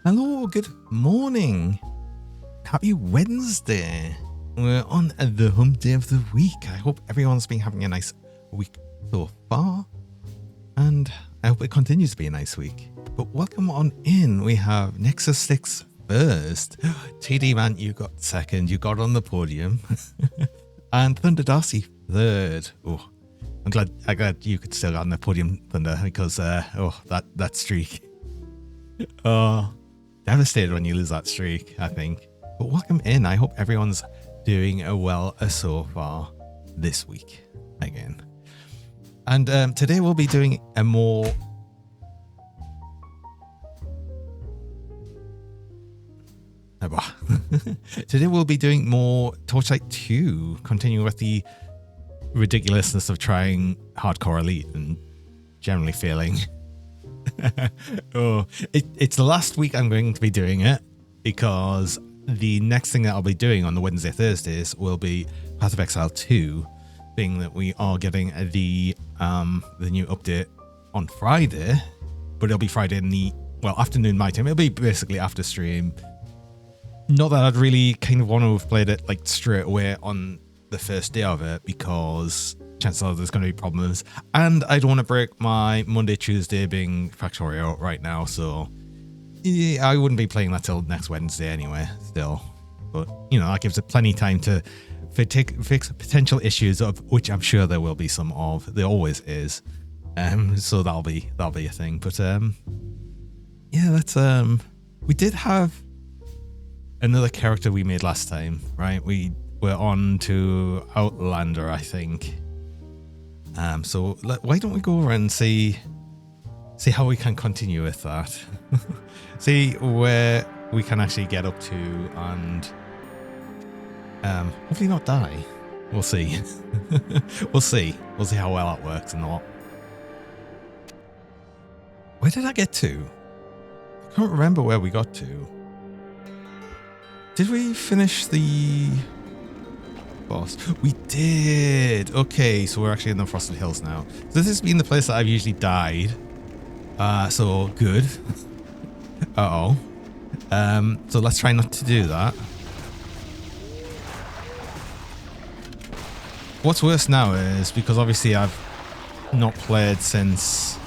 Hello, good morning. Happy Wednesday. We're on the hump day of the week. I hope everyone's been having a nice week so far. And I hope it continues to be a nice week. But welcome on in. We have Nexus 6 first. TD man, you got second. You got on the podium. And Thunder Darcy third. Oh, I'm glad you could still get on the podium, Thunder, because that streak. Oh, devastated when you lose that streak, I think. But welcome in. I hope everyone's doing well so far this week again. And today we'll be doing a more today we'll be doing more Torchlight 2, continuing with the ridiculousness of trying hardcore elite and generally failing. It's the last week I'm going to be doing it, because the next thing that I'll be doing on the Wednesday, Thursdays will be Path of Exile 2, being that we are getting the new update on Friday, but it'll be Friday in the afternoon my time. It'll be basically after stream. Not that I'd really kind of want to have played it like straight away on the first day of it, because chances are there's going to be problems, and I don't want to break my Monday, Tuesday being Factorio right now, so yeah, I wouldn't be playing that till next Wednesday anyway, still. But, you know, that gives it plenty of time to fix potential issues, of which I'm sure there will be some of. There always is. So that'll be a thing. But yeah, that's we did have another character we made last time, right? We were on to Outlander, I think. So why don't we go over and see how we can continue with that. See where we can actually get up to, and hopefully not die. We'll see. We'll see how well that works or not. Where did I get to? I can't remember where we got to. Did we finish the boss? We did. Okay, so we're actually in the Frosted Hills now. So this has been the place that I've usually died. So good. So let's try not to do that. What's worse now is, because obviously I've not played since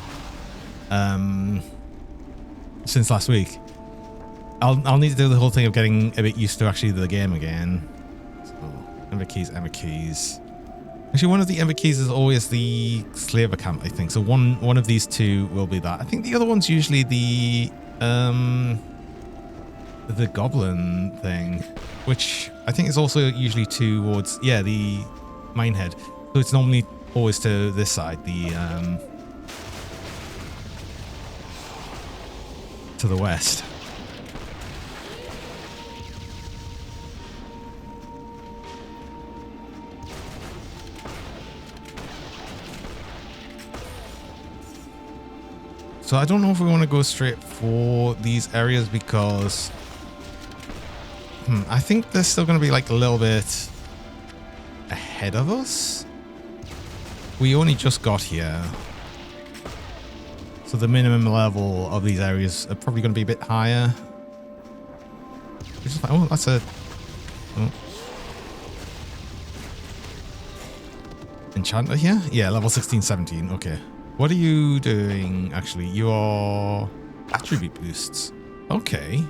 last week, I'll need to do the whole thing of getting a bit used to actually the game again. So, Ember keys. Actually, one of the Ember keys is always the Slaver camp, I think. So one of these two will be that. I think the other one's usually the Goblin thing, which I think is also usually towards the Minehead. So it's normally always to this side, to the west. So I don't know if we want to go straight for these areas, because I think they're still going to be like a little bit ahead of us. We only just got here, so the minimum level of these areas are probably going to be a bit higher. Oh, that's a enchanter here. Yeah, level 16, 17. Okay. What are you doing, actually? Your attribute boosts. Okay.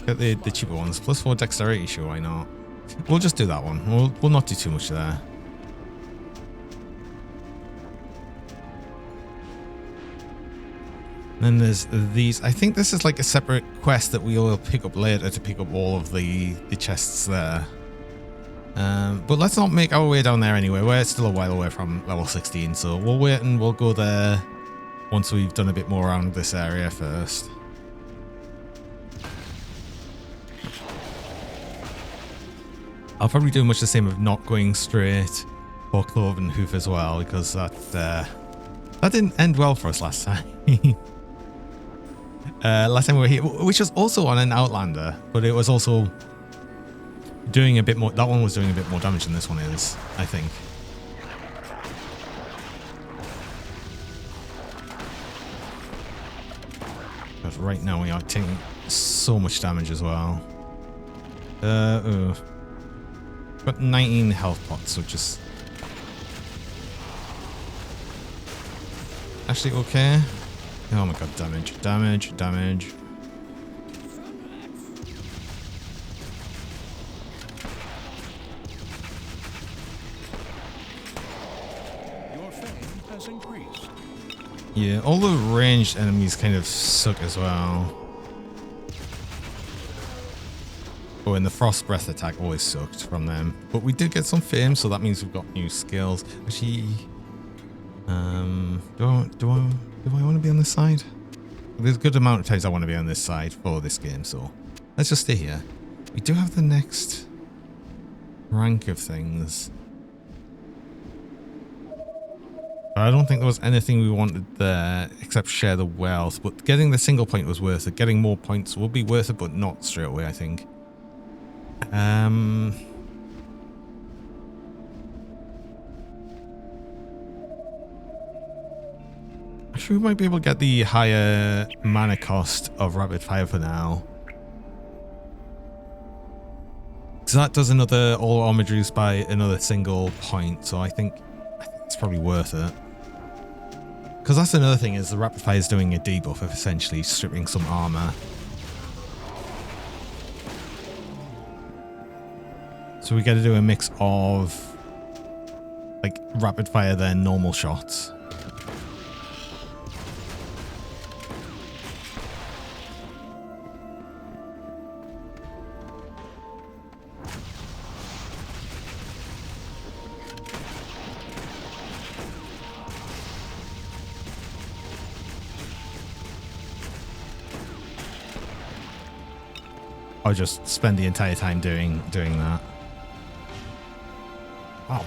Get the cheaper ones. +4 dexterity, sure, why not? We'll just do that one. We'll not do too much there. Then there's these. I think this is like a separate quest that we will pick up later to pick up all of the chests there. But let's not make our way down there anyway. We're still a while away from level 16, so we'll wait and we'll go there once we've done a bit more around this area first. I'll probably do much the same of not going straight for Cloven Hoof as well, because that didn't end well for us last time. Last time we were here, which was also on an Outlander, but it was also doing a bit more. That one was doing a bit more damage than this one is, I think. But right now we are taking so much damage as well. Got 19 health pots, which is actually okay. Oh my god, damage, damage, damage. Your fame has increased. Yeah, all the ranged enemies kind of suck as well. Oh, and the Frost Breath attack always sucked from them. But we did get some fame, so that means we've got new skills. Actually, do I want to be on this side? There's a good amount of times I want to be on this side for this game, so let's just stay here. We do have the next rank of things. I don't think there was anything we wanted there except share the wealth, but getting the single point was worth it. Getting more points would be worth it, but not straight away, I think. Actually, we might be able to get the higher mana cost of rapid fire for now. So that does another all armor reduce by another single point, so I think it's probably worth it. Because that's another thing, is the rapid fire is doing a debuff of essentially stripping some armor. So we got to do a mix of like rapid fire then normal shots. I'll just spend the entire time doing that. Wow.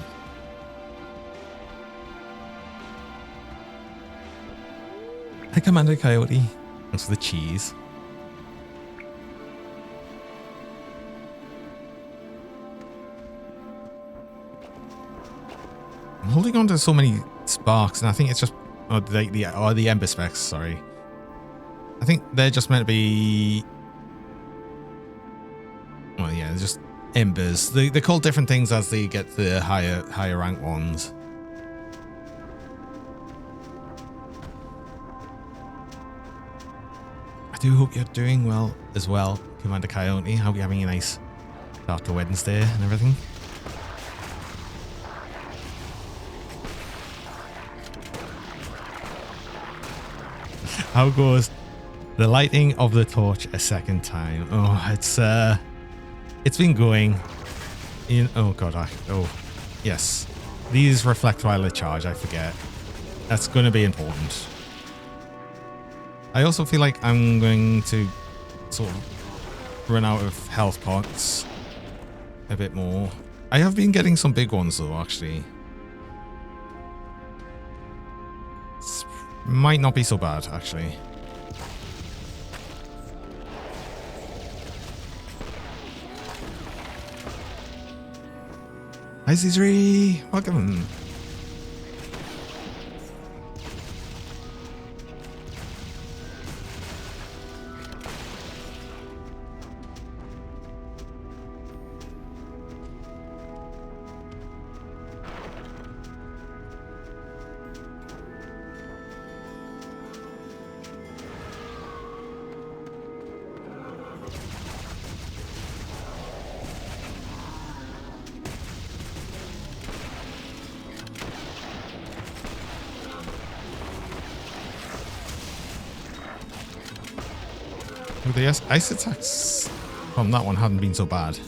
Hi, Commander Coyote. Thanks for the cheese. I'm holding on to so many sparks, and I think it's just the ember specs. Sorry, I think they're just meant to be. Well, yeah, they're just embers. They're called different things as they get the higher rank ones. I do hope you're doing well as well, Commander Coyote. I hope you're having a nice start to Wednesday and everything. How goes the lighting of the torch a second time? Oh, it's been going in. Oh god, yes, these reflect while they charge. I forget. That's going to be important. I also feel like I'm going to sort of run out of health pots a bit more. I have been getting some big ones though, actually. Might not be so bad, actually. Hi, Cesare. Welcome. The ice attacks from that one hadn't been so bad.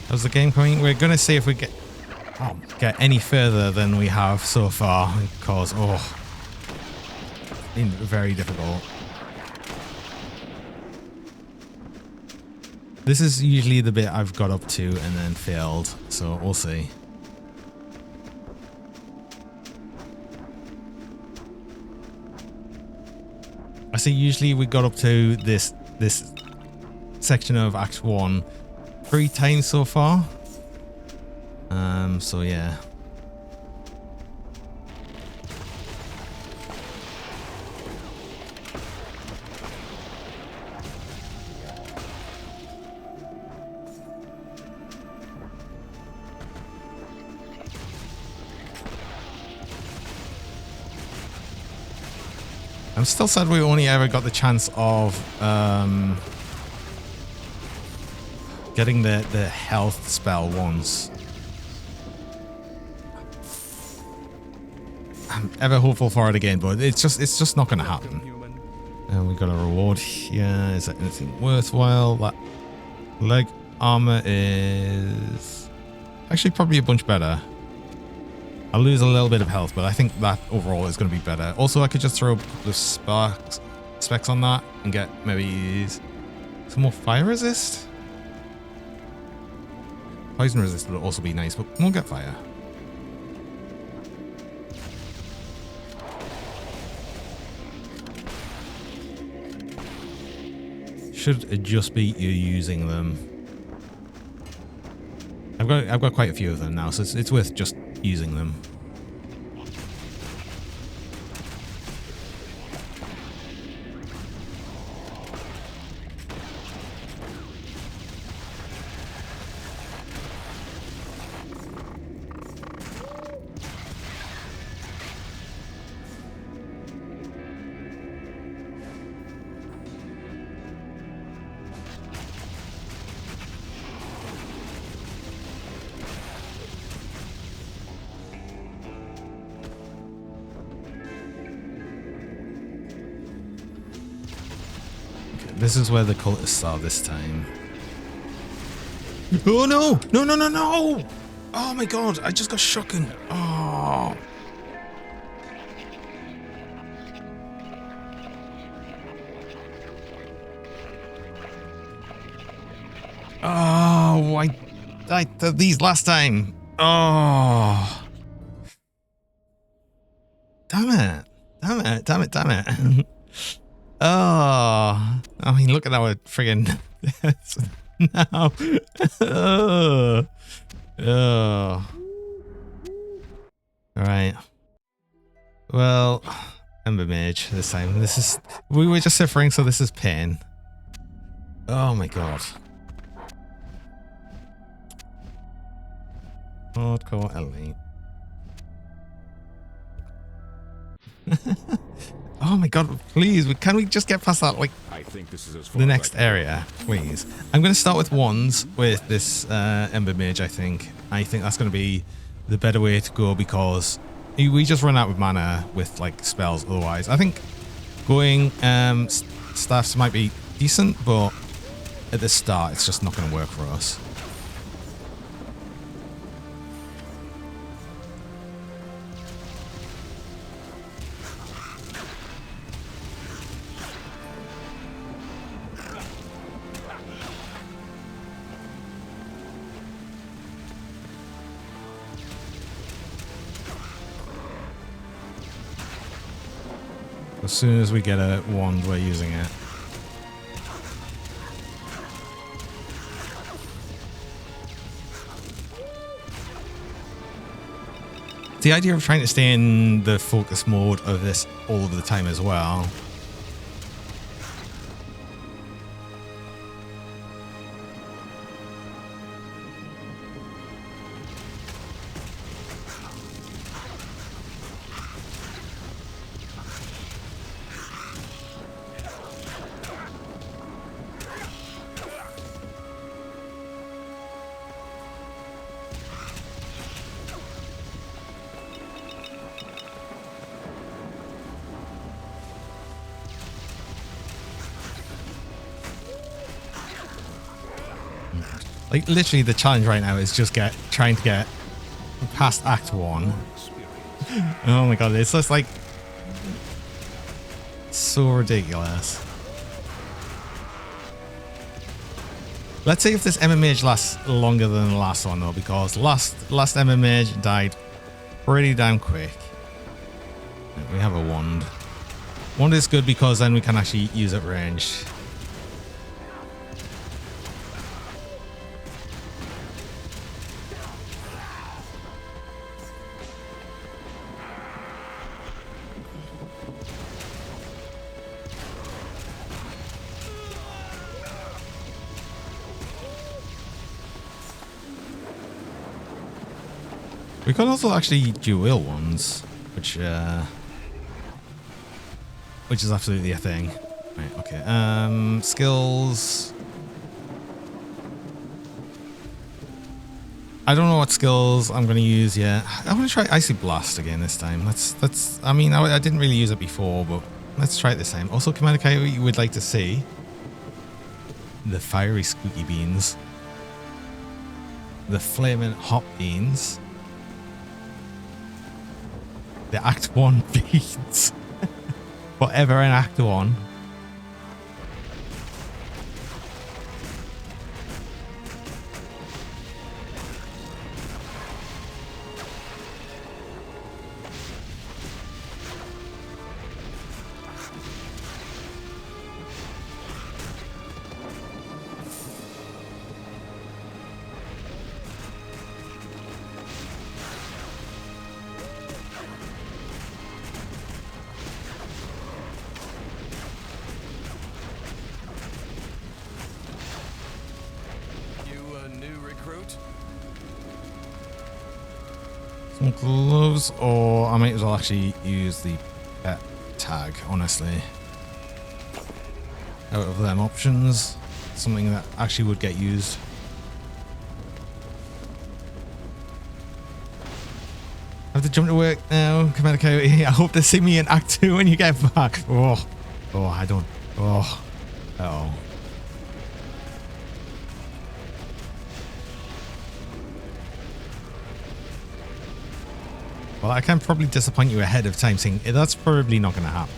How's the game coming? We're gonna see if we get any further than we have so far, because it's been very difficult. This is usually the bit I've got up to and then failed, so we'll see. I see usually we got up to this section of Act 1 3 times so far. So yeah. I'm still sad we only ever got the chance of getting the health spell once. I'm ever hopeful for it again, but it's just not going to happen. And we got a reward here. Is that anything worthwhile? That leg armor is actually probably a bunch better. I'll lose a little bit of health, but I think that overall is going to be better. Also, I could just throw a couple of specs on that and get maybe some more fire resist. Poison resist would also be nice, but we'll get fire. Should just be you using them. I've got quite a few of them now, so it's worth just using them. This is where the cultists are this time. Oh no! No, no, no, no! Oh my god, I just got shocking. Oh. Oh, I did these last time. Oh. Damn it. Damn it, damn it, damn it. Oh, I mean, look at our friggin' now. Oh. All right. Well, Ember Mage this time. We were just suffering, so this is pain. Oh my god. Hardcore elite. Oh my god, please, can we just get past that, like, I think this is as far the as next area, please? I'm going to start with wands with this Ember Mage, I think. I think that's going to be the better way to go because we just run out of mana with, like, spells otherwise. I think going staffs might be decent, but at the start, it's just not going to work for us. As soon as we get a wand, we're using it. The idea of trying to stay in the focus mode of this all of the time as well. Like, literally, the challenge right now is just trying to get past Act 1. Oh my god, it's just like so ridiculous. Let's see if this MMH lasts longer than the last one though, because last MMH died pretty damn quick. We have a wand. Wand is good because then we can actually use it ranged. We could also actually dual ones, which is absolutely a thing. Right, okay. Skills. I don't know what skills I'm going to use yet. I'm going to try Icy Blast again this time. I mean, I didn't really use it before, but let's try it this time. Also, Commander Coyote, you would like to see the Fiery Squeaky Beans, the Flaming Hot Beans, the Act 1 beans. Whatever in Act 1. Some gloves, or I might as well actually use the pet tag, honestly. Out of them options, something that actually would get used. I have to jump to work now, Commander Coyote. I hope to see me in Act 2 when you get back. Oh, I don't. Oh. Well, I can probably disappoint you ahead of time, saying that's probably not going to happen.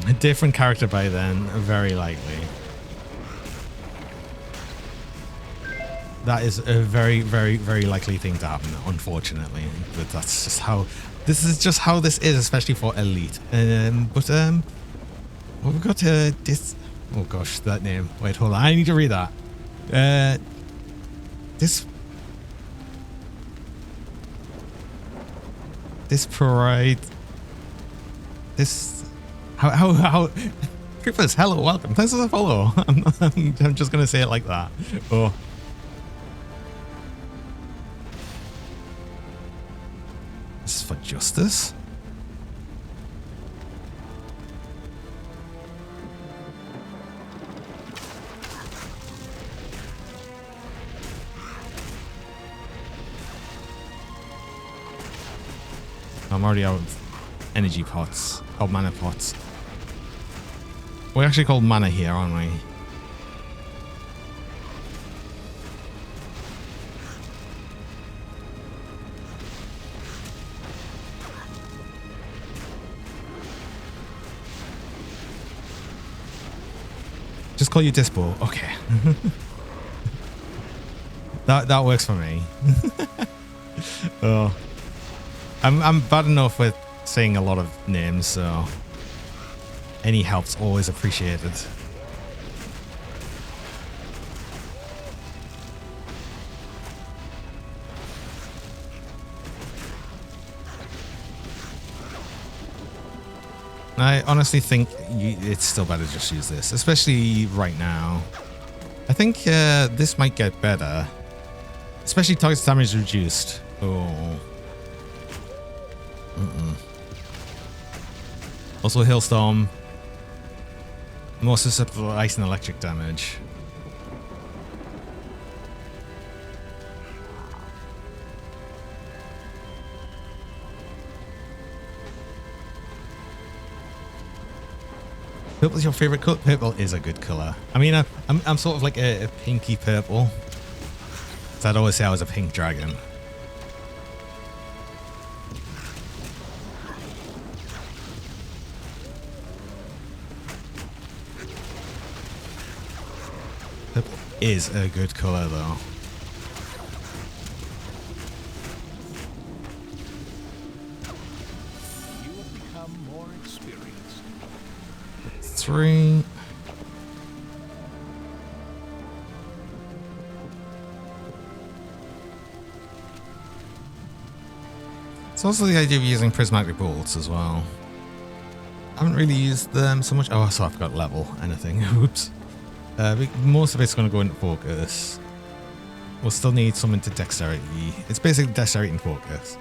A different character by then, very likely. That is a very, very, very likely thing to happen, unfortunately. But that's just how... This is just how this is, especially for Elite. Well, we've got this... Oh gosh, that name. Wait, hold on. I need to read that. This pride... This... How... Creepers, hello, welcome. Thanks for the follow. I'm just going to say it like that. Oh... For justice? I'm already out of energy pots, or mana pots. We're actually called mana here, aren't we? Just call you Dispo. Okay. that works for me. Oh. I'm bad enough with saying a lot of names, so any help's always appreciated. I honestly think it's still better to just use this, especially right now. I think this might get better, especially target damage reduced. Oh. Also Hailstorm, more susceptible to ice and electric damage. Purple's your favorite color? Purple is a good color. I mean, I'm sort of like a pinky purple. So I'd always say I was a pink dragon. Purple is a good color though. You have become more experienced. 3. It's also the idea of using prismatic bolts as well. I haven't really used them so much. Oh, so I've got level anything. Oops. Most of it's going to go into focus. We'll still need some into dexterity. It's basically dexterity and focus.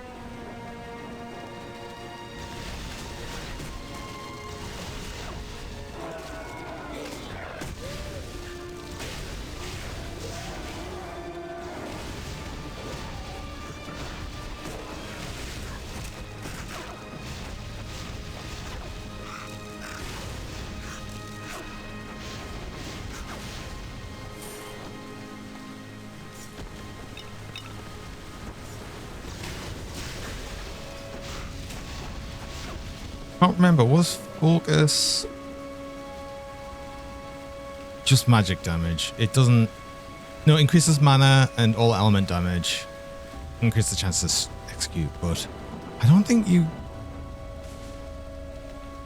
I can't remember, was focus just magic damage? It doesn't... No, it increases mana and all element damage. Increase the chances to execute, but I don't think you...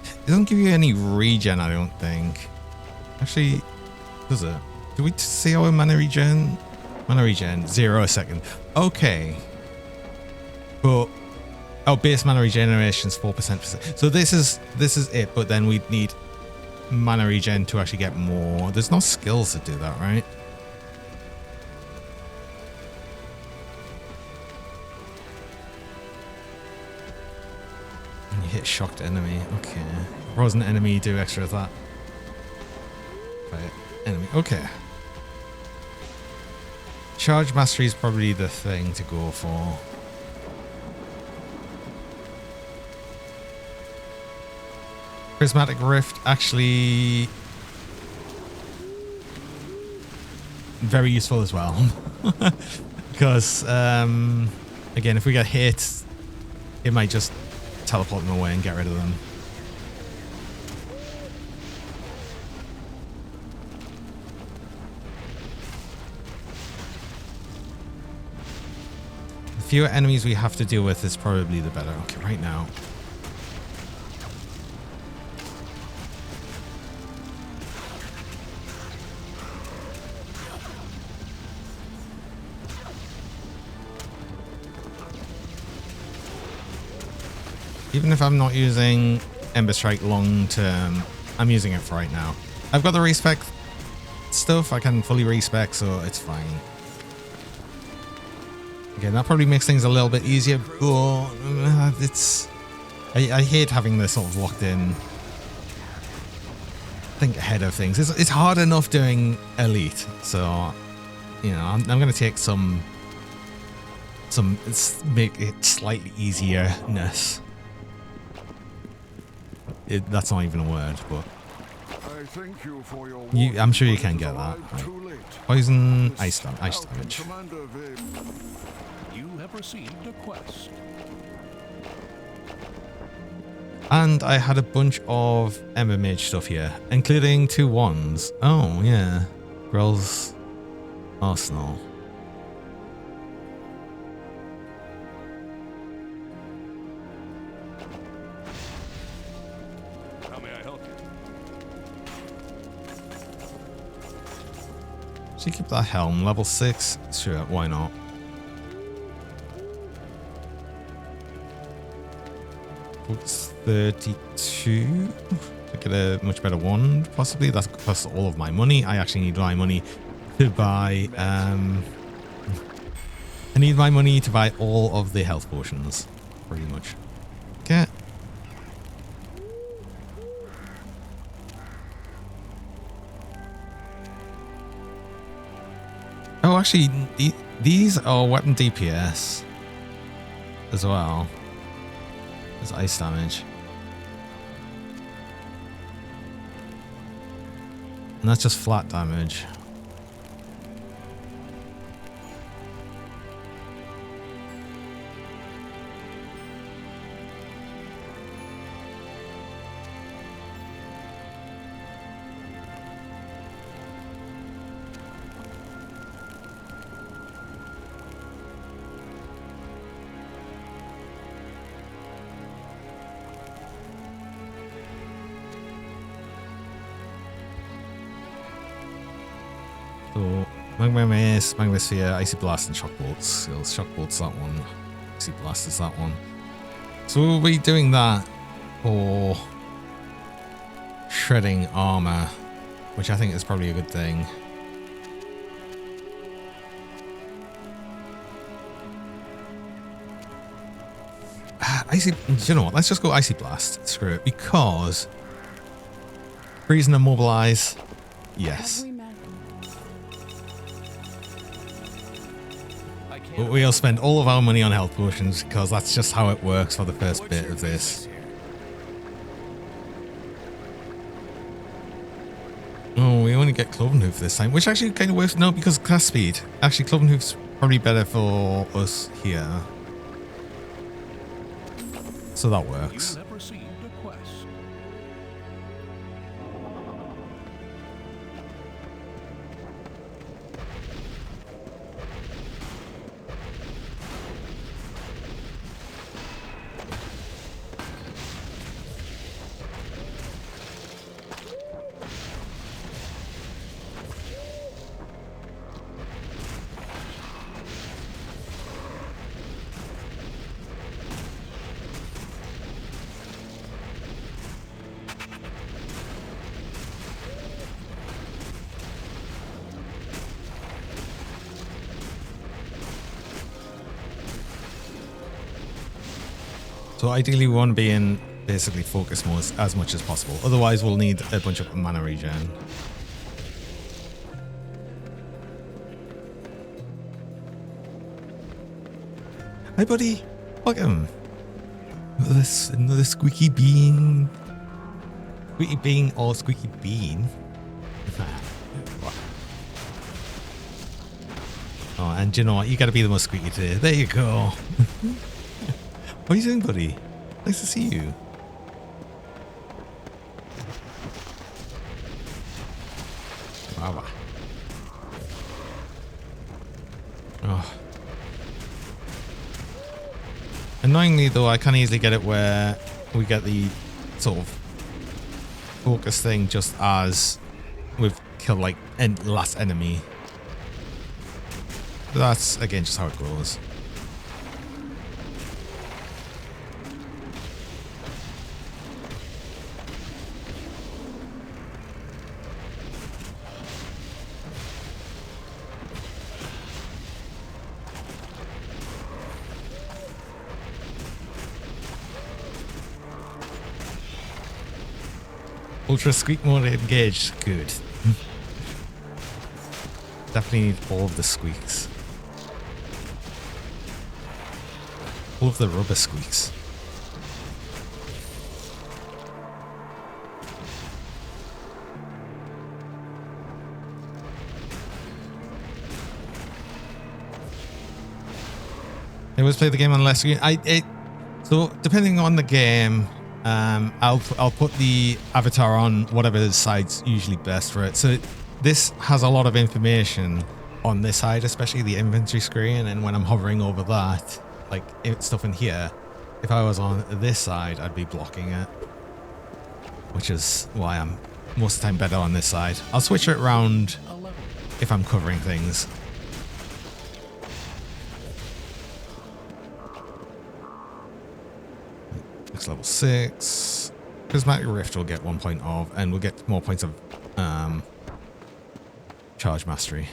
It doesn't give you any regen, I don't think. Actually, does it? Do we see our mana regen? Mana regen, 0 a second. Okay. But... Oh, base mana regeneration is 4%. So this is it, but then we'd need mana regen to actually get more. There's no skills that do that, right? And you hit shocked enemy. Okay. Frozen enemy, do extra of that. Right. Enemy. Okay. Charge mastery is probably the thing to go for. Prismatic Rift actually very useful as well. Because again, if we get hit, it might just teleport them away and get rid of them. The fewer enemies we have to deal with is probably the better. Okay, right now. Even if I'm not using Ember Strike long term, I'm using it for right now. I've got the respec stuff, I can fully respec, so it's fine. Again, that probably makes things a little bit easier, but it's... I hate having this sort of locked in think ahead of things. It's hard enough doing Elite, so, you know, I'm going to take some make it slightly easier-ness. That's not even a word, but I thank you for your I'm sure you can get that. Right. Poison, ice damage. You have received a quest. And I had a bunch of Ember Mage stuff here, including 2 wands. Oh, yeah. Grell's Arsenal. How may I help you? Should you keep that helm? Level 6? Sure, why not? It's 32. I get a much better wand, possibly. That costs all of my money. I actually need my money to buy. I need my money to buy all of the health potions, pretty much. Okay. Oh, actually, these are weapon DPS as well. There's ice damage. And that's just flat damage. So, Magma Mace, Magma Sphere, Icy Blast, and Shock Bolts. So, Shock Bolts, that one. Icy Blast is that one. So, we'll be doing that for shredding armor, which I think is probably a good thing. Icy, do you know what? Let's just go Icy Blast. Screw it. Because freeze and immobilize, yes. But we'll spend all of our money on health potions because that's just how it works for the first bit of this. Oh, we only get Cloven Hoof this time, which actually kind of works. No, because class speed. Actually, Cloven Hoof's probably better for us here. So that works. You have received a quest. So ideally we want to be in basically focus mode as much as possible. Otherwise we'll need a bunch of mana regen. Hi buddy, welcome. Another squeaky bean. Squeaky bean or squeaky bean. Oh, and you know what? You gotta be the most squeaky today. There you go. How are you doing, buddy? Nice to see you. Wow. Oh. Annoyingly, though, I can easily get it where we get the sort of focus thing just as we've killed like last enemy. But that's again just how it goes. Ultra squeak mode engaged. Good. Definitely need all of the squeaks. All of the rubber squeaks. I always play the game on less screen. So depending on the game, I'll put the avatar on whatever side's usually best for it. So this has a lot of information on this side, especially the inventory screen, and when I'm hovering over that, like stuff in here, if I was on this side, I'd be blocking it, which is why I'm most of the time better on this side. I'll switch it around if I'm covering things. Level 6. Prismatic Rift will get 1 point of, and we'll get more points of charge mastery.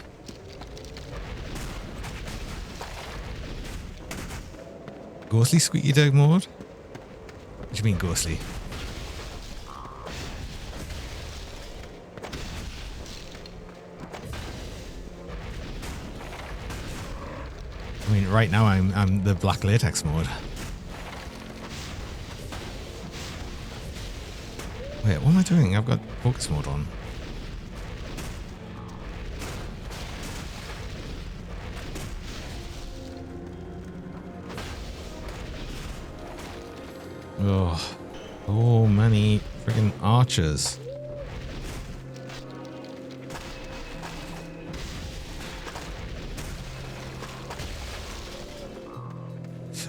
Ghostly Squeaky Dog mode? What do you mean ghostly? I mean, right now I'm the black latex mode. Wait, what am I doing? I've got focus mode on. Oh, so many freaking archers.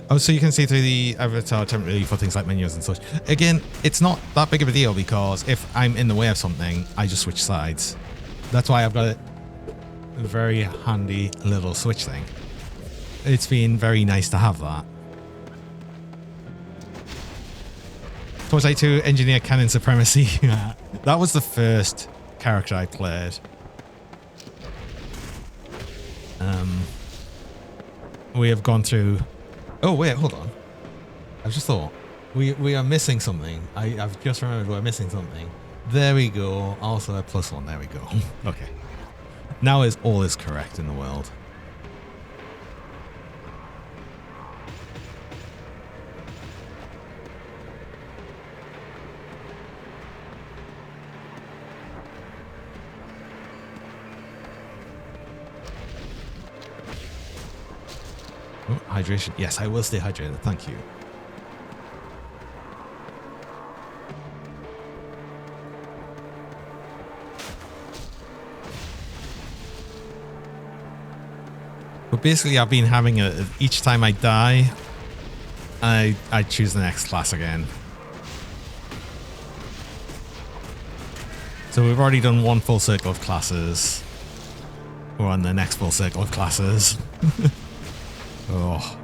Oh, so you can see through the avatar temporarily for things like menus and such. Again, it's not that big of a deal because if I'm in the way of something, I just switch sides. That's why I've got a very handy little switch thing. It's been very nice to have that. Torchlight 2 Engineer Cannon Supremacy. That was the first character I played. We have gone through... Oh, wait, hold on. I've just thought. We are missing something. I've just remembered we're missing something. There we go. Also a +1. There we go. Okay. Now all is correct in the world. Oh, hydration. Yes, I will stay hydrated. Thank you. But basically, I've been having each time I die, I choose the next class again. So we've already done one full circle of classes. We're on the next full circle of classes. Oh.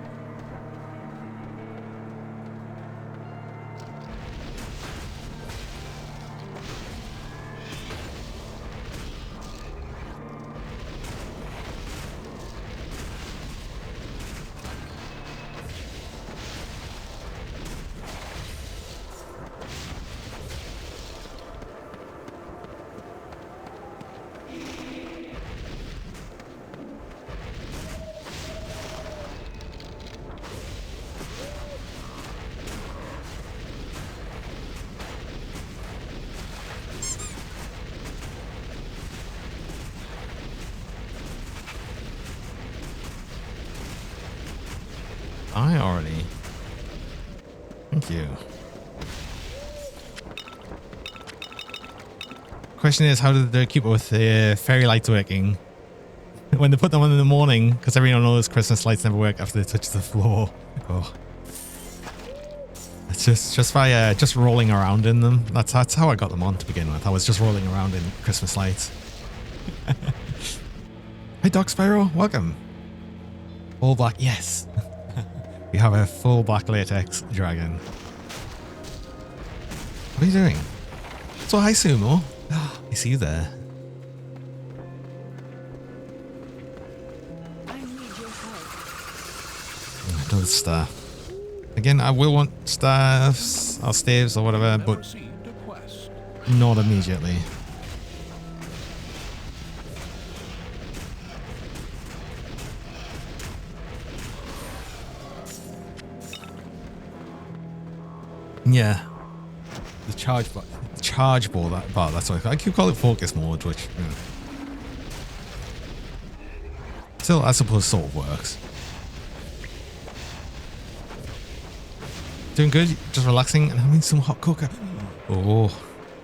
I already. Thank you. Question is, how did they keep up with the fairy lights working when they put them on in the morning? Because everyone knows Christmas lights never work after they touch the floor. Oh, it's just by just rolling around in them. That's how I got them on to begin with. I was just rolling around in Christmas lights. Hey, Doc Spyro, welcome. All black, yes. We have a full black latex dragon. What are you doing? So hi, Sumo. I see you there. I need your help. Another staff. Again, I will want staffs or staves or whatever, Have but received a quest. not immediately. Yeah, the charge ball. That's what I keep calling it focus mode, which still, I suppose, sort of works. Doing good, just relaxing and having some hot cocoa. Oh.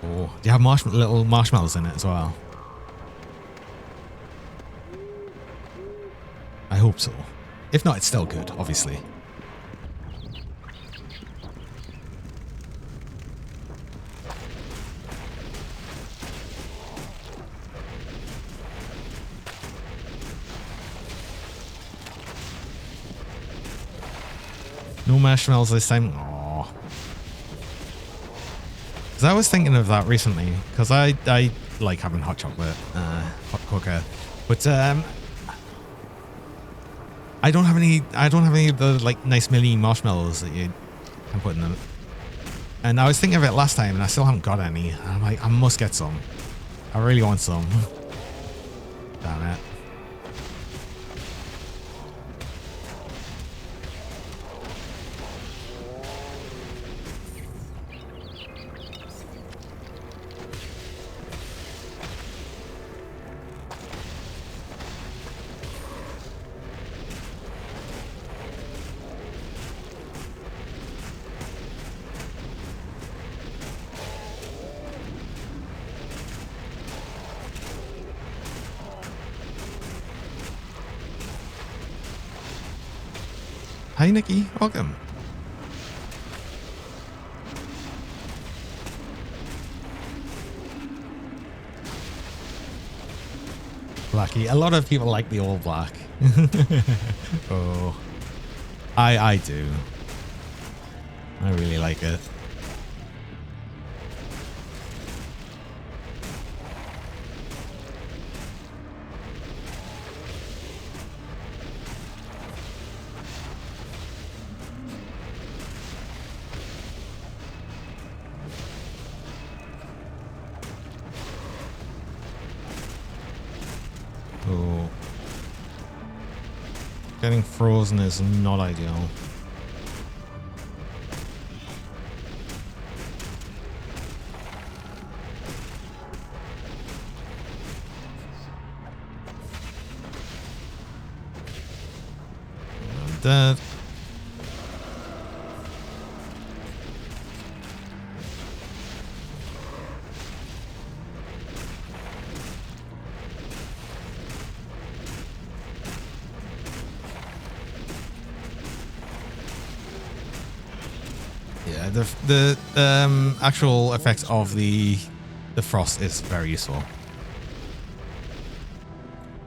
Do you have little marshmallows in it as well? I hope so. If not, it's still good, obviously. No marshmallows this time. Aww. Because I was thinking of that recently, because I like having hot chocolate, hot cocoa, but I don't have any of the like nice mini marshmallows that you can put in them. And I was thinking of it last time, and I still haven't got any. And I'm like, I must get some. I really want some. Damn it. Hi, Nikki. Welcome. Blackie. A lot of people like the all black. Oh, I do. I really like it. Oh, getting frozen is not ideal. Dead. Yeah, the actual effect of the frost is very useful.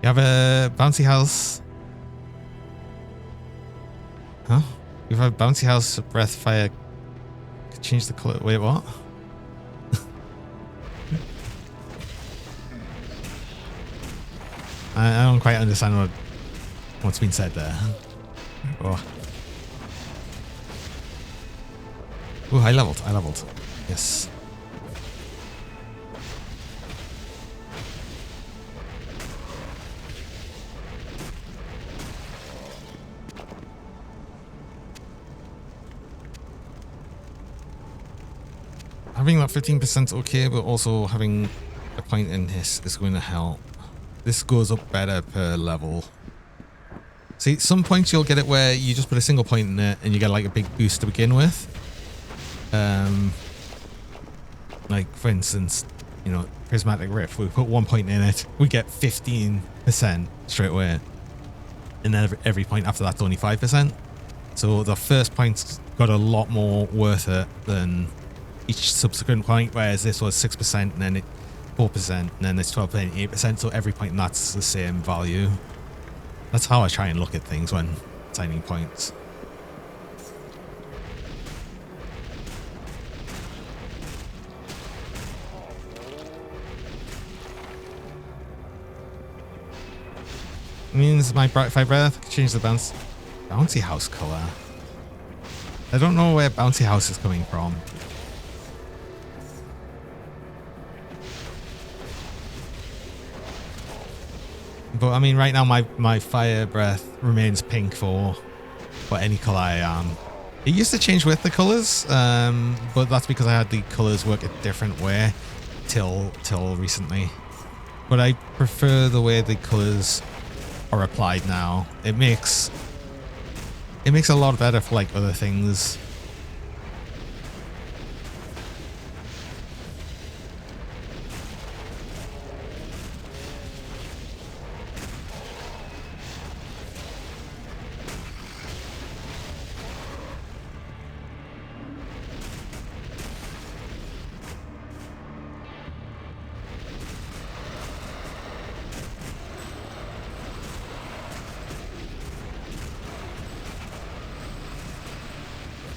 You have a bouncy house. Huh? You have a bouncy house, breath, fire. Change the color. Wait, what? I don't quite understand what's been said there. Oh. Ooh, I leveled. Yes. Having that 15% okay, but also having a point in this is going to help. This goes up better per level. See, some points you'll get it where you just put a single point in it and you get like a big boost to begin with. Like for instance, you know, Prismatic Rift, we put 1 point in it, we get 15% straight away. And then every point after that's only 5%. So the first point's got a lot more worth it than each subsequent point, whereas this was 6% and then 4% and then it's 12% and 8%, so every point that's the same value. That's how I try and look at things when signing points. It means my Brightify Breath can change the bouncy house color. I don't know where bouncy house is coming from. But I mean, right now my fire breath remains pink for any color I am. It used to change with the colors, but that's because I had the colors work a different way till recently. But I prefer the way the colors are applied now. It makes a lot better for like other things.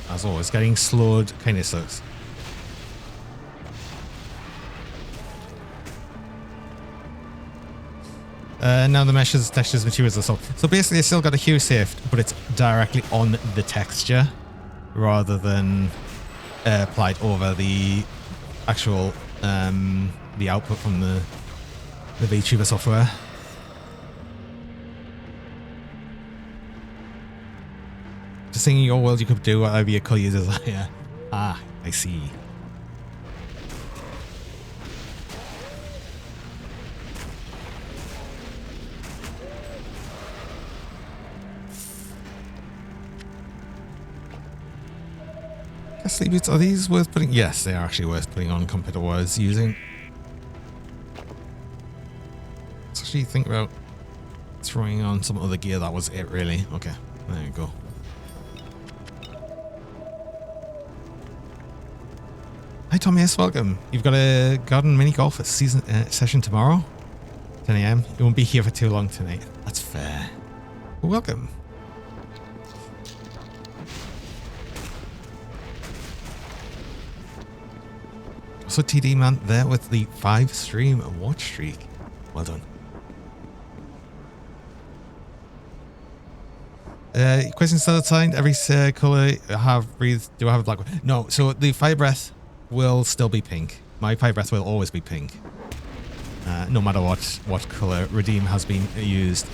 As always, getting slowed kind of sucks. Now the meshes, textures, materials, and stuff. So basically, it's still got a hue shift, but it's directly on the texture rather than applied over the actual the output from the VTuber software. Just thinking in your world you could do whatever your color users are. Yeah. Ah, I see. Sleep boots, are these worth putting? Yes, they are actually worth putting on compared to what I was using. Let's actually think about throwing on some other gear. That was it, really. Okay, there you go. Hi Thomas, welcome. You've got a garden mini golf season session tomorrow, 10 a.m. You won't be here for too long tonight. That's fair. Well, welcome. So TD man there with the 5-stream watch streak. Well done. Question still assigned. Every color I have breathed. Do I have a black one? No. So the fire breath will still be pink. My fire breath will always be pink. No matter what color redeem has been used.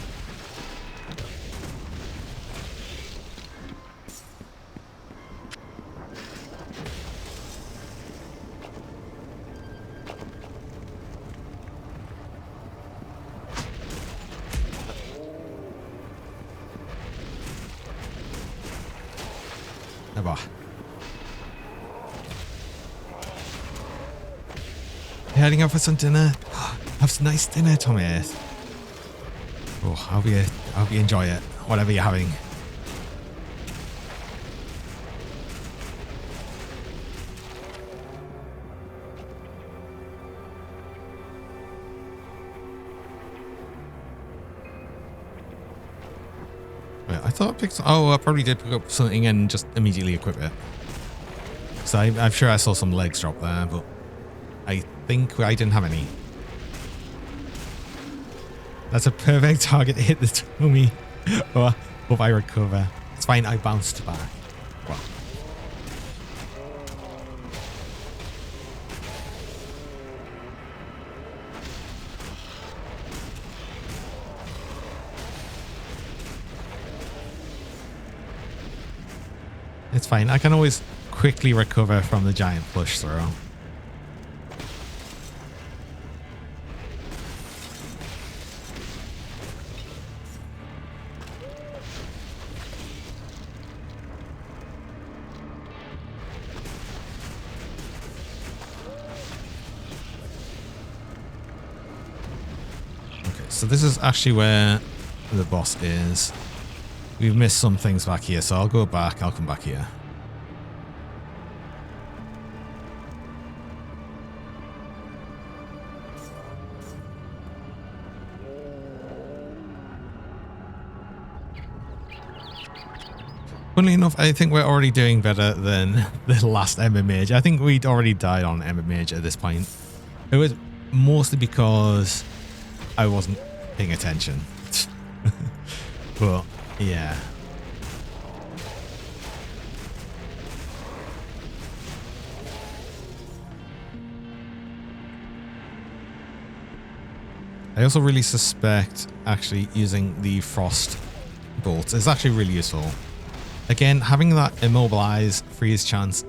Heading out for some dinner. Have some nice dinner, Tommy. Oh, I hope you enjoy it, whatever you're having. Wait, I thought I picked. Oh, I probably did pick up something and just immediately equip it. So I'm sure I saw some legs drop there, but I think I didn't have any. That's a perfect target to hit the tummy. Oh, hope I recover. It's fine, I bounced back. Wow. It's fine, I can always quickly recover from the giant push throw. So this is actually where the boss is. We've missed some things back here, so I'll go back. I'll come back here. Funnily enough, I think we're already doing better than the last Ember Mage. I think we'd already died on Ember Mage at this point. It was mostly because I wasn't paying attention. But yeah. I also really suspect actually using the frost bolts is actually really useful. Again, having that immobilize freeze chance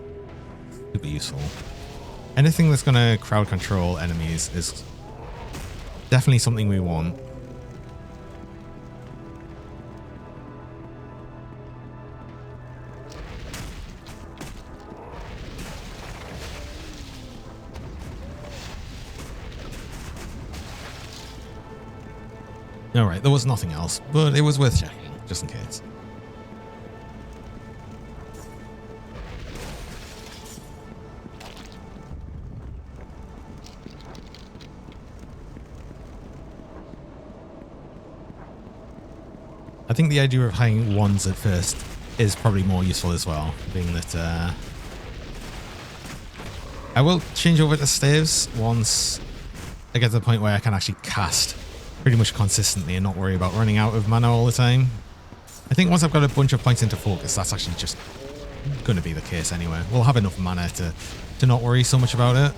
could be useful. Anything that's going to crowd control enemies is definitely something we want. Alright, there was nothing else, but it was worth checking, just in case. I think the idea of hanging wands at first is probably more useful as well, being that I will change over to staves once I get to the point where I can actually cast pretty much consistently and not worry about running out of mana all the time. I think once I've got a bunch of points into focus, that's actually just going to be the case anyway. We'll have enough mana to not worry so much about it.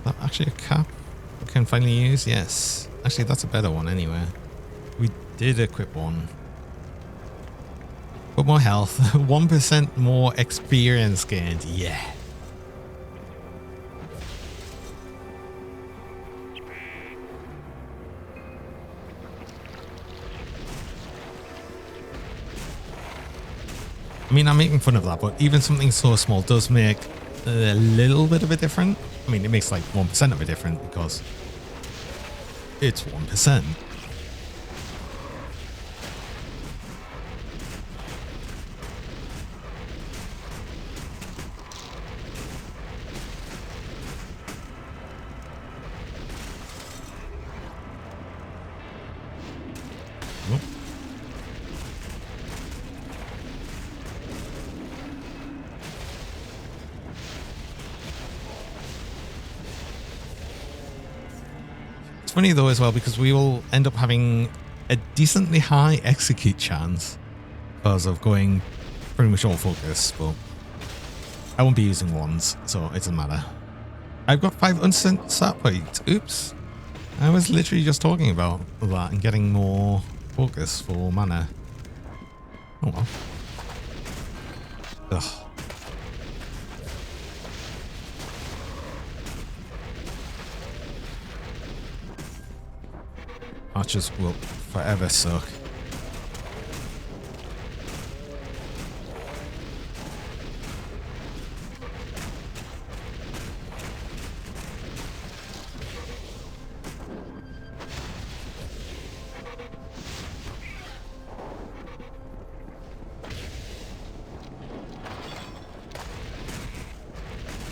That actually a cap we can finally use? Yes. Actually, that's a better one anyway. We did equip one. But more health. 1% more experience gained. Yeah. I mean, I'm making fun of that, but even something so small does make a little bit of a difference. I mean, it makes like 1% of a difference because it's 1%. Oh. It's funny though as well because we will end up having a decently high execute chance because of going pretty much all focus, but I won't be using wands, so it doesn't matter. I've got 5 unsent sat points. Oops. I was literally just talking about that and getting more focus for mana. Oh well. Ugh. Archers will forever suck.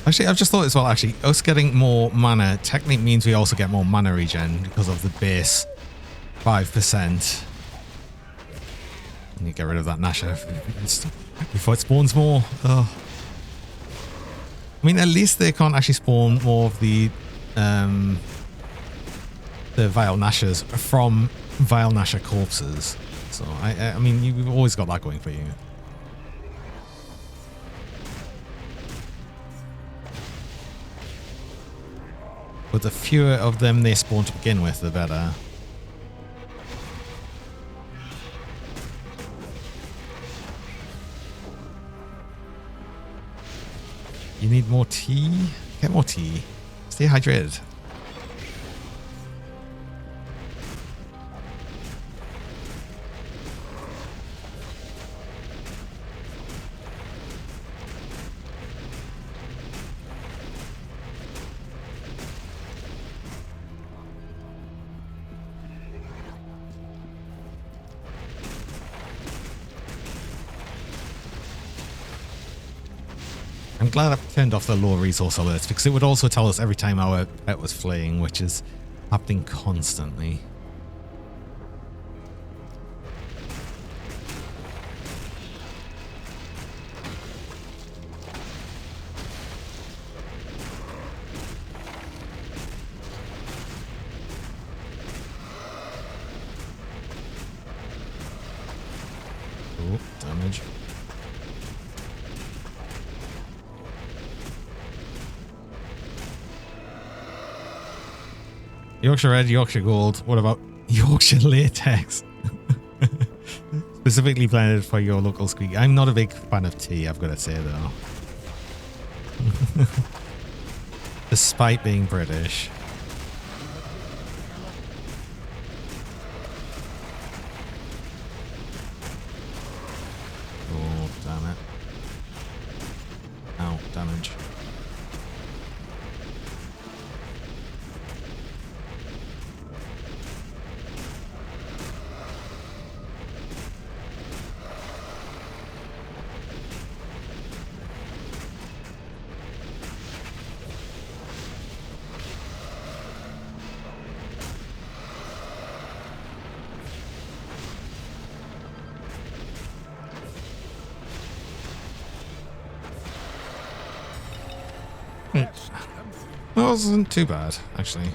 Actually, I've just thought as well, actually, us getting more mana technically means we also get more mana regen because of the base 5%. And you get rid of that Nasher before it spawns more. Oh. I mean, at least they can't actually spawn more of the Vile Nashers from Vile Nasher corpses. So, I mean, you've always got that going for you. But the fewer of them they spawn to begin with, the better. You need more tea? Get more tea. Stay hydrated. I'm glad I've turned off the low resource alerts because it would also tell us every time our pet was fleeing, which is happening constantly. Oh, damage. Yorkshire Red, Yorkshire Gold. What about Yorkshire Latex? Specifically blended for your local squeak. I'm not a big fan of tea, I've got to say, though. Despite being British. Oh, damn it. Ow, damage. That wasn't too bad, actually.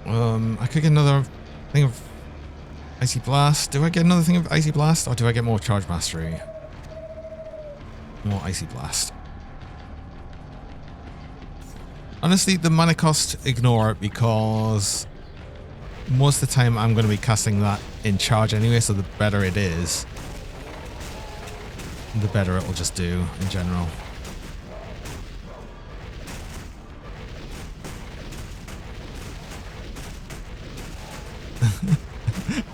I could get another thing of Icy Blast. Do I get another thing of Icy Blast, or do I get more Charge Mastery? More Icy Blast. Honestly, the mana cost, ignore it, because most of the time I'm going to be casting that in charge anyway, so the better it is, the better it will just do in general.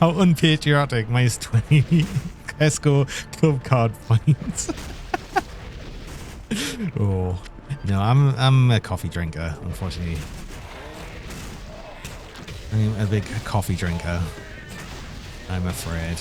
How unpatriotic, minus 20. Tesco club card points. Oh no, I'm a coffee drinker, unfortunately. I'm a big coffee drinker, I'm afraid.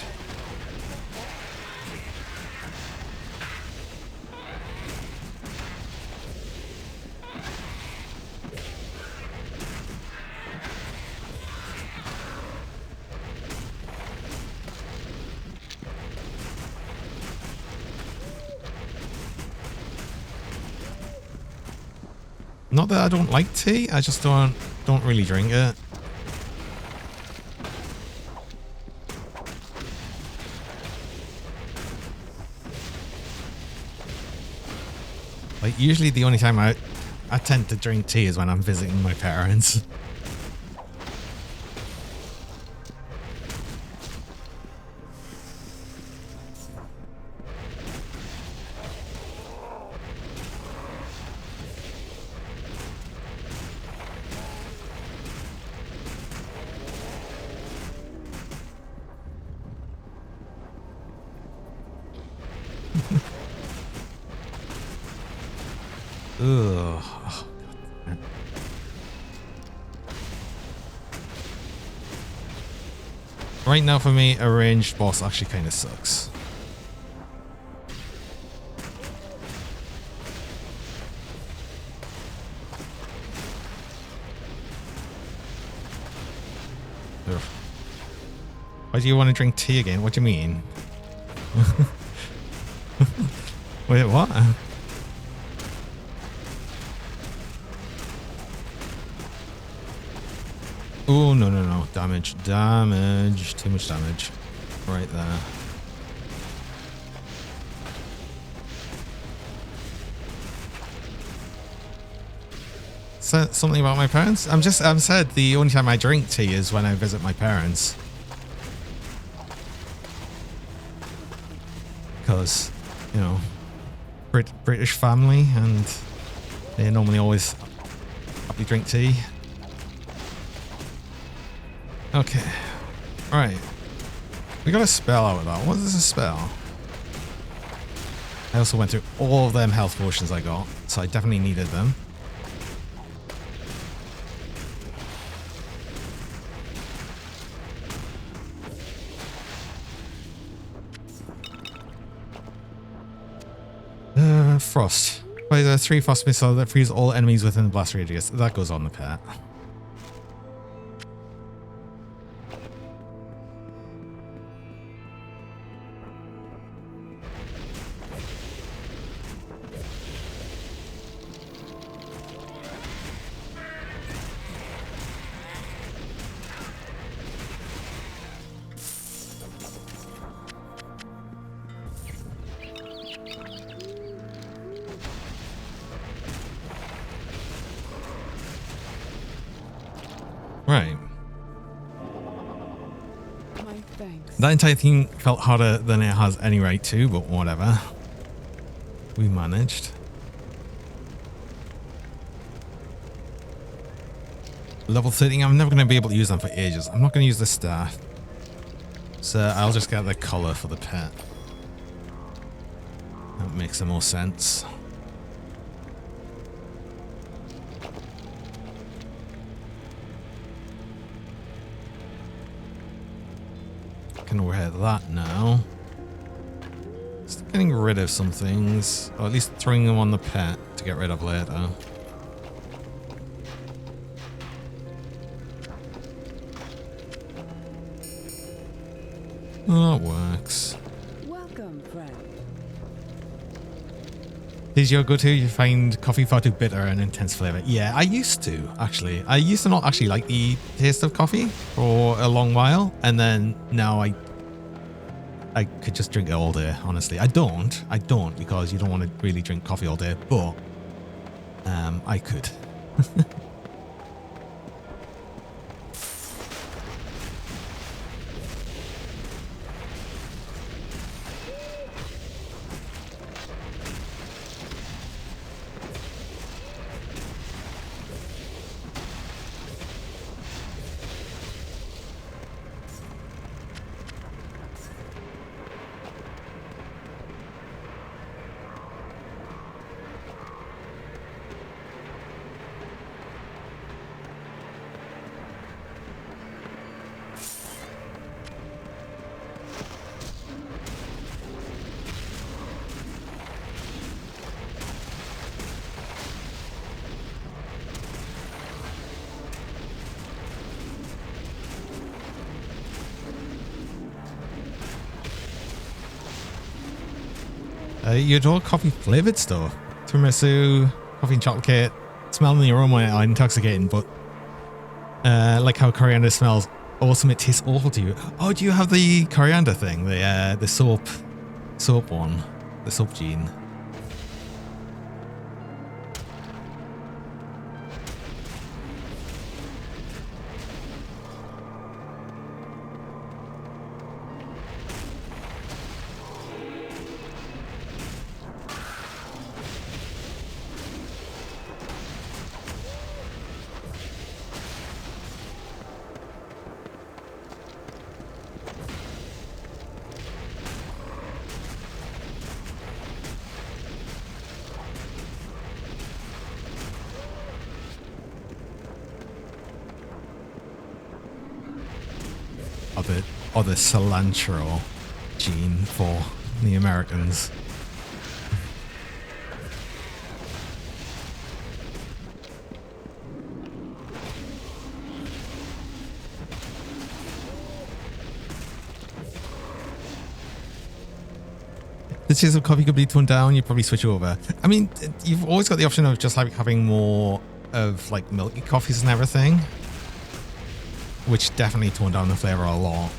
Not that I don't like tea, I just don't really drink it. Like usually the only time I tend to drink tea is when I'm visiting my parents. Ugh. Oh, God. Right now for me, a ranged boss actually kind of sucks. Ugh. Why do you want to drink tea again? What do you mean? Wait, what? Oh, no, no, no. Damage. Damage. Too much damage. Right there. So, something about my parents? I've said the only time I drink tea is when I visit my parents. Because, you know, British family, and they normally always happily drink tea. Okay. Alright. We got a spell out of that. What is a spell? I also went through all of them health potions I got, so I definitely needed them. Frost. By the 3 frost missile that frees all enemies within the blast radius. That goes on the pet. Right. My thanks. That entire thing felt harder than it has any right to, but whatever. We managed. Level 13, I'm never going to be able to use them for ages. I'm not going to use the staff. So I'll just get the collar for the pet. That makes the most sense. Can wear that now. Just getting rid of some things, or at least throwing them on the pet to get rid of later. Oh, it works. Welcome, friend. Is your go-to? You find coffee far too bitter and intense flavor? Yeah, I used to, actually. I used to not actually like the taste of coffee for a long while, and then now I could just drink it all day, honestly. I don't because you don't want to really drink coffee all day, but I could. You adore coffee flavored stuff. Tiramisu, coffee and chocolate cake. Smelling the aroma are intoxicating, but like how coriander smells awesome, it tastes awful to you. Oh, do you have the coriander thing? The soap one, the soap gene. Or the cilantro gene for the Americans. The taste of coffee could be toned down. You probably switch over. I mean, you've always got the option of just like having more of like milky coffees and everything, which definitely tone down the flavor a lot.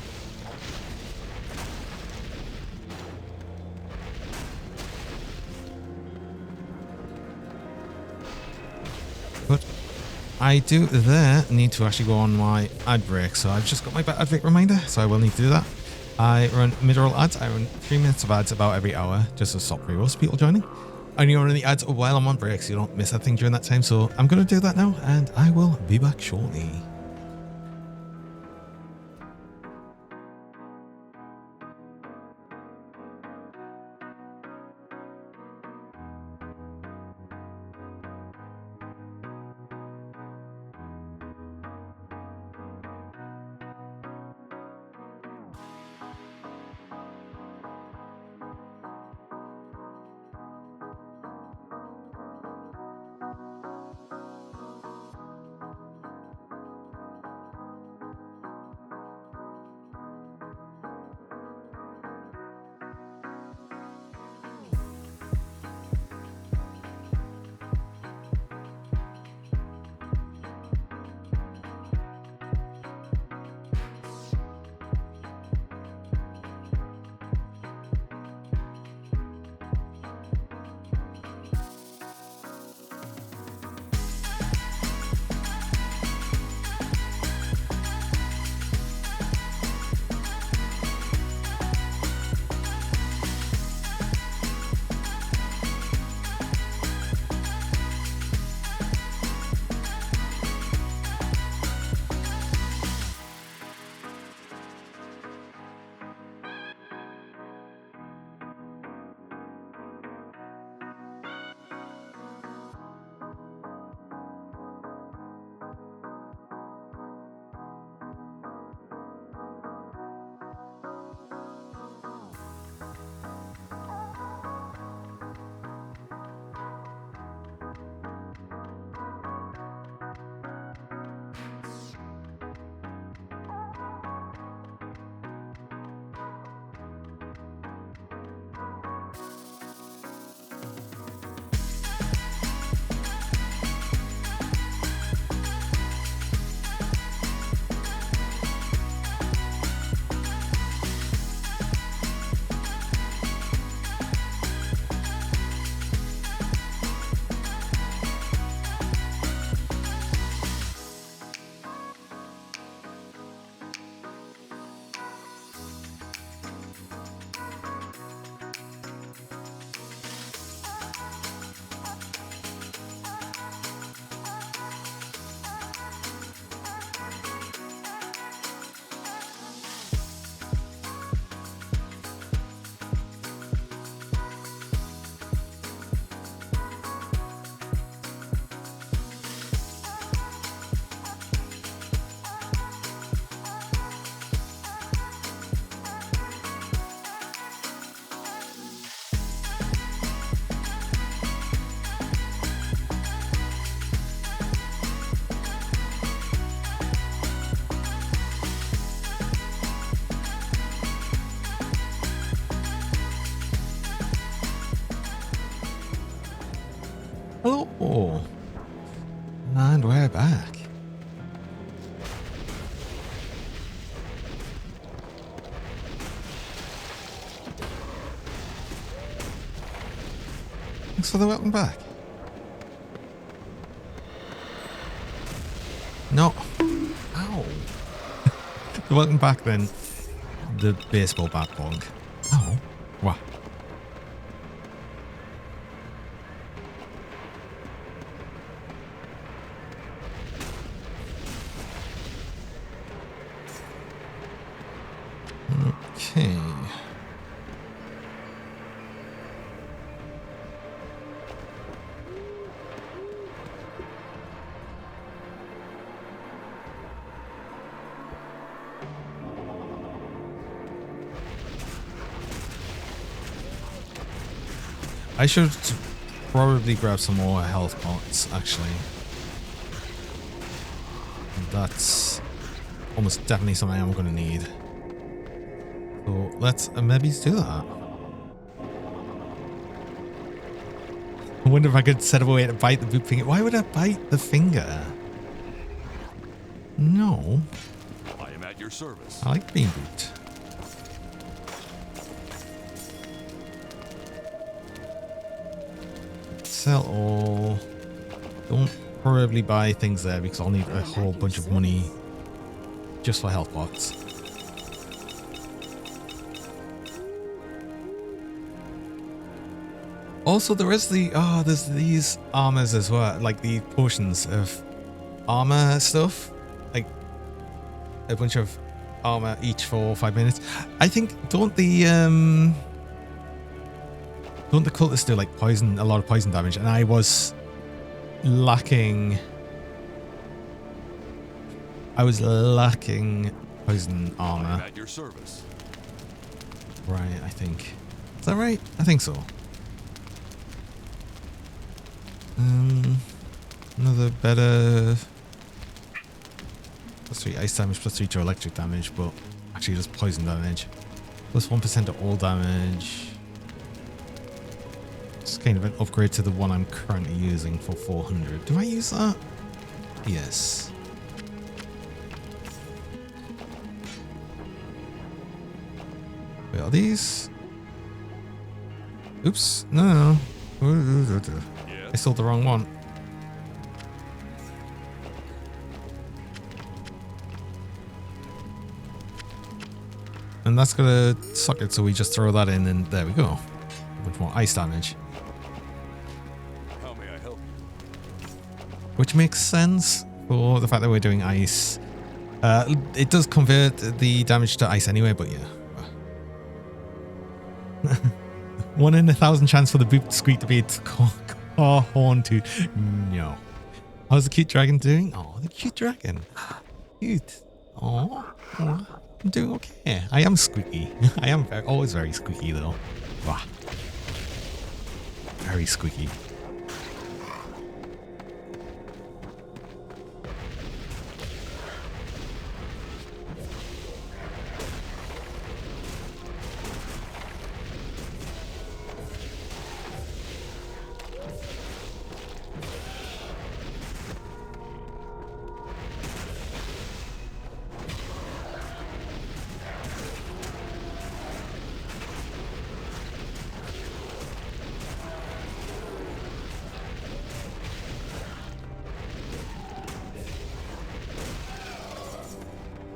But I do there need to actually go on my ad break, so I've just got my ad break reminder, so I will need to do that. I run mid-roll ads. I run 3 minutes of ads about every hour, just to stop pre-rolls people joining. I only run the ads while I'm on break, so you don't miss a thing during that time. So I'm going to do that now, and I will be back shortly. Hello. And we're back. Thanks for the welcome back. No. Ow. The welcome back then. The baseball bat bong. Oh. What? Okay. I should probably grab some more health pots, actually. That's almost definitely something I'm going to need. So let's maybe do that. I wonder if I could set up a way to bite the boot finger. Why would I bite the finger? No. I am at your service. I like being boot. Sell all. Don't probably buy things there because I'll need a whole bunch of money just for health pots. Also, there is there's these armors as well, like the potions of armor stuff, like a bunch of armor each for 5 minutes. I think don't the cultists do like a lot of poison damage, and I was lacking poison armor. I'm at your service. Right, I think. Is that right? I think so. Another better +3 ice damage, +3 to electric damage, but actually just poison damage. +1% to all damage. It's kind of an upgrade to the one I'm currently using for 400. Do I use that? Yes. Wait, are these? Oops. No. I sold the wrong one. And that's gonna suck it, so we just throw that in and there we go. Much more ice damage. How may I help you? Which makes sense for the fact that we're doing ice. It does convert the damage to ice anyway, but yeah. 1 in 1,000 chance for the boot squeak to be its car horn to no. How's the cute dragon doing? Oh, the cute dragon. Cute. Oh, I'm doing okay. I am squeaky. I am always very squeaky though. Wow. Very squeaky.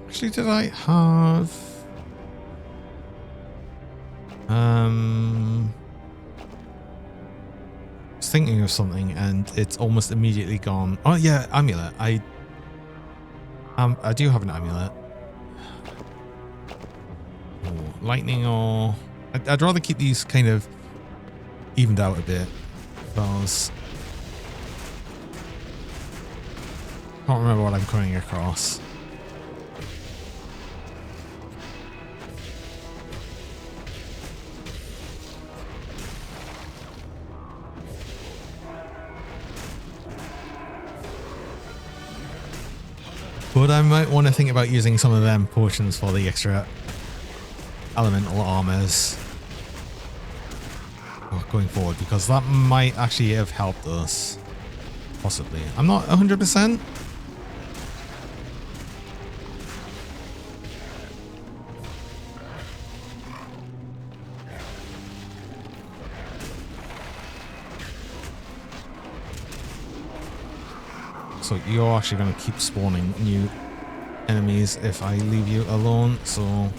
Actually, did I have... I was thinking of something and it's almost immediately gone. Oh yeah, amulet. I do have an amulet. Oh, lightning or... I'd rather keep these kind of evened out a bit because I can't remember what I'm coming across. But I might want to think about using some of them potions for the extra elemental armors. Oh going forward, because that might actually have helped us. Possibly. I'm not 100%. So you're actually going to keep spawning new enemies if I leave you alone, so...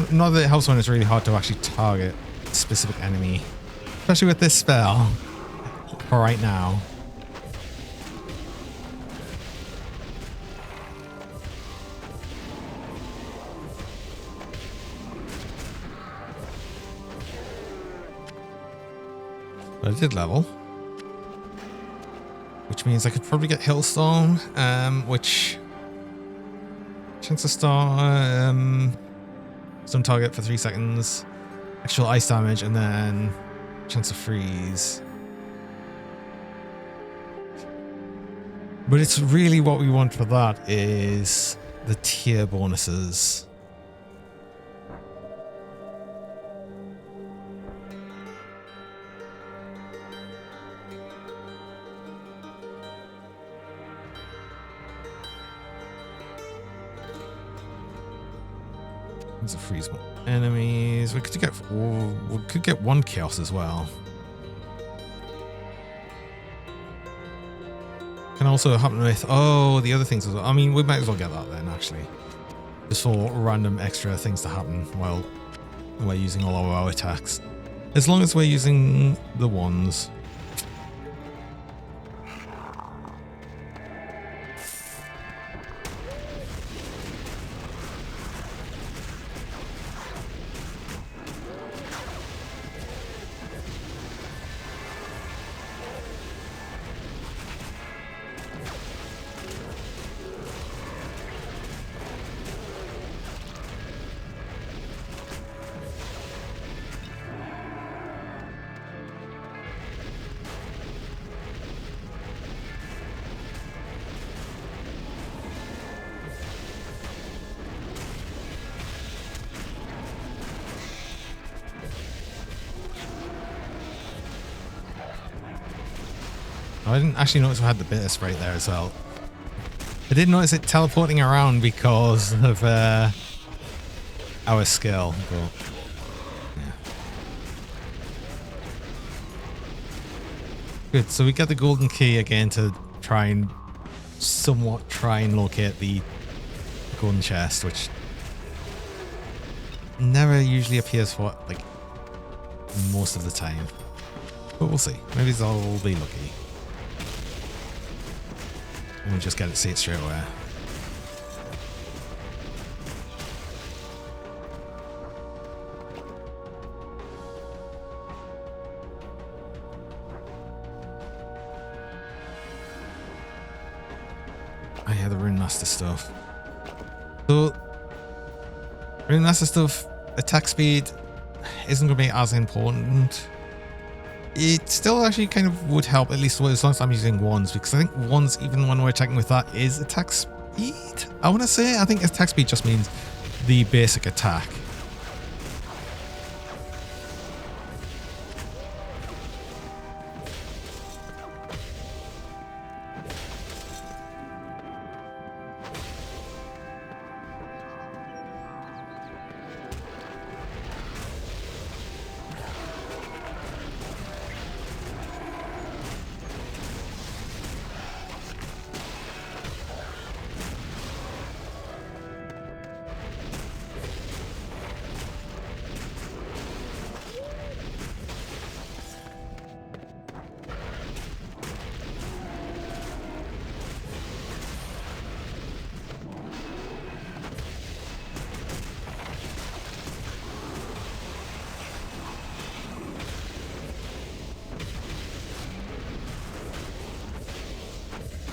Not that it helps when it's really hard to actually target a specific enemy. Especially with this spell. For right now. But I did level. Which means I could probably get Hailstorm, which... Chance to start, some target for 3 seconds, actual ice damage, and then chance of freeze. But it's really what we want for that is the tier bonuses. To freeze more enemies. We could get one chaos as well. Can also happen with the other things as well. I mean, we might as well get that then actually, just for random extra things to happen while we're using all of our attacks, as long as we're using the ones. I didn't actually notice we had the bitter spray there as well. I did notice it teleporting around because of our skill, but yeah. Good, so we get the golden key again to somewhat try and locate the golden chest, which never usually appears for like most of the time. But we'll see. Maybe I'll be lucky. And we'll just get to see it straight away. Oh yeah, the Rune Master stuff. So, Rune Master stuff, attack speed isn't going to be as important. It still actually kind of would help, at least as long as I'm using wands, because I think wands, even when we're attacking with that, is attack speed. I want to say, I think attack speed just means the basic attack.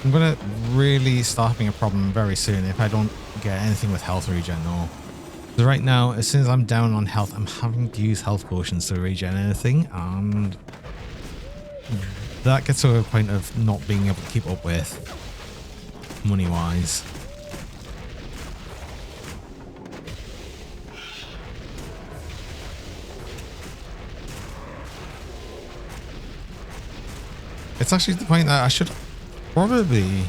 I'm gonna really start having a problem very soon if I don't get anything with health regen though. So right now, as soon as I'm down on health, I'm having to use health potions to regen anything, and that gets to a point of not being able to keep up with money-wise. It's actually the point that I should probably...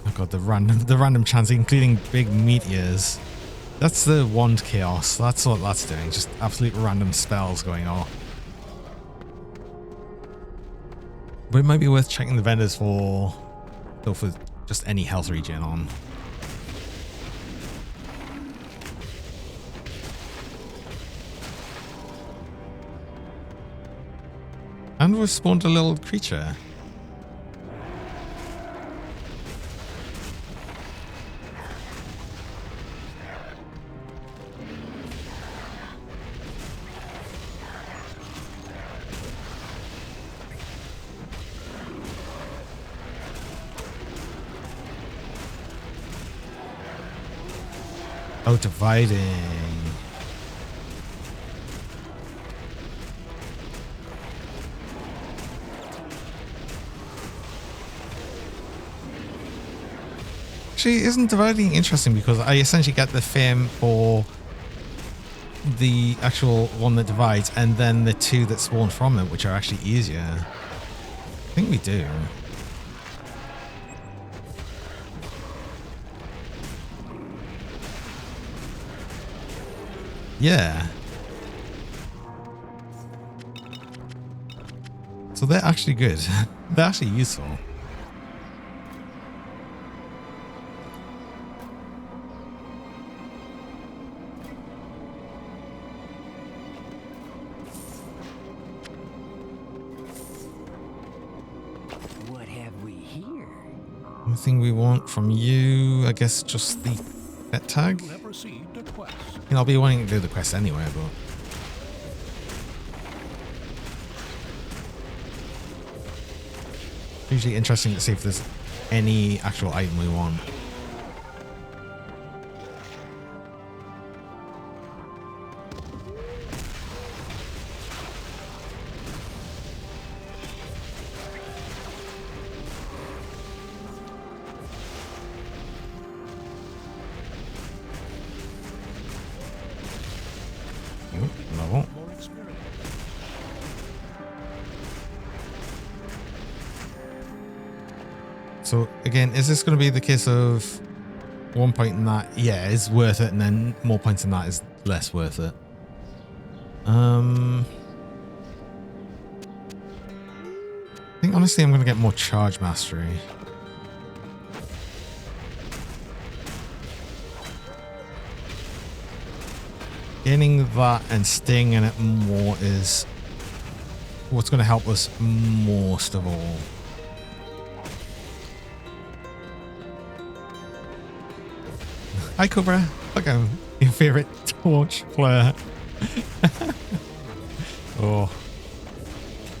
Oh god, the random chance, including big meteors. That's the wand chaos. That's what that's doing. Just absolute random spells going on. But it might be worth checking the vendors for just any health regen on. And we've spawned a little creature. Oh, dividing. Actually, isn't dividing interesting because I essentially get the fame for the actual one that divides and then the two that spawn from it, which are actually easier. I think we do. Yeah. So they're actually good. They're actually useful. What have we here? One thing we want from you, I guess, just the pet tag. You have received a quest. And I'll be wanting to do the quest anyway, but usually interesting to see if there's any actual item we want. Level. More experience. So again, is this going to be the case of 1 point in that, yeah, is worth it, and then more points in that is less worth it? I think honestly I'm going to get more charge mastery. Gaining that and staying in it more is what's going to help us most of all. Hi Cobra, look at him, your favorite torch player. Oh,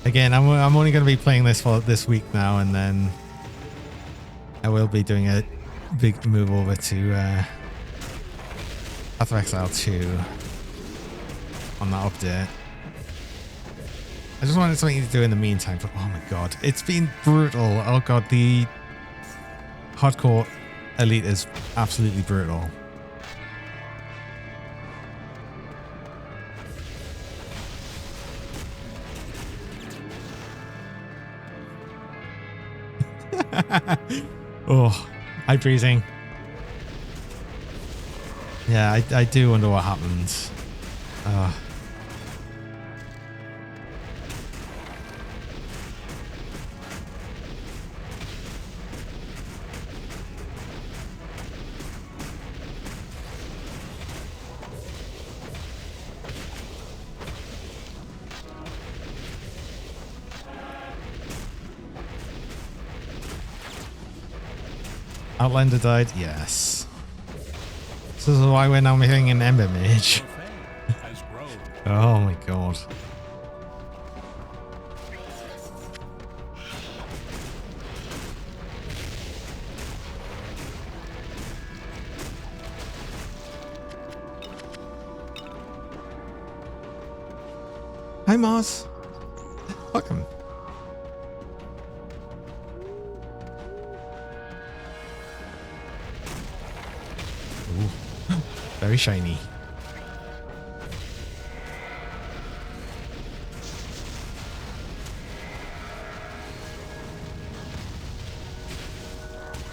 again, I'm only going to be playing this for this week now, and then I will be doing a big move over to Path of Exile 2 on that update. I just wanted something to do in the meantime, but oh my god, it's been brutal. Oh god, the hardcore elite is absolutely brutal. Oh, eye breathing. Yeah, I do wonder what happens. Outlander died? Yes. This is why we're now making an Ember Mage. Your fame has grown. Oh my god. Hi Mars. fuck him. Ooh. Very shiny.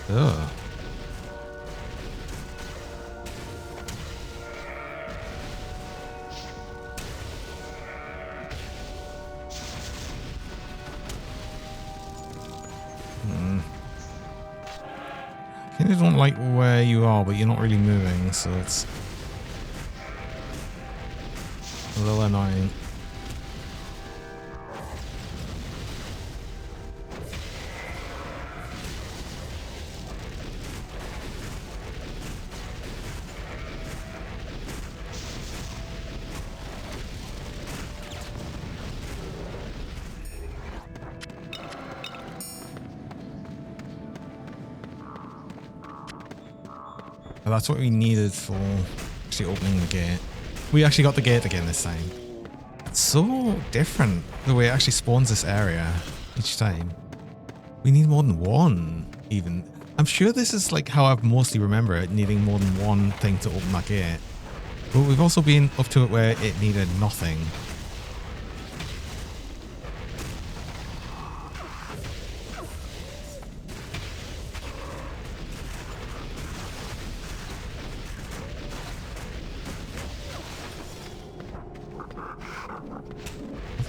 Ugh. Kind of don't like where you are, but you're not really moving, so it's a little annoying. Well, that's what we needed for actually opening the gate. We actually got the gate again this time. It's so different the way it actually spawns this area each time. We need more than one, even. I'm sure this is like how I mostly remember it, needing more than one thing to open that gate. But we've also been up to it where it needed nothing.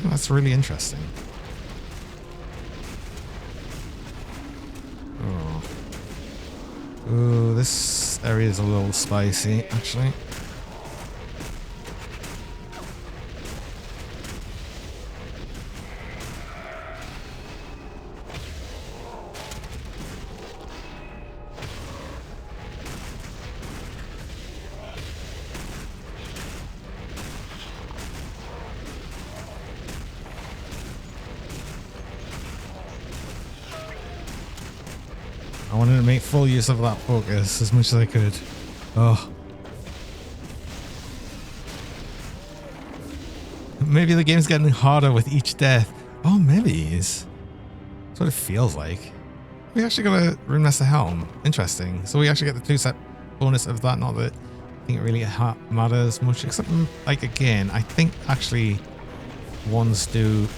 That's really interesting. Oh. Ooh, this area is a little spicy, actually. I wanted to make full use of that focus as much as I could. Oh. Maybe the game's getting harder with each death. Oh, maybe it is. That's what it feels like. We actually got a Rune Master Helm. Interesting. So we actually get the 2-set bonus of that. Not that I think it really matters much. Except, like, again, I think actually ones do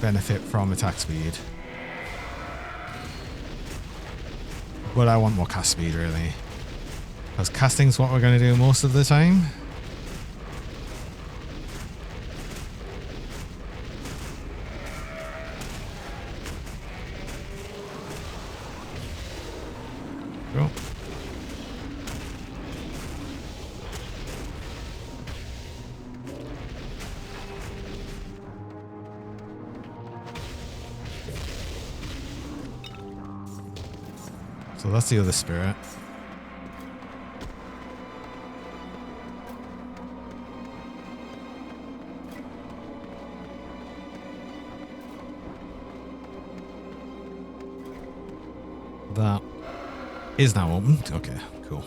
benefit from attack speed. But I want more cast speed, really. Because casting's what we're going to do most of the time. Cool. So that's the other spirit. That is now opened. Okay, cool.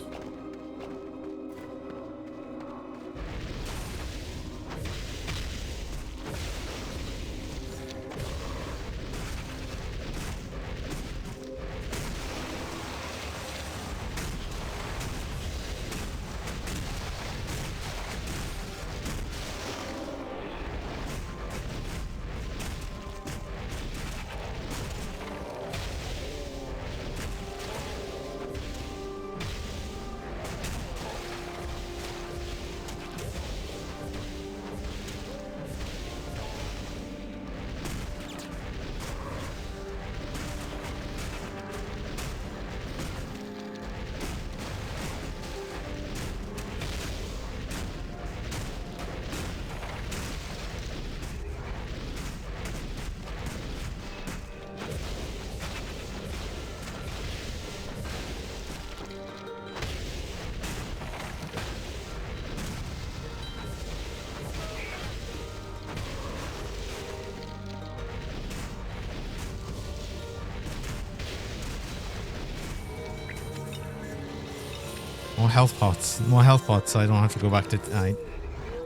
More health pots. More health pots so I don't have to go back to... I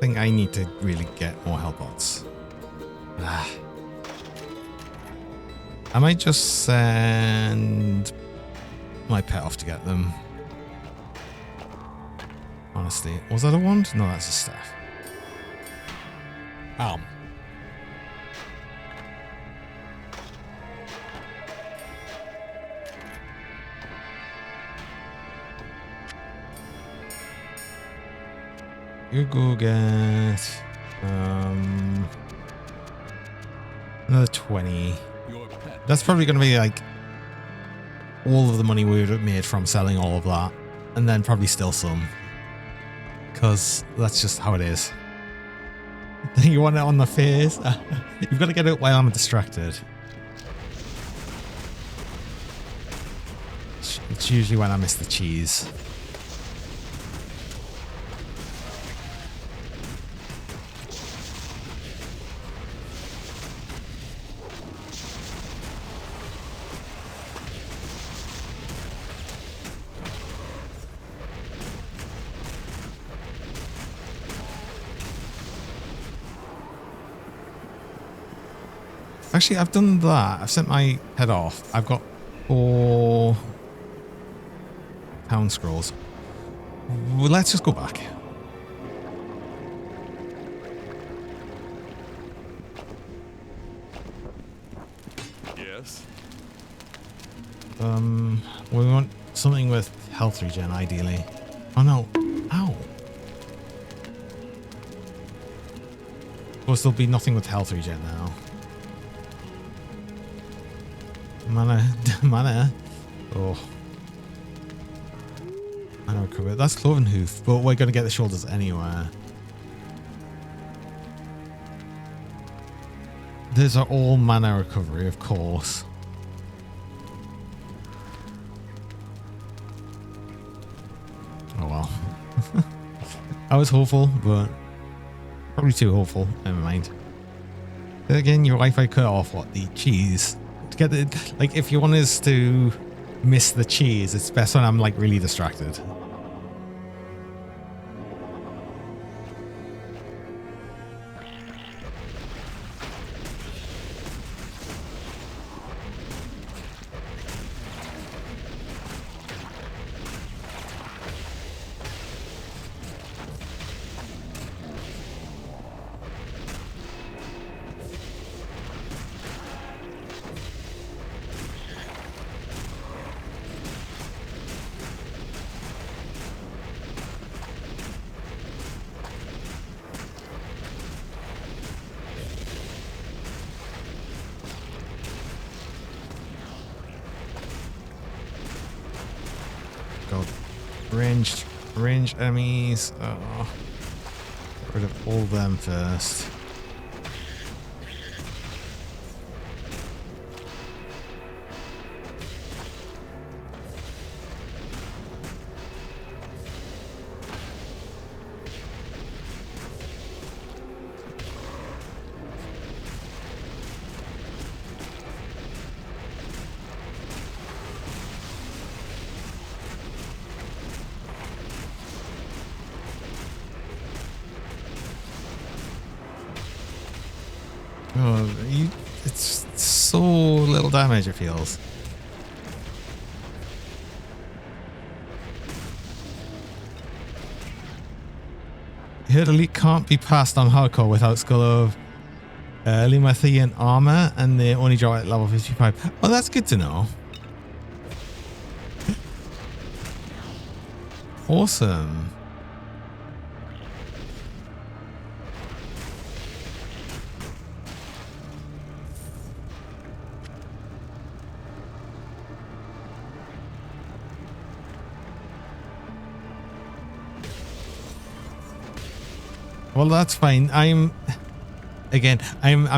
think I need to really get more health pots. Ah. I might just send my pet off to get them. Honestly, was that a wand? No, that's a staff. You go get another 20. Your pet. That's probably going to be like all of the money we would have made from selling all of that, and then probably still some, because that's just how it is. You want it on the face? You've got to get it while I'm distracted. It's usually when I miss the cheese. Actually, I've done that. I've sent my head off. I've got 4 town scrolls. Well, let's just go back. Yes. We want something with health regen, ideally. Oh no. Ow. Of course, there'll be nothing with health regen now. Mana. Oh. Mana recover. That's Cloven Hoof, but we're going to get the shoulders anywhere. These are all mana recovery, of course. Oh well. I was hopeful, but probably too hopeful. Never mind. Then again, your Wi-Fi cut off what? The cheese. To get the, like, if you want us to miss the cheese, it's best when I'm like really distracted. God. Ranged enemies. Oh. Get rid of all them first. Oh, it's so little damage, it feels. Herd Elite can't be passed on hardcore without Skull of Limathian armor, and they only draw at level 55. Well, that's good to know. Awesome. Well, that's fine. I'm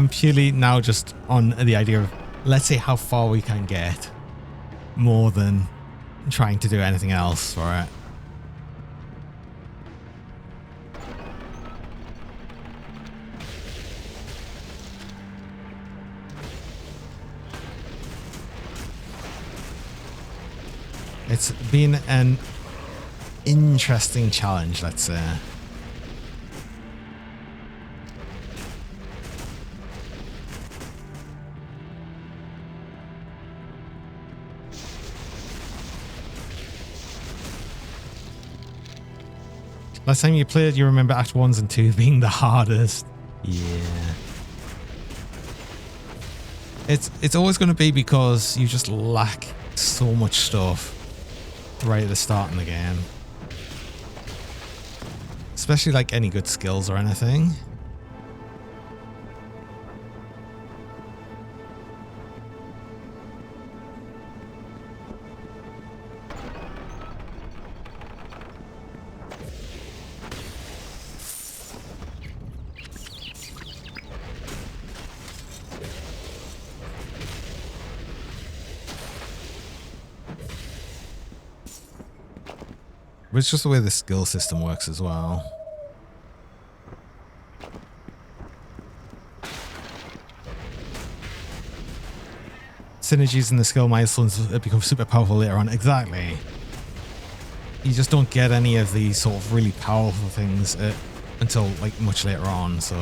purely now just on the idea of, let's see how far we can get, more than trying to do anything else for it. It's been an interesting challenge, let's say. Last time you played, you remember Act 1s and 2 being the hardest. Yeah. It's always going to be because you just lack so much stuff right at the start in the game. Especially like any good skills or anything. But it's just the way the skill system works as well. Synergies in the skill milestones become super powerful later on. Exactly. You just don't get any of these sort of really powerful things until like much later on, so...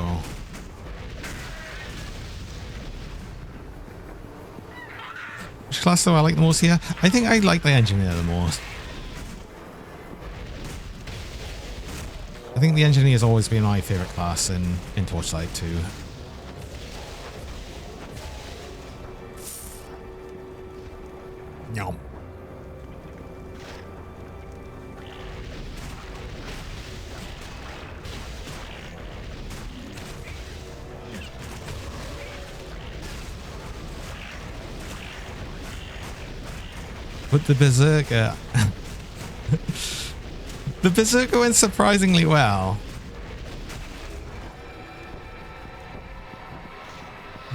Which class do I like the most here? I think I like the engineer the most. I think the engineer has always been my favourite class in Torchlight 2. No. But the Berserker... The Berserker went surprisingly well.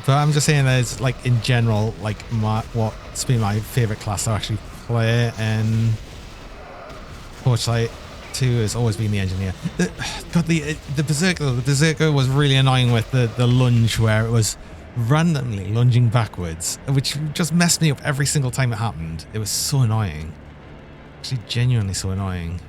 But I'm just saying that it's like in general, like what's been my favourite class to actually play in Torchlight 2 has always been the engineer. The Berserker was really annoying with the lunge where it was randomly lunging backwards, which just messed me up every single time it happened. It was so annoying. Actually genuinely so annoying.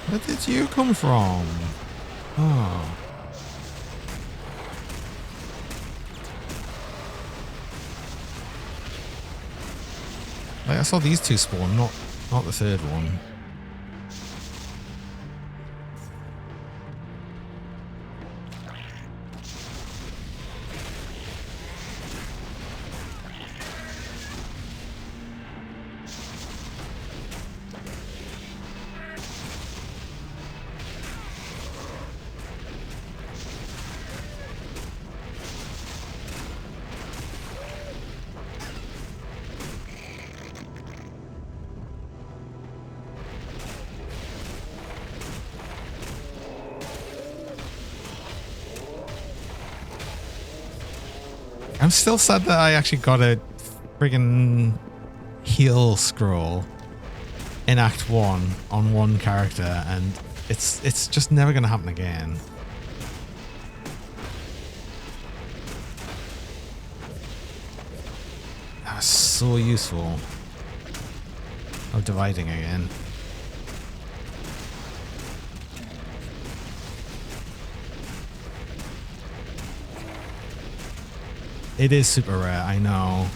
Where did you come from? Oh. Like I saw these two spawn, not the third one. I'm still sad that I actually got a friggin' heal scroll in Act 1 on one character, and it's just never gonna happen again. That was so useful. Oh, dividing again. It is super rare, I know.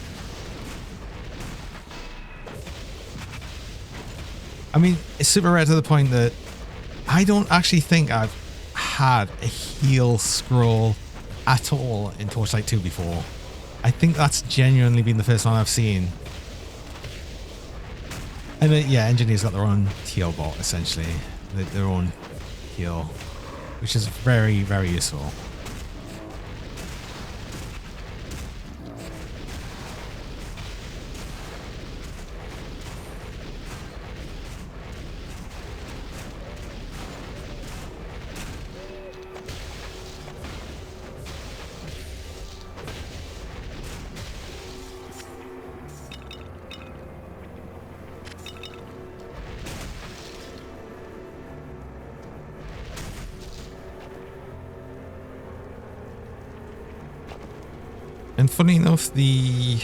I mean, it's super rare to the point that I don't actually think I've had a heal scroll at all in Torchlight 2 before. I think that's genuinely been the first one I've seen. And yeah, engineers got their own heal bot, essentially. Their own heal, which is very, very useful. And funny enough, the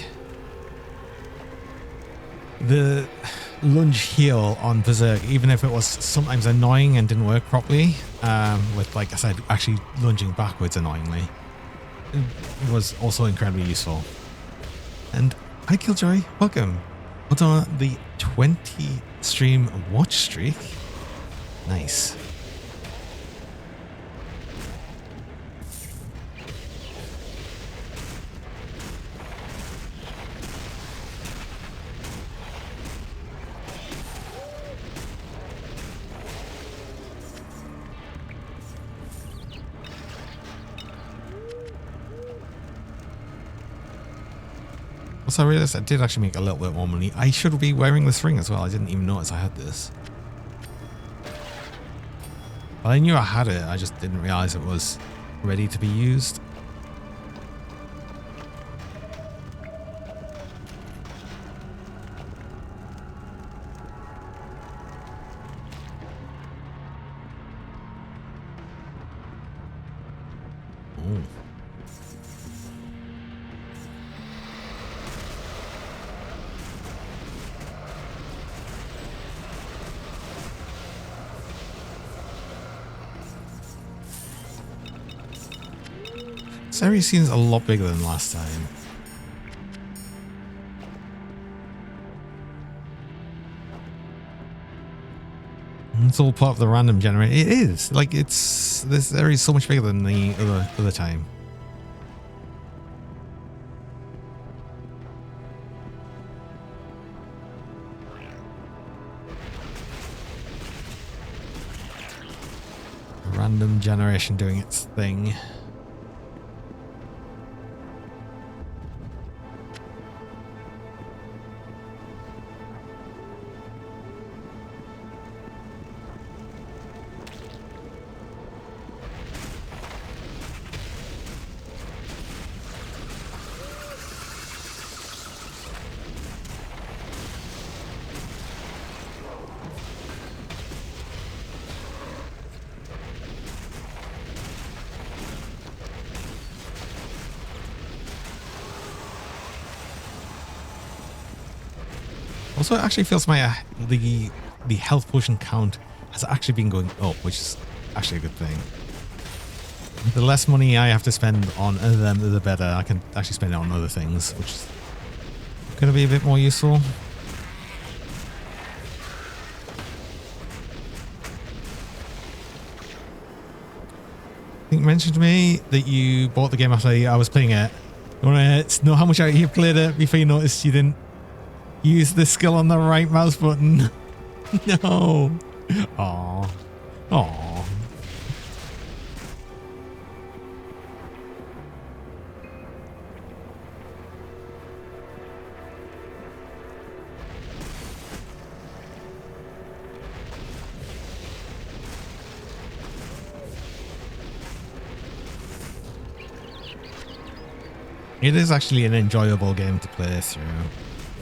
lunge heal on Berserk, even if it was sometimes annoying and didn't work properly, with, like I said, actually lunging backwards annoyingly, it was also incredibly useful. And hi Killjoy, welcome. What's on the 20 stream watch streak? Nice. Also, I realized I did actually make a little bit more money. I should be wearing this ring as well. I didn't even notice I had this. Well, I knew I had it. I just didn't realize it was ready to be used. Oh. This area seems a lot bigger than last time. It's all part of the random generator. It is. Like, it's... This area is so much bigger than the other time. Random generation doing its thing. Also, it actually feels my the health potion count has actually been going up, which is actually a good thing. The less money I have to spend on them, the better. I can actually spend it on other things, which is going to be a bit more useful. I think you mentioned to me that you bought the game after I was playing it. You want to know how much you've cleared it before you noticed you didn't use the skill on the right mouse button? No. Aww. Aww. It is actually an enjoyable game to play through.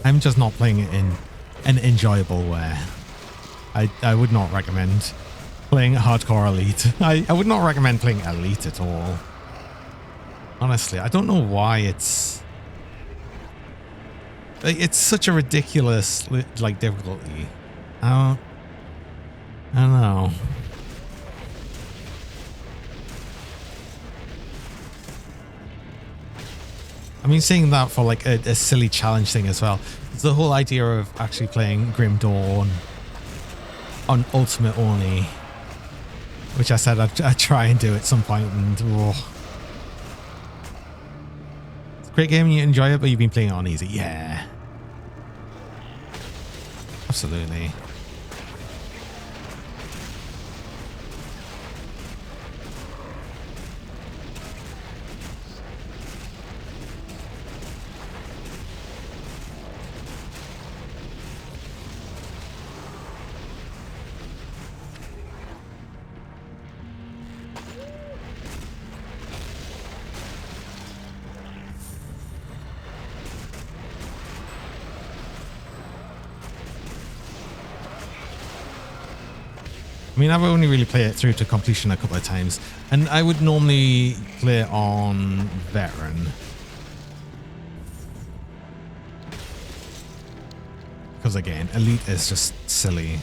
I'm just not playing it in an enjoyable way. I would not recommend playing Hardcore Elite. I would not recommend playing Elite at all. Honestly, I don't know why it's such a ridiculous like difficulty. I don't know. I mean, saying that for like a silly challenge thing as well. The whole idea of actually playing Grim Dawn on Ultimate only, which I said I'd try and do at some point, and oh. It's a great game and you enjoy it, but you've been playing it on easy. Yeah. Absolutely. I mean, I've only really played it through to completion a couple of times, and I would normally play on Veteran. Because again, elite is just silly.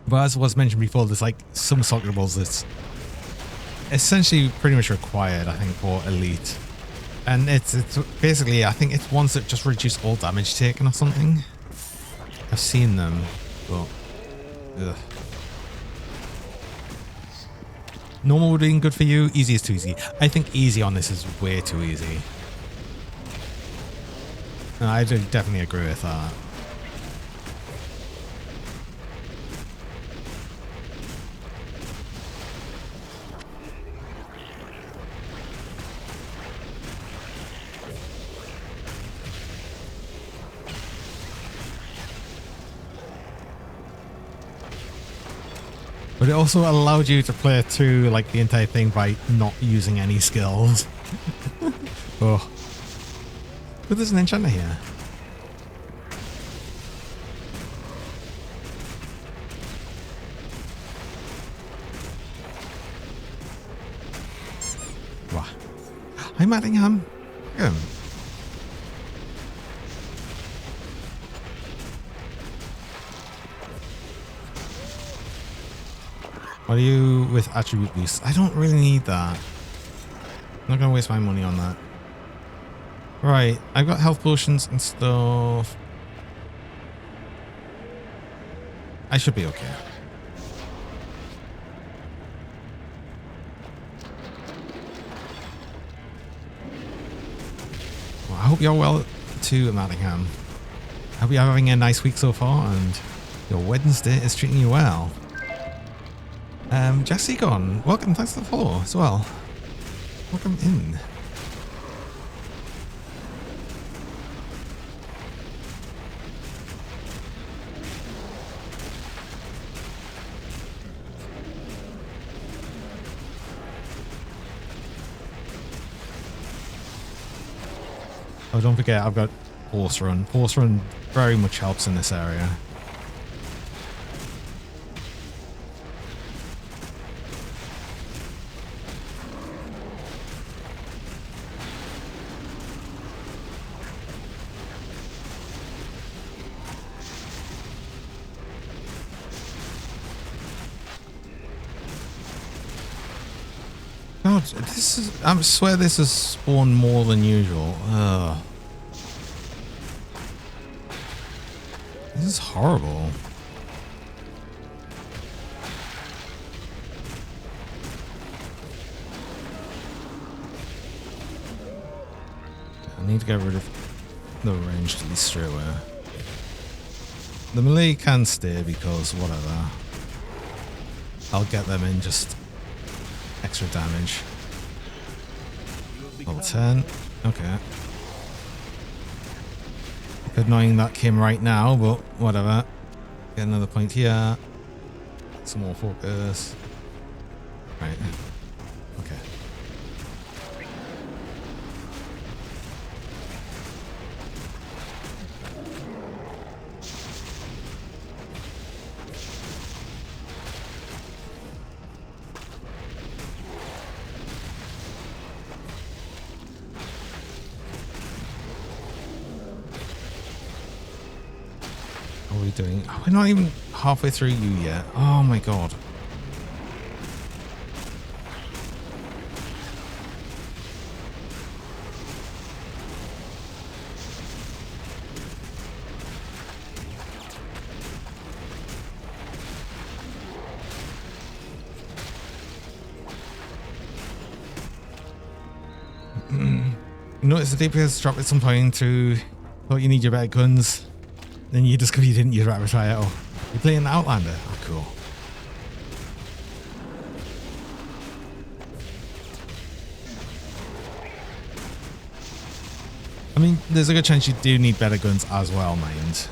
But as was mentioned before, there's like some sockables that's essentially pretty much required, I think, for elite. And it's basically, I think it's ones that just reduce all damage taken or something. I've seen them, but ugh. Normal would be good for you. Easy is too easy. I think easy on this is way too easy. And I do definitely agree with that. But it also allowed you to play through like the entire thing by not using any skills. Oh. But there's an enchanter here. Wow. Hi, Mattingham. Look at him. What are you with attribute boosts? I don't really need that. I'm not going to waste my money on that. Right, I've got health potions and stuff. I should be okay. Well, I hope you're well too, Mattingham. I hope you're having a nice week so far and your Wednesday is treating you well. Jesse Gon, welcome, thanks for the follow as well. Welcome in. Oh, don't forget, I've got Horse Run. Horse Run very much helps in this area. God, this is, I swear this has spawned more than usual. Ugh. This is horrible. I need to get rid of the ranged at least straight away. The melee can stay because whatever. I'll get them in just extra damage. Level 10. Okay. Bit annoying that came right now, but whatever. Get another point here. Some more focus. Right. Okay. What are we doing? Oh, we're not even halfway through you yet. Oh my god. Notice the DPS drop at some point to thought you need your better guns. Then you discover you didn't use rapid fire. Oh, you're playing Outlander. Oh, cool. mean, there's a good chance you do need better guns as well, mind.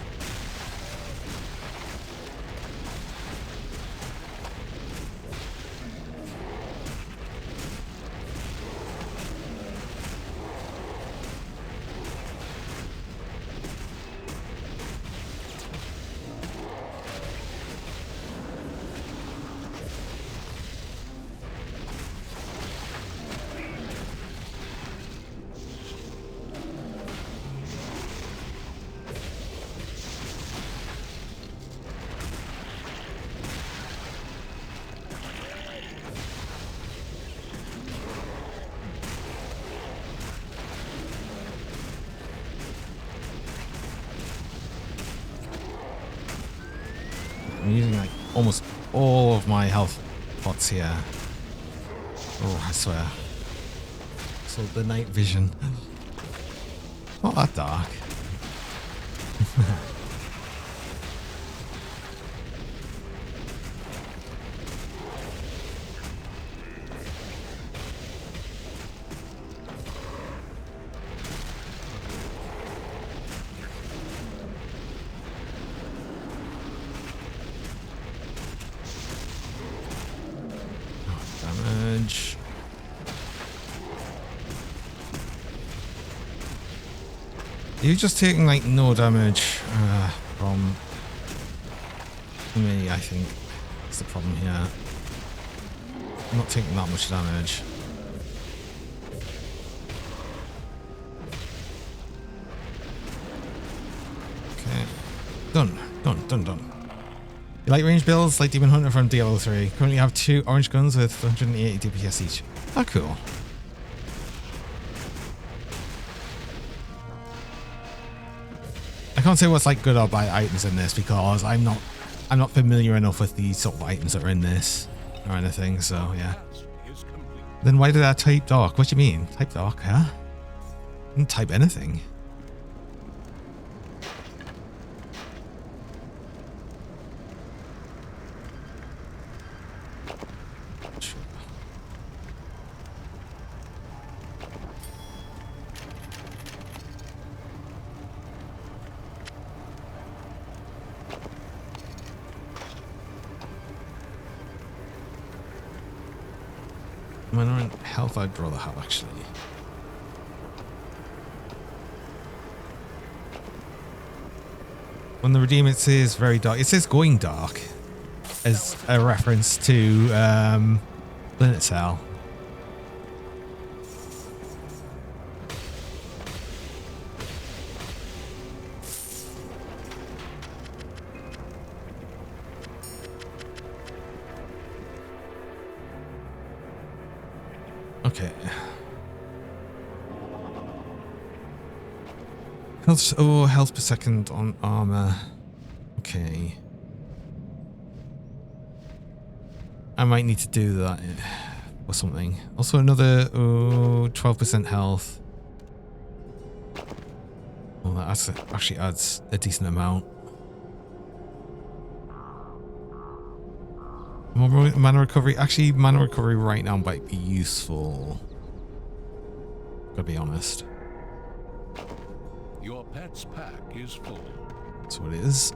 I'm using like almost all of my health pots here. Oh, I swear. So the night vision. Not that dark. Damage. You're just taking like no damage from me, I think. That's the problem here. I'm not taking that much damage. Okay. Done. You like range builds like Demon Hunter from Diablo 3. Currently have 2 orange guns with 180 DPS each. Oh, cool. I can't say what's like good or bad items in this because I'm not familiar enough with the sort of items that are in this or anything, so yeah. Then why did I type dark? What do you mean? Type dark, huh? I didn't type anything. Minor health I'd rather have, actually. When the redeem it says very dark, it says going dark as a reference to Linux Cell. Okay. Health, oh, health per second on armor. Okay. I might need to do that or something. Also another 12% health. Oh, that actually adds a decent amount. More mana recovery. Actually, mana recovery right now might be useful. Gotta be honest. Your pet's pack is full. That's what it is.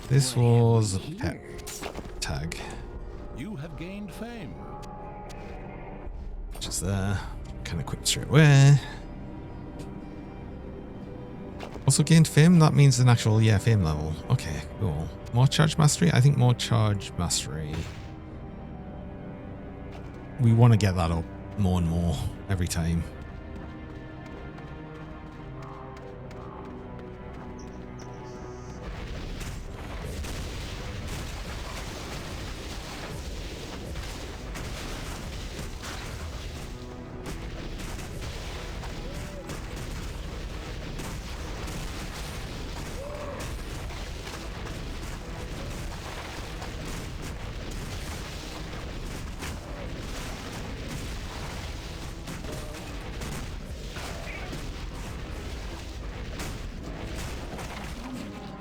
This was a pet tag. You have gained fame. Which is there. Kind of quick straight away. Also gained fame, that means an actual, yeah, fame level. Okay, cool. More charge mastery? I think more charge mastery. We want to get that up more and more every time.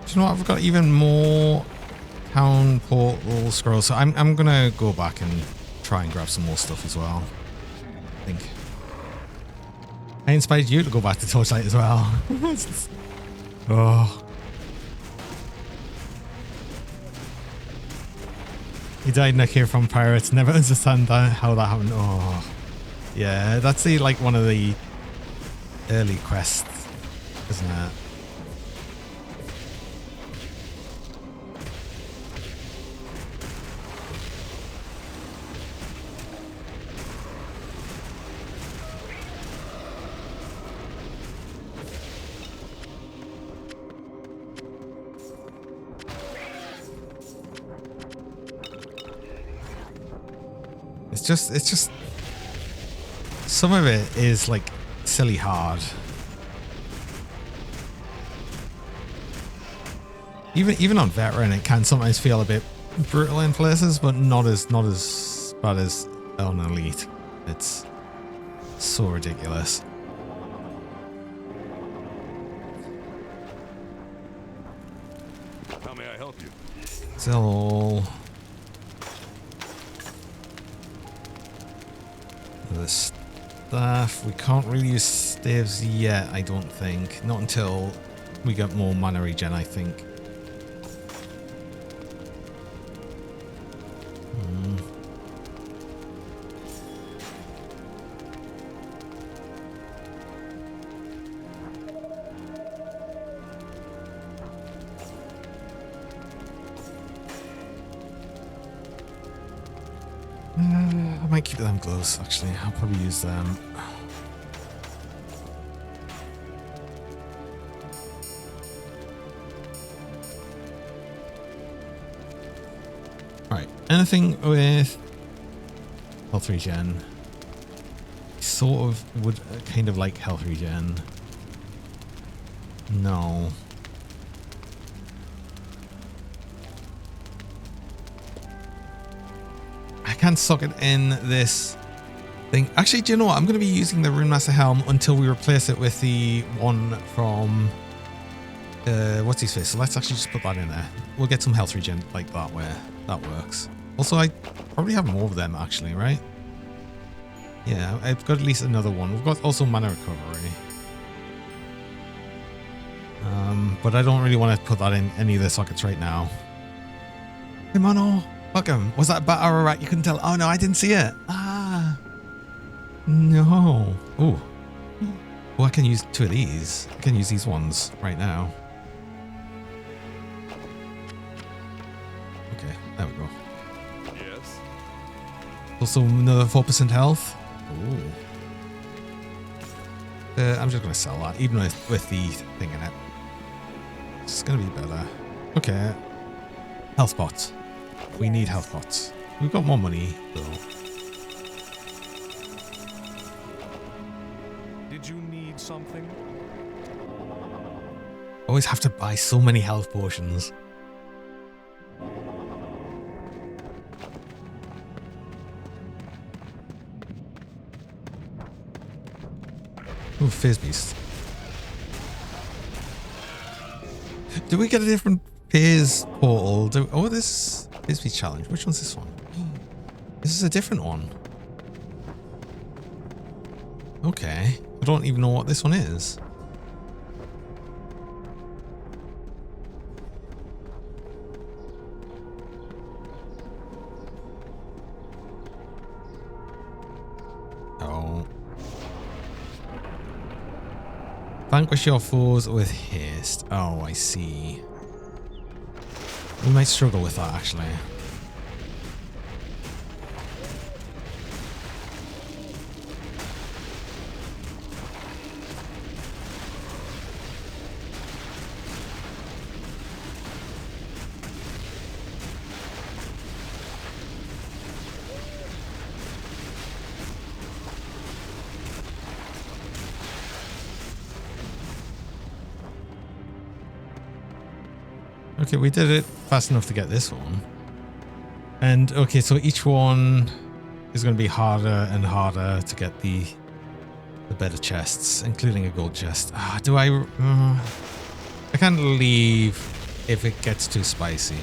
You know what? I've got even more town portal scrolls, so I'm gonna go back and try try and grab some more stuff as well. I think. I inspired you to go back to Torchlight as well. Oh. He died Nick here from pirates. Never understand how that happened. Oh. Yeah, that's the like one of the early quests, isn't it? It's just some of it is like silly hard. Even on veteran, it can sometimes feel a bit brutal in places, but not as bad as on elite. It's so ridiculous. How may I help you? Still the staff. We can't really use staves yet, I don't think. Not until we get more mana regen, I think. I might keep them gloves, actually. I'll probably use them. Alright, anything with health regen. Sort of would kind of like health regen. No. I can't sock it in this thing. Actually, do you know what? I'm going to be using the Rune Master Helm until we replace it with the one from what's his face. So let's actually just put that in there. We'll get some health regen like that where that works. Also, I probably have more of them actually, right? Yeah, I've got at least another one. We've got also mana recovery. But I don't really want to put that in any of the sockets right now. Hey, Mono. Welcome. Was that bat arrow right? You couldn't tell. Oh no, I didn't see it. Ah. No. Oh. Well, I can use two of these. I can use these ones right now. Okay, there we go. Yes. Also another 4% health. Ooh. I'm just going to sell that, even with the thing in it. It's going to be better. Okay. Health pots. We need health pots. We've got more money, though. Did you need something? Always have to buy so many health potions. Ooh, Fizz Beast. Do we get a different Fizz portal? Oh, this Fizz Beast challenge. Which one's this one? This is a different one. Okay. I don't even know what this one is. Oh. Vanquish your foes with haste. Oh, I see. We might struggle with that, actually. Okay, we did it fast enough to get this one. And okay, so each one is going to be harder and harder to get the better chests, including a gold chest. Ah, do I? I can't leave if it gets too spicy.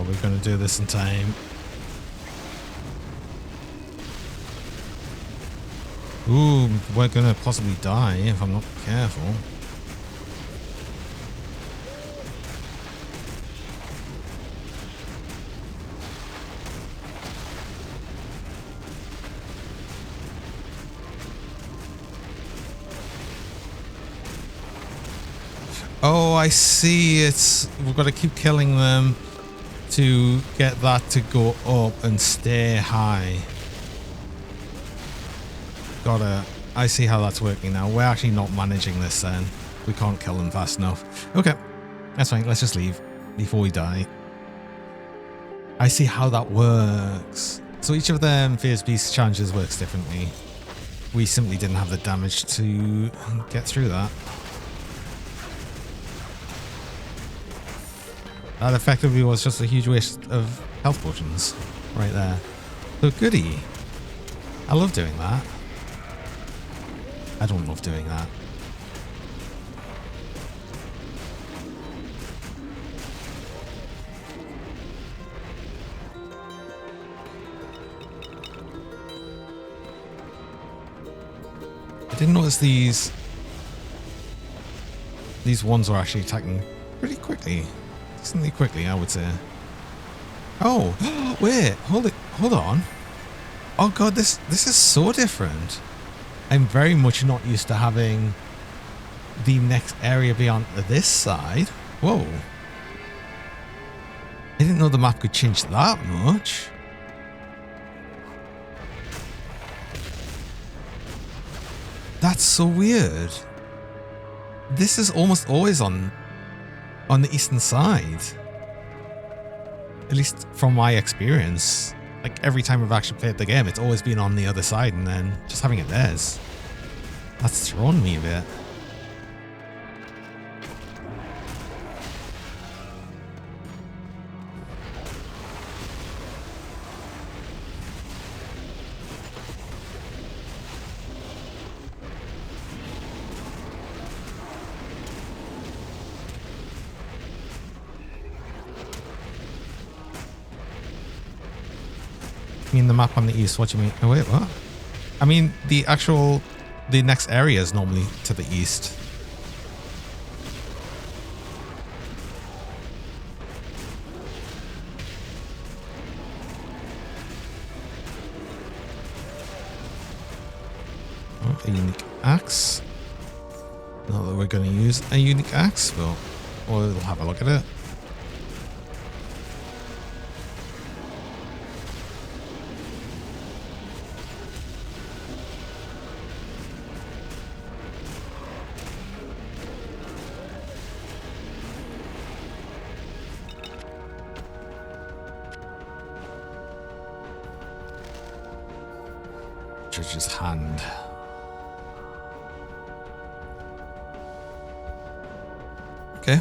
we're going to do this in time. Ooh, we're going to possibly die if I'm not careful. Oh, I see. We've got to keep killing them to get that to go up and stay high. I see how that's working now. We're actually not managing this then. We can't kill them fast enough. Okay, that's fine. Let's just leave before we die. I see how that works. So each of them Fierce Beast challenges works differently. We simply didn't have the damage to get through that. That effectively was just a huge waste of health potions right there. So goody. I love doing that. I don't love doing that. I didn't notice these ones were actually attacking pretty quickly. Decently quickly, I would say. Oh, wait, hold on. Oh god, this is so different. I'm very much not used to having the next area beyond this side. Whoa. I didn't know the map could change that much. That's so weird. This is almost always on the eastern side. At least from my experience. Like every time I've actually played the game, it's always been on the other side, and then just having it there's. That's thrown me a bit. I mean the map on the east, what do you mean? Oh wait, what? I mean the next area is normally to the east. Oh, a unique axe. Not that we're going to use a unique axe, but we'll have a look at it. Judge's hand. Okay.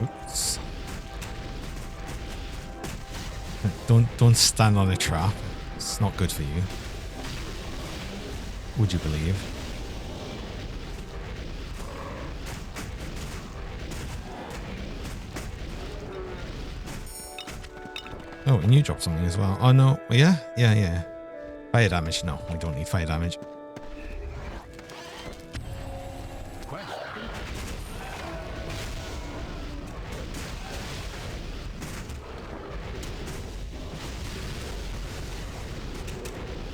Oops. Don't stand on a trap. It's not good for you. Would you believe? Oh, and you dropped something as well. Oh no, yeah. Fire damage. No, we don't need fire damage.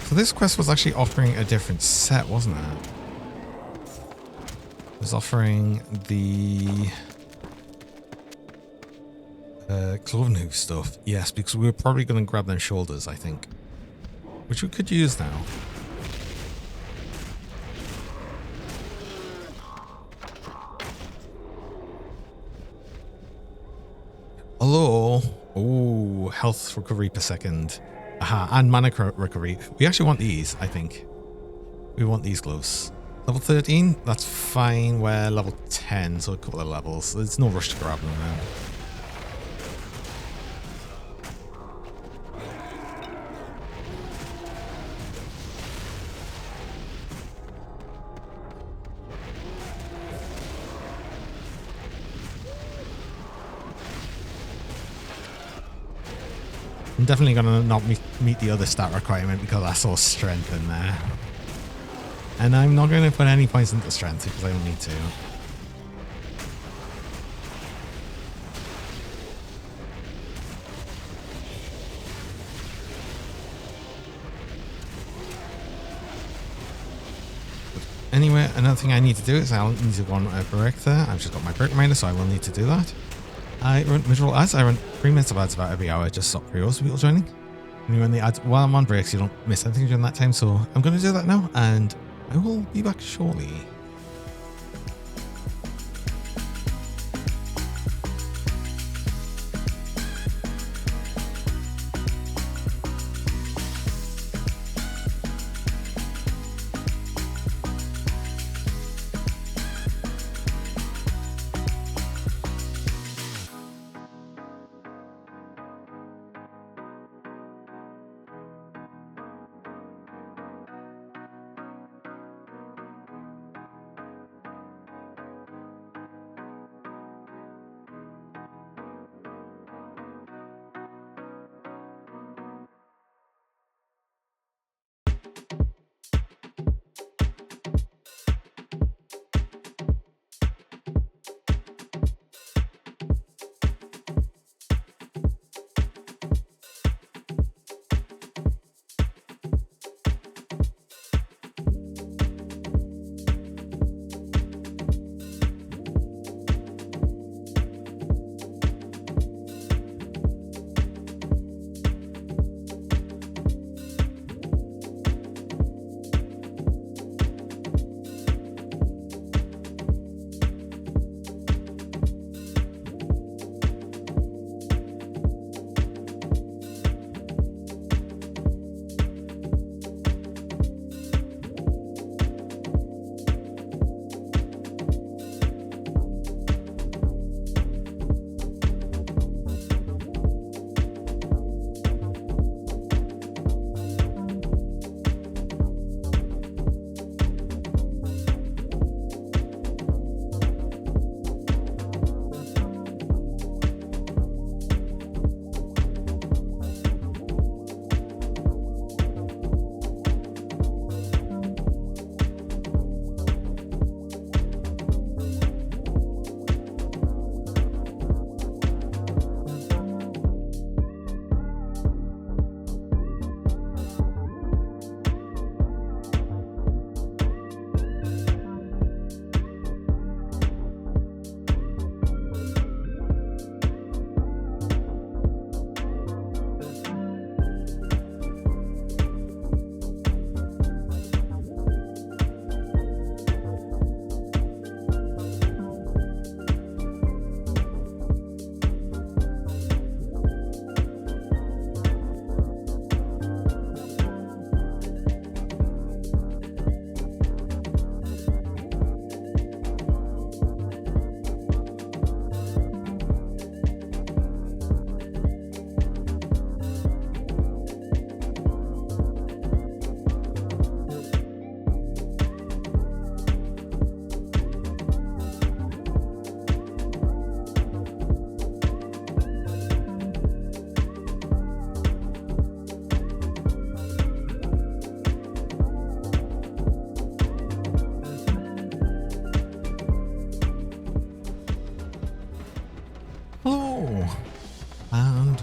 So this quest was actually offering a different set, wasn't it? It was offering the cloven hoof stuff. Yes, because we were probably going to grab them shoulders, I think. Which we could use now. Hello. Oh, health recovery per second. Aha, and mana recovery. We actually want these, I think. We want these gloves. Level 13, that's fine. We're level 10, so a couple of levels. There's no rush to grab them now. I'm definitely going to not meet the other stat requirement because I saw strength in there. And I'm not going to put any points into strength because I don't need to. Anyway, another thing I need to do is I'll need to go on a break there. I've just got my break reminder, so I will need to do that. I run visual ads. I run 3 minutes of ads about every hour. Just stop pre-rolls for people joining. And you run the ads while I'm on breaks. You don't miss anything during that time. So I'm going to do that now, and I will be back shortly.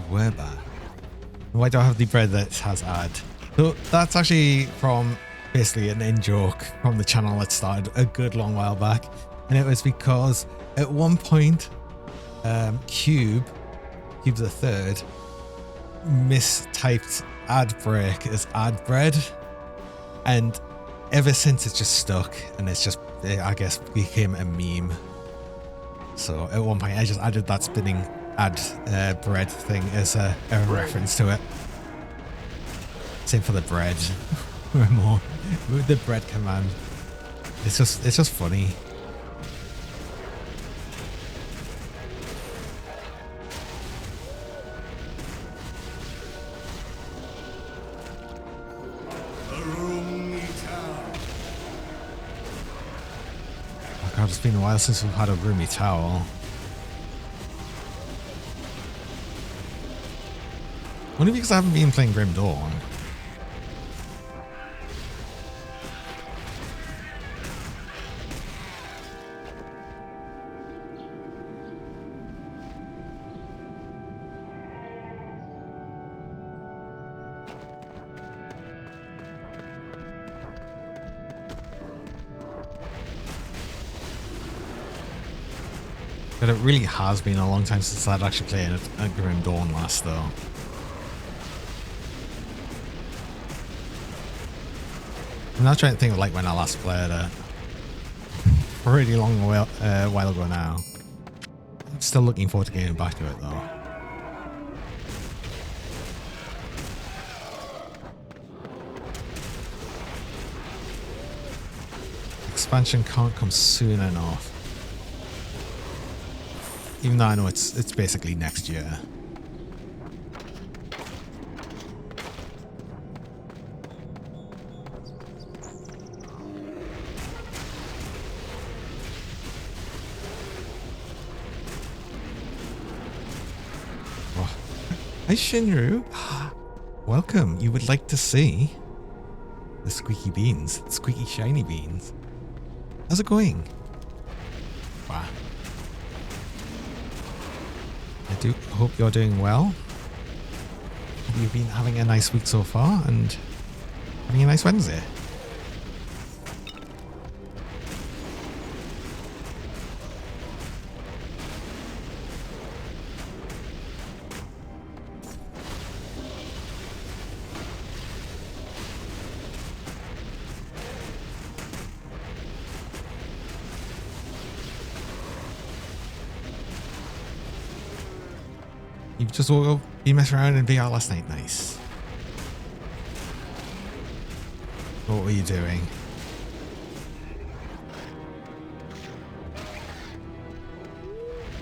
We're back. Why do I have the bread that has ad? So that's actually from basically an in-joke from the channel that started a good long while back. And it was because at one point, Cube the third, mistyped ad break as ad bread. And ever since it's just stuck and it's just, I guess, became a meme. So at one point I just added that spinning ad bread thing as a reference to it. Same for the bread. More with the bread command. It's just funny. Oh god, it's been a while since we've had a roomy towel. Only because I haven't been playing Grim Dawn. But it really has been a long time since I'd actually played a Grim Dawn last, though. I'm not trying to think of like when I last played it. Pretty long while ago now. I'm still looking forward to getting back to it, though. Expansion can't come soon enough. Even though I know it's basically next year. Oh. Hi Shinru. Welcome. You would like to see the squeaky beans, the squeaky shiny beans. How's it going? Wow. I do hope you're doing well. Hope you've been having a nice week so far and having a nice Wednesday. You've just woke up, you messed around in VR last night. Nice. What were you doing?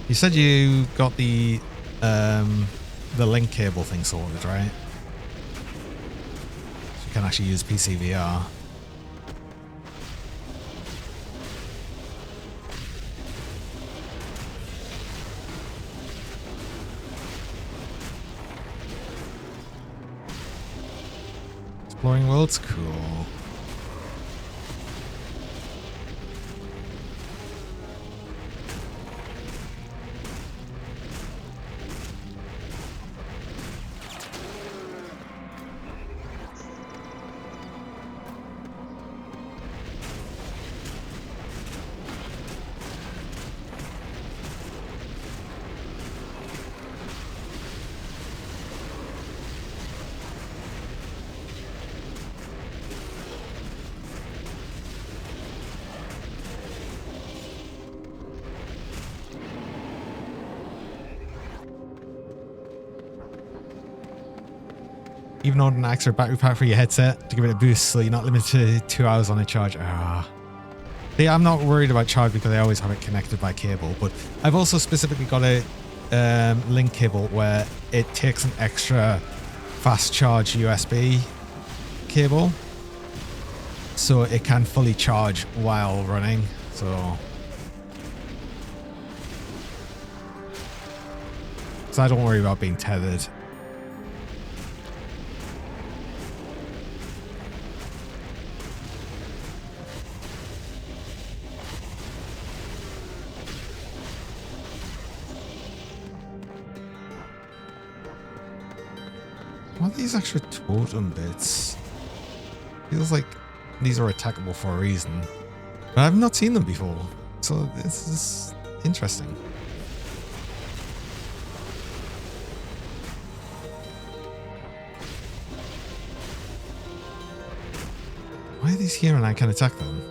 You said you got the link cable thing sorted, right? So you can actually use PC VR. Exploring worlds, cool. Even ordered an extra battery pack for your headset to give it a boost so you're not limited to 2 hours on a charge. See, I'm not worried about charge because I always have it connected by cable, but I've also specifically got a link cable where it takes an extra fast charge USB cable so it can fully charge while running. So I don't worry about being tethered. What are these extra totem bits? Feels like these are attackable for a reason. But I've not seen them before. So this is interesting. Why are these here and I can attack them?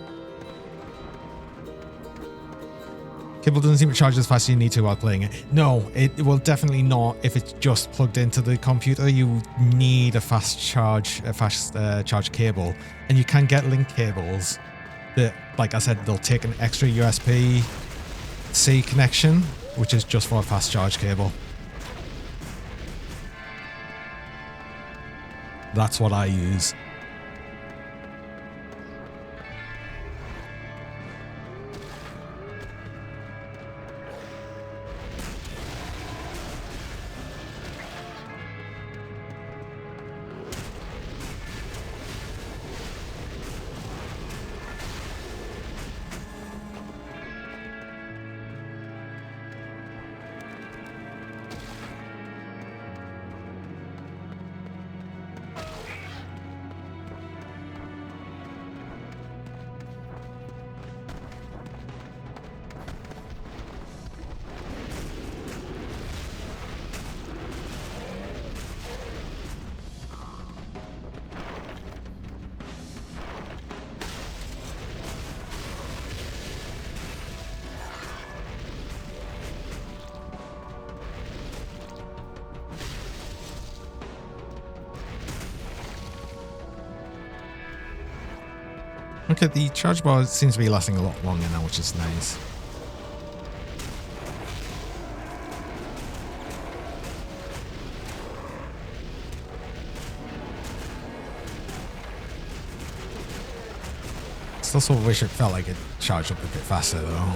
Cable doesn't seem to charge as fast as you need to while playing it. No, it will definitely not if it's just plugged into the computer. You need a fast charge cable. And you can get link cables that, like I said, they'll take an extra USB-C connection, which is just for a fast charge cable. That's what I use. Okay, the charge bar seems to be lasting a lot longer now, which is nice. Still sort of wish it felt like it charged up a bit faster though.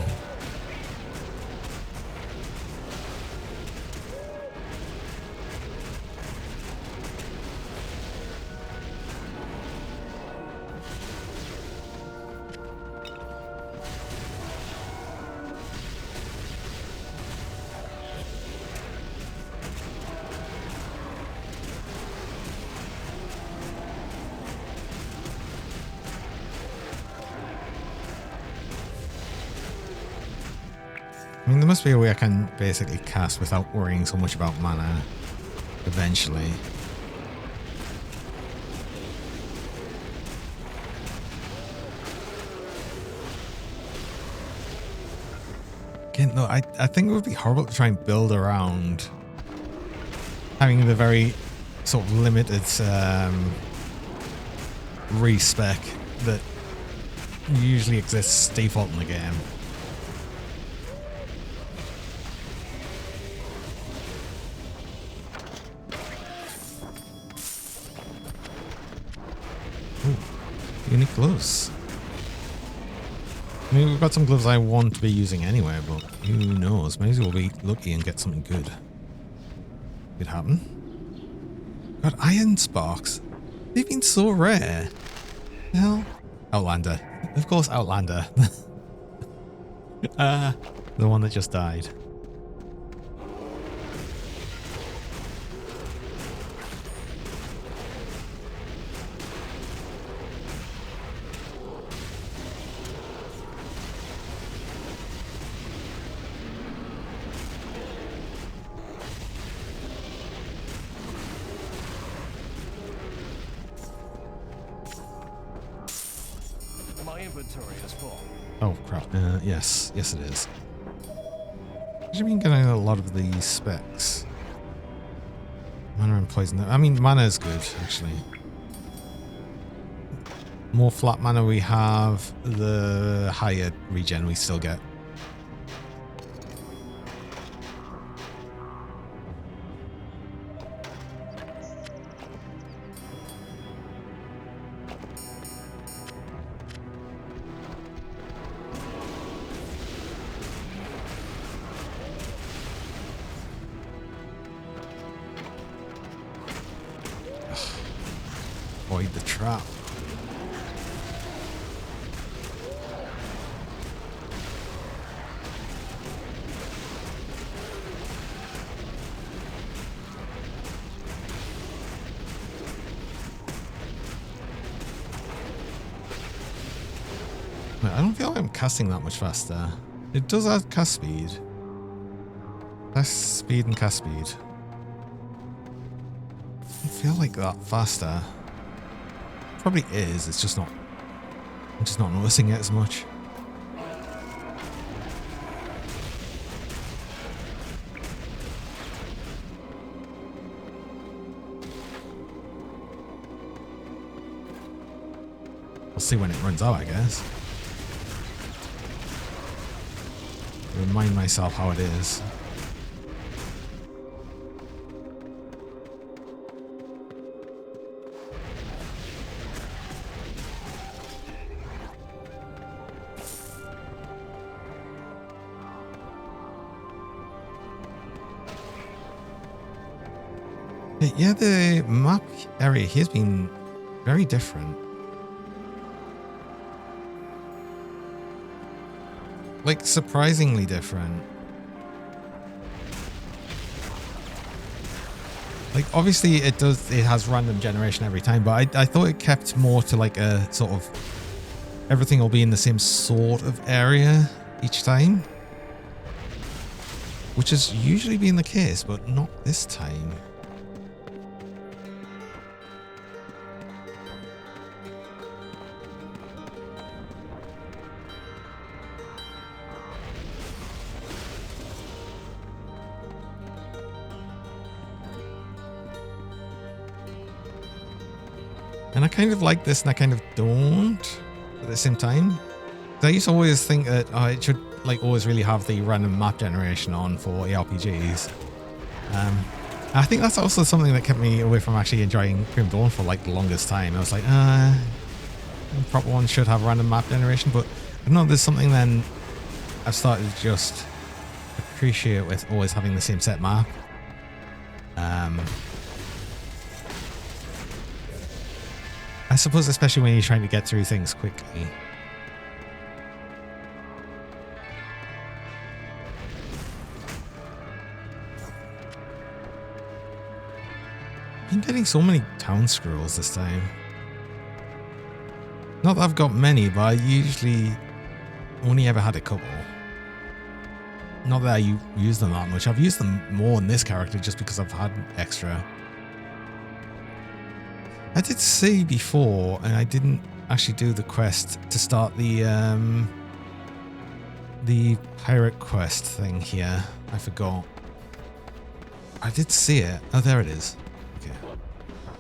I mean, there must be a way I can basically cast without worrying so much about mana eventually. Again, no, I think it would be horrible to try and build around having the very sort of limited respec that usually exists default in the game. Unique gloves. I mean, we've got some gloves I want to be using anyway, but who knows? Maybe we'll be lucky and get something good. Could happen. God, iron sparks. They've been so rare. Hell, Outlander. Of course, Outlander. The one that just died. Inventory is full. Oh crap! Yes, yes it is. I've been getting a lot of these specs. Mana and poison. I mean, mana is good actually. More flat mana we have, the higher regen we still get. Avoid the trap. I don't feel like I'm casting that much faster. It does add cast speed. Cast speed and cast speed. I feel like that faster. Probably is, it's just not. I'm just not noticing it as much. We'll see when it runs out, I guess. Remind myself how it is. Yeah, the map area here has been very different. Like, surprisingly different. Like, obviously it has random generation every time, but I thought it kept more to like a sort of, everything will be in the same sort of area each time. Which has usually been the case, but not this time. And I kind of like this and I kind of don't. the same time. I used to always think that it should like always really have the random map generation on for ARPGs. I think that's also something that kept me away from actually enjoying Grim Dawn for like the longest time. I was like, the proper one should have random map generation, but I don't know, there's something then I've started to just appreciate with always having the same set map. I suppose especially when you're trying to get through things quickly. I've been getting so many town scrolls this time. Not that I've got many, but I usually only ever had a couple. Not that I use them that much. I've used them more in this character just because I've had extra. I did say before, and I didn't actually do the quest to start the pirate quest thing here. I forgot. I did see it. Oh, there it is. Okay.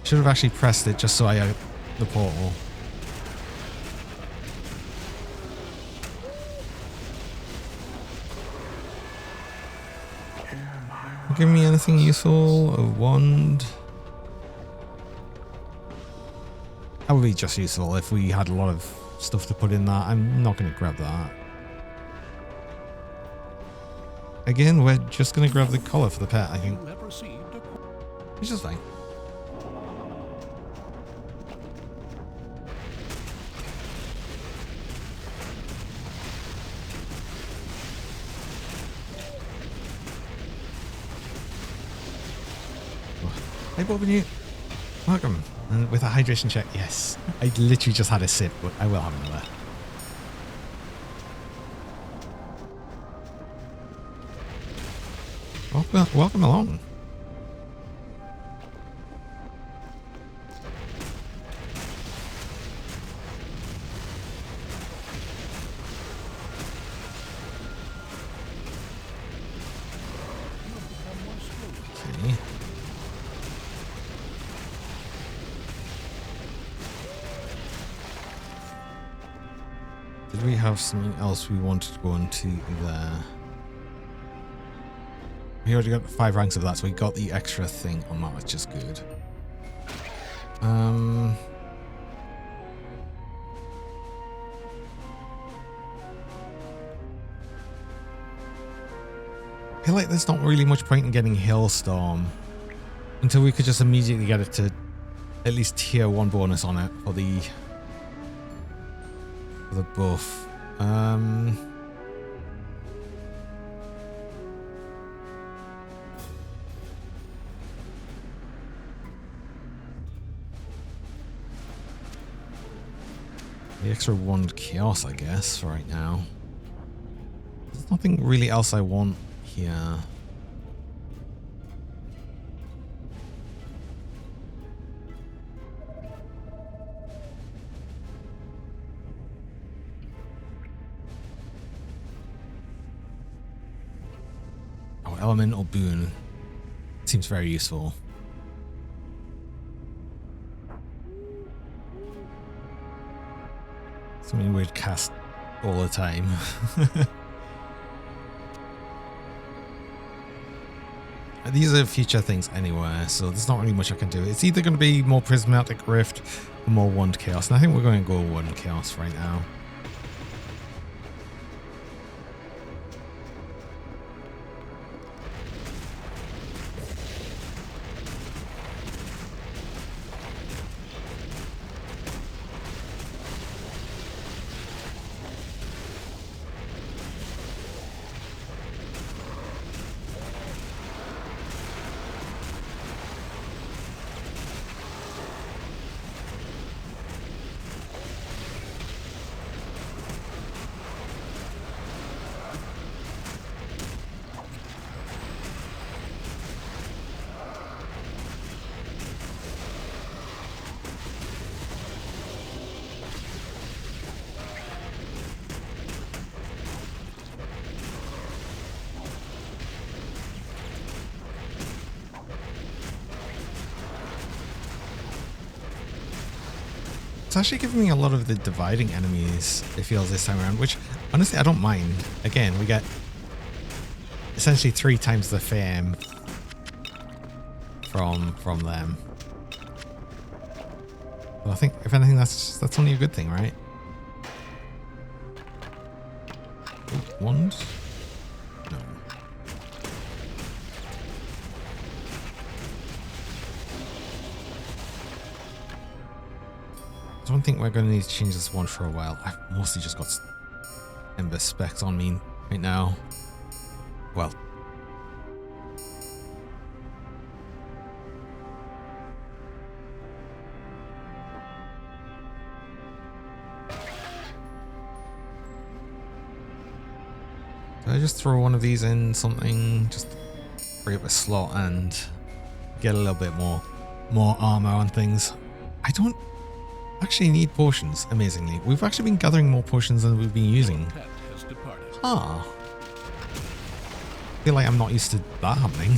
Should have actually pressed it just so I had the portal. Give me anything useful? A wand? That would be just useful if we had a lot of stuff to put in that. I'm not going to grab that. Again, we're just going to grab the collar for the pet, I think. You have received a Which is fine. Hey, Bob and you. Welcome. And with a hydration check, yes. I literally just had a sip, but I will have another. Welcome along. Okay. Did we have something else we wanted to go into there? We already got 5 ranks of that, so we got the extra thing on that, which is good. I feel like there's not really much point in getting Hailstorm until we could just immediately get it to at least tier 1 bonus on it for the buff. The extra 1 chaos, I guess, for right now. There's nothing really else I want here. Oh, elemental boon. Seems very useful. Something we'd cast all the time. These are future things anyway, so there's not really much I can do. It's either going to be more Prismatic Rift or more Wand Chaos, and I think we're going to go Wand Chaos right now. It's actually giving me a lot of the dividing enemies, it feels, this time around, which honestly I don't mind. Again, we get essentially 3 times the fame from them. Well, I think if anything that's only a good thing, right? Ooh, wand? No. I don't think we're going to need to change this one for a while. I've mostly just got Ember specs on me right now. Well. Did I just throw one of these in something? Just free up a slot and get a little bit more armor on things. I don't actually need potions, amazingly. We've actually been gathering more potions than we've been using. Pet has departed. Ah. I feel like I'm not used to that happening.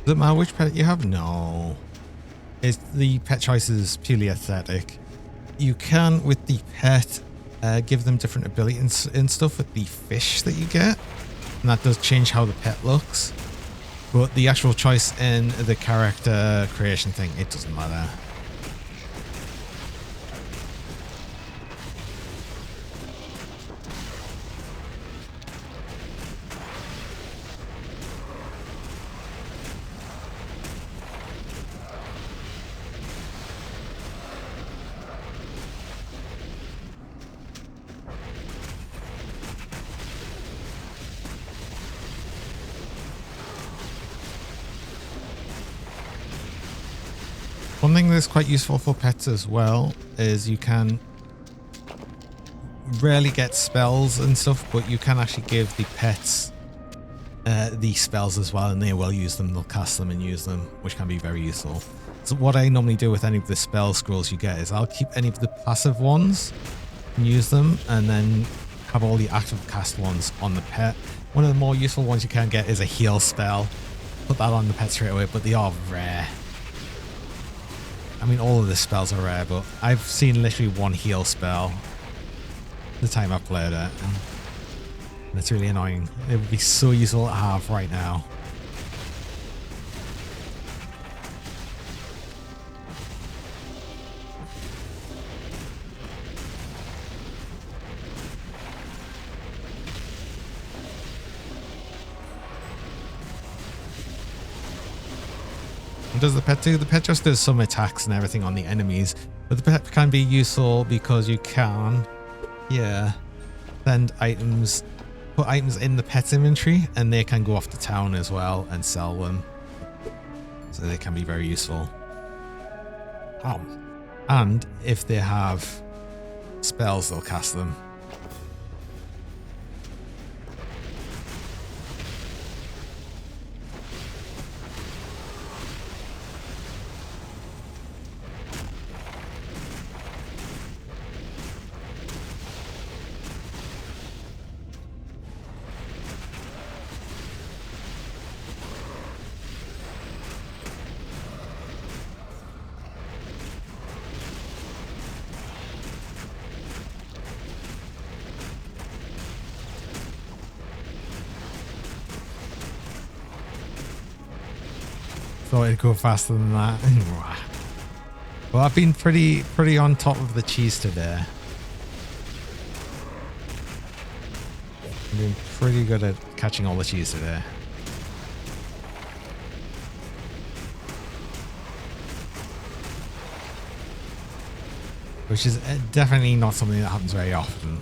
Does it matter which pet you have? No. The pet choice is purely aesthetic. You can, with the pet, give them different abilities and stuff with the fish that you get. And that does change how the pet looks. But the actual choice in the character creation thing, it doesn't matter. One thing that's quite useful for pets as well is you can rarely get spells and stuff, but you can actually give the pets these spells as well, and they will use them. They'll cast them and use them, which can be very useful. So what I normally do with any of the spell scrolls you get is I'll keep any of the passive ones and use them, and then have all the active cast ones on the pet. One of the more useful ones you can get is a heal spell. Put that on the pet straight away, but they are rare. I mean, all of the spells are rare, but I've seen literally one heal spell the time I've played it, and it's really annoying. It would be so useful to have right now. What does the pet do? The pet just does some attacks and everything on the enemies, but the pet can be useful because you can, send items, put items in the pet's inventory, and they can go off to town as well and sell them. So they can be very useful. And if they have spells, they'll cast them. Thought it'd go faster than that. Well, I've been pretty on top of the cheese today. I've been pretty good at catching all the cheese today. Which is definitely not something that happens very often.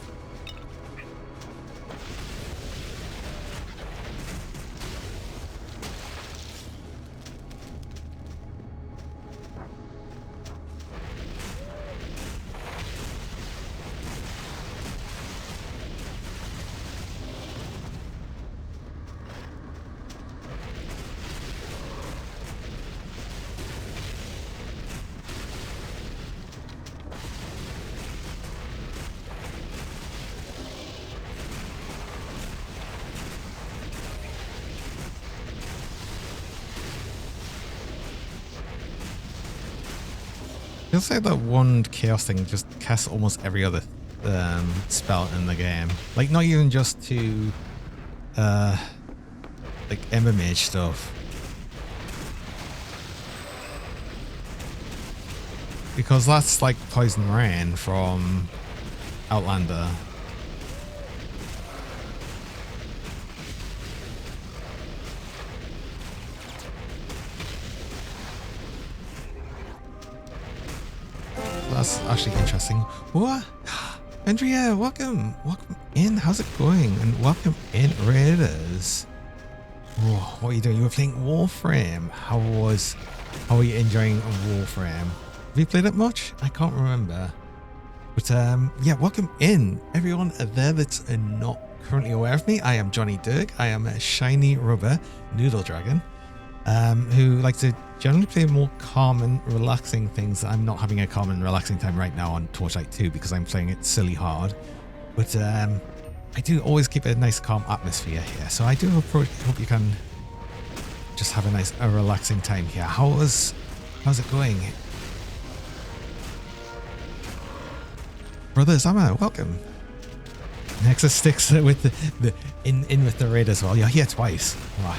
You'll say that one chaos thing just casts almost every other spell in the game. Like, not even just to like Ember Mage stuff. Because that's like Poison Rain from Outlander. That's actually interesting. What? Andrea, welcome in. How's it going? And welcome in, Raiders. Oh, what are you doing? You were playing Warframe. How are you enjoying Warframe? Have you played it much? I can't remember. But yeah, welcome in everyone there that's not currently aware of me. I am Johnny Dirk. I am a shiny rubber noodle dragon who likes to generally play more calm and relaxing things. I'm not having a calm and relaxing time right now on Torchlight 2 because I'm playing it silly hard. But I do always keep a nice calm atmosphere here. So I do hope you can just have a relaxing time here. How's it going? Brothers, Amma, welcome. Nexus sticks with the in with the raid as well. You're here twice. Wow.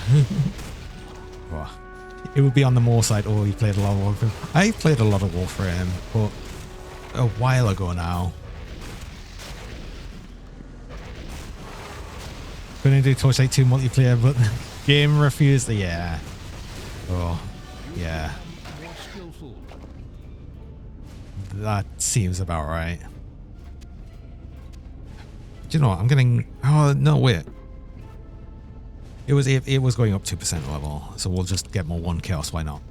Wow. It would be on the more side. Oh, you played a lot of Warframe. I played a lot of Warframe, but a while ago now. Gonna do Torchlight 2 multiplayer, but the game refused. Yeah. Oh, yeah. That seems about right. Do you know what? I'm getting... Oh, no, wait. It was going up 2% level, so we'll just get more 1 chaos, why not?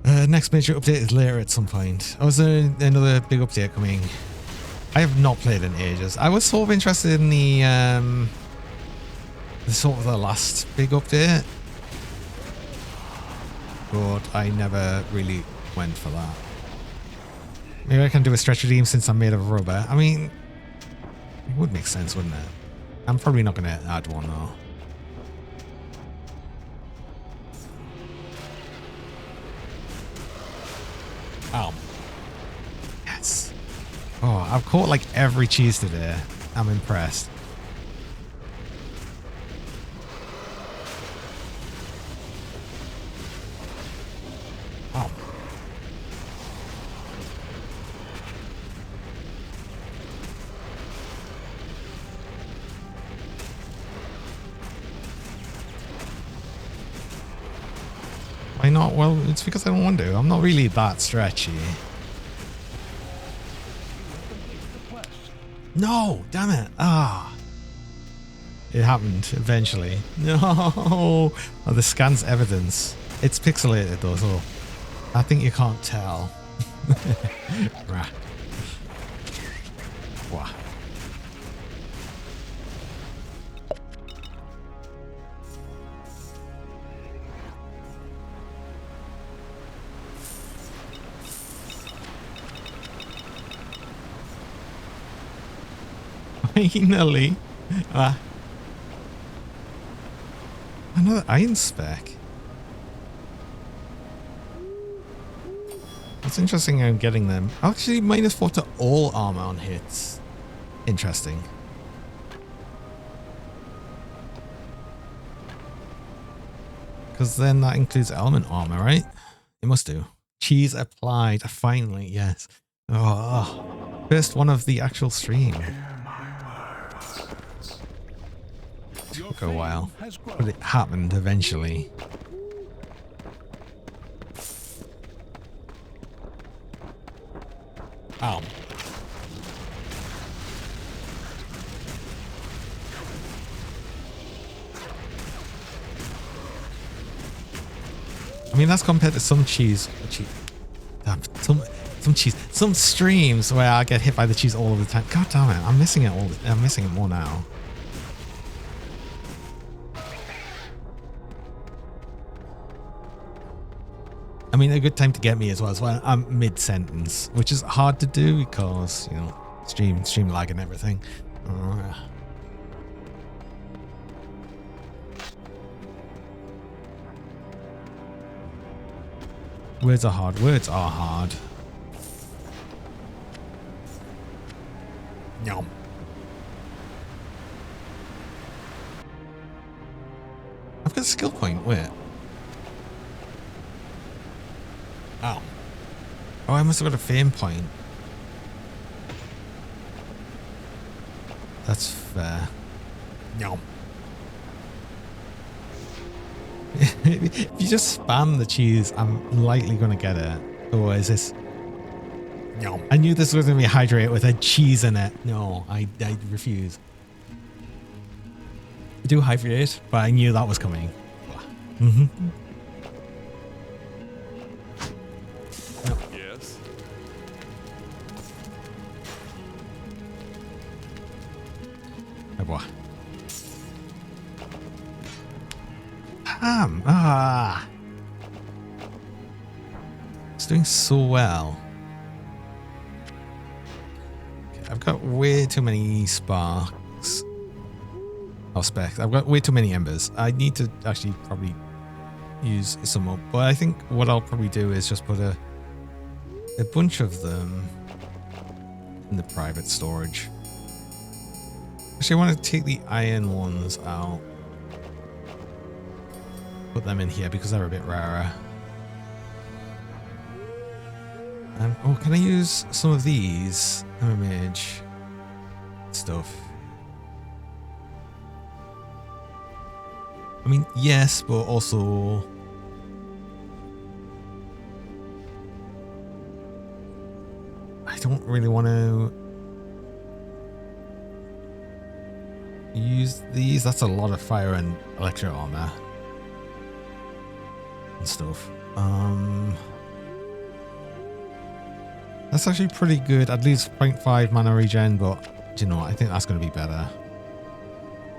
Next major update is later at some point. Oh, is there another big update coming? I have not played in ages. I was sort of interested in the last big update, but I never really went for that. Maybe I can do a stretch redeem since I'm made of rubber. I mean, it would make sense, wouldn't it? I'm probably not going to add one though. Oh. Yes. Oh, I've caught like every cheese today. I'm impressed. Oh. Why not? Well, it's because I don't want to. I'm not really that stretchy. No, damn it. Ah. It happened eventually. No. Oh, the scan's evidence. It's pixelated though, so I think you can't tell. Rah. Wah. Finally. Another iron spec. It's interesting I'm getting them. Actually, -4 to all armor on hits. interesting. Because then that includes element armor, right? It must do. Cheese applied. Finally, yes. Oh, first one of the actual stream. Your Took a while, fame has grown. but it happened eventually. Ow. I mean, that's compared to some some streams where I get hit by the cheese all of the time. God damn it, I'm missing it I'm missing it more now. I mean, a good time to get me as well is when I'm mid-sentence, which is hard to do because, you know, stream lag and everything. Words are hard. Words are hard. Yum. I've got a skill point. Wait. Oh. Oh, I must have got a fame point. That's fair. Yum. If you just spam the cheese, I'm likely going to get it. Or is this... No. I knew this was going to be hydrate with a cheese in it. No, I refuse. I do hydrate, but I knew that was coming. Mm-hmm. No. Yes. Oh boy. Ah. It's doing so well. Okay, I've got way too many sparks. Oh, specs. I've got way too many embers. I need to actually probably use some more. But I think what I'll probably do is just put a bunch of them in the private storage. Actually, I want to take the iron ones out. Put them in here because they're a bit rarer. Oh, can I use some of these image stuff? I mean, yes, but also I don't really want to use these. That's a lot of fire and electro armor and stuff. That's actually pretty good. At least 0.5 mana regen, but do you know what? I think that's going to be better.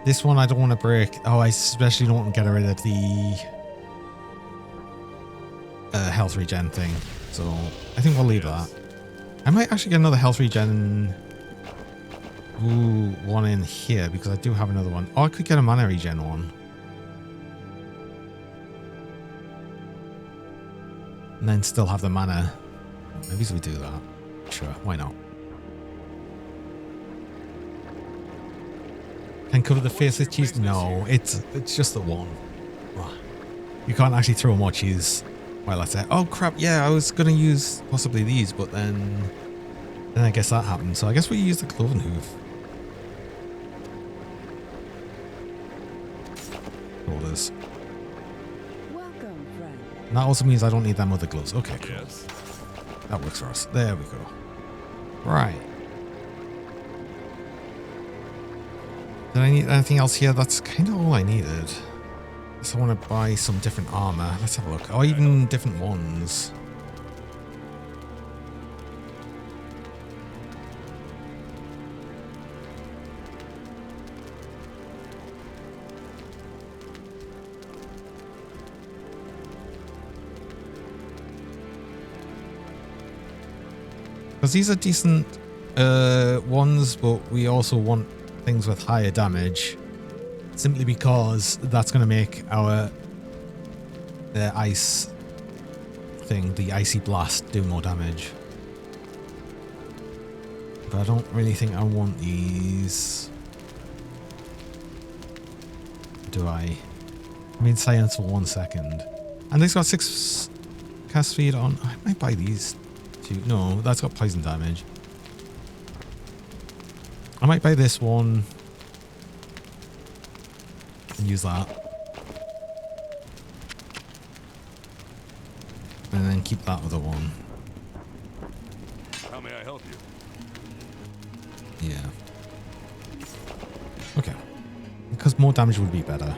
This one I don't want to break. Oh, I especially don't want to get rid of the health regen thing. So I think we'll leave that. I might actually get another health regen one in here because I do have another one. Oh, I could get a mana regen one. And then still have the mana. Maybe we do that. Sure, why not? Can cover the face with cheese? No, it's just the one. Oh, you can't actually throw more cheese while that's it. Oh crap, yeah, I was gonna use possibly these, but then I guess that happened. So I guess we use the cloven hoof. Shoulders. Welcome, friend. And that also means I don't need them other gloves. Okay, cool. Yes. That works for us. There we go. Right. Did I need anything else here? That's kind of all I needed. So I want to buy some different armor. Let's have a look. Oh, even different ones. Because these are decent ones, but we also want things with higher damage. Simply because that's going to make our ice thing, the icy blast, do more damage. But I don't really think I want these. Do I? I mean, silence for 1 second. And they've got 6 cast speed on. I might buy these two. No, that's got poison damage. I might buy this one and use that. And then keep that other one. How may I help you? Yeah. Okay. Because more damage would be better.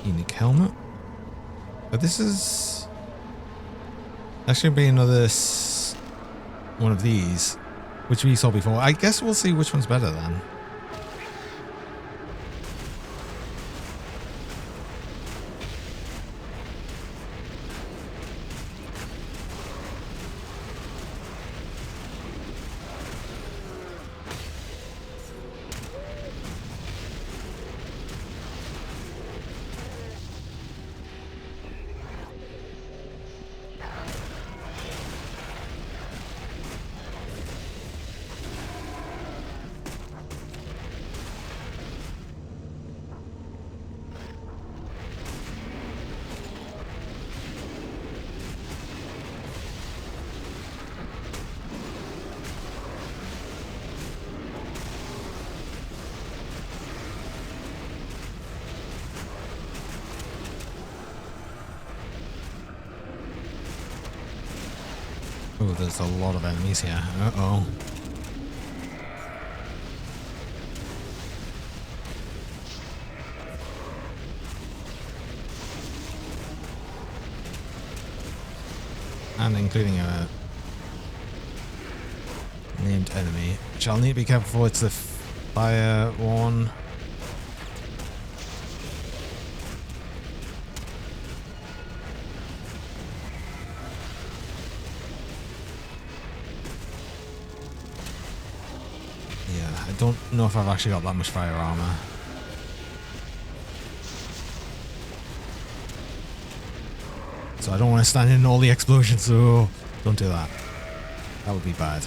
Unique helmet. But this is actually be another one of these, which we saw before. I guess we'll see which one's better then. Oh, there's a lot of enemies here. Uh-oh. And including a named enemy, which I'll need to be careful for. It's the fire one. Yeah, I don't know if I've actually got that much fire armor. So I don't want to stand in all the explosions, so don't do that. That would be bad.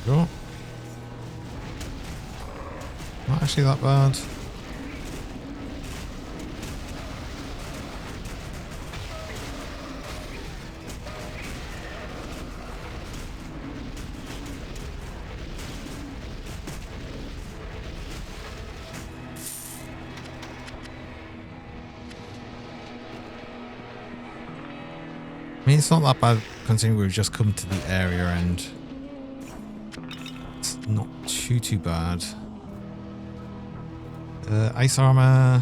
Go. Not actually that bad. I mean, it's not that bad considering we've just come to the area and it's not too bad. Ice armor.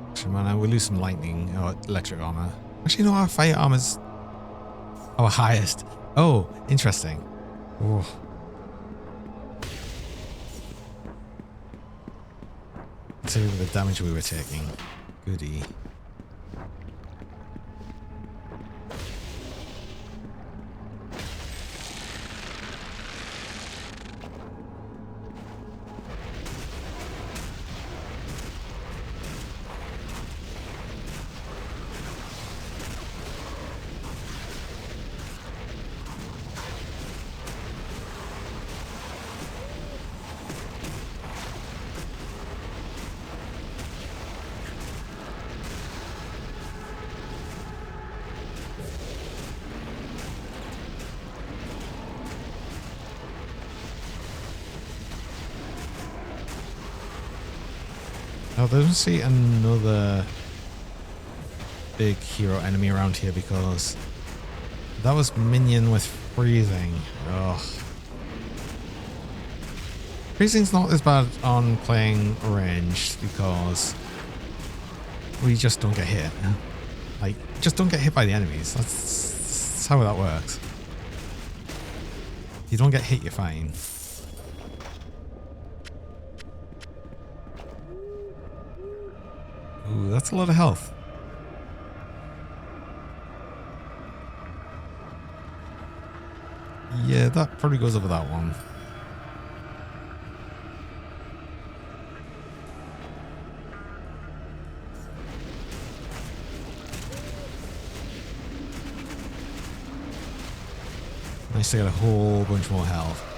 Actually, man, we'll lose some lightning or electric armor. Actually, no, our fire armor's our highest. Oh, interesting. Oh. Considering the damage we were taking. Goody. Oh, there doesn't see another big hero enemy around here because that was minion with freezing. Ugh. Freezing's not as bad on playing ranged because we just don't get hit. Like, just don't get hit by the enemies. That's how that works. If you don't get hit, you're fine. Ooh, that's a lot of health. Yeah, that probably goes over that one. Nice to get a whole bunch more health.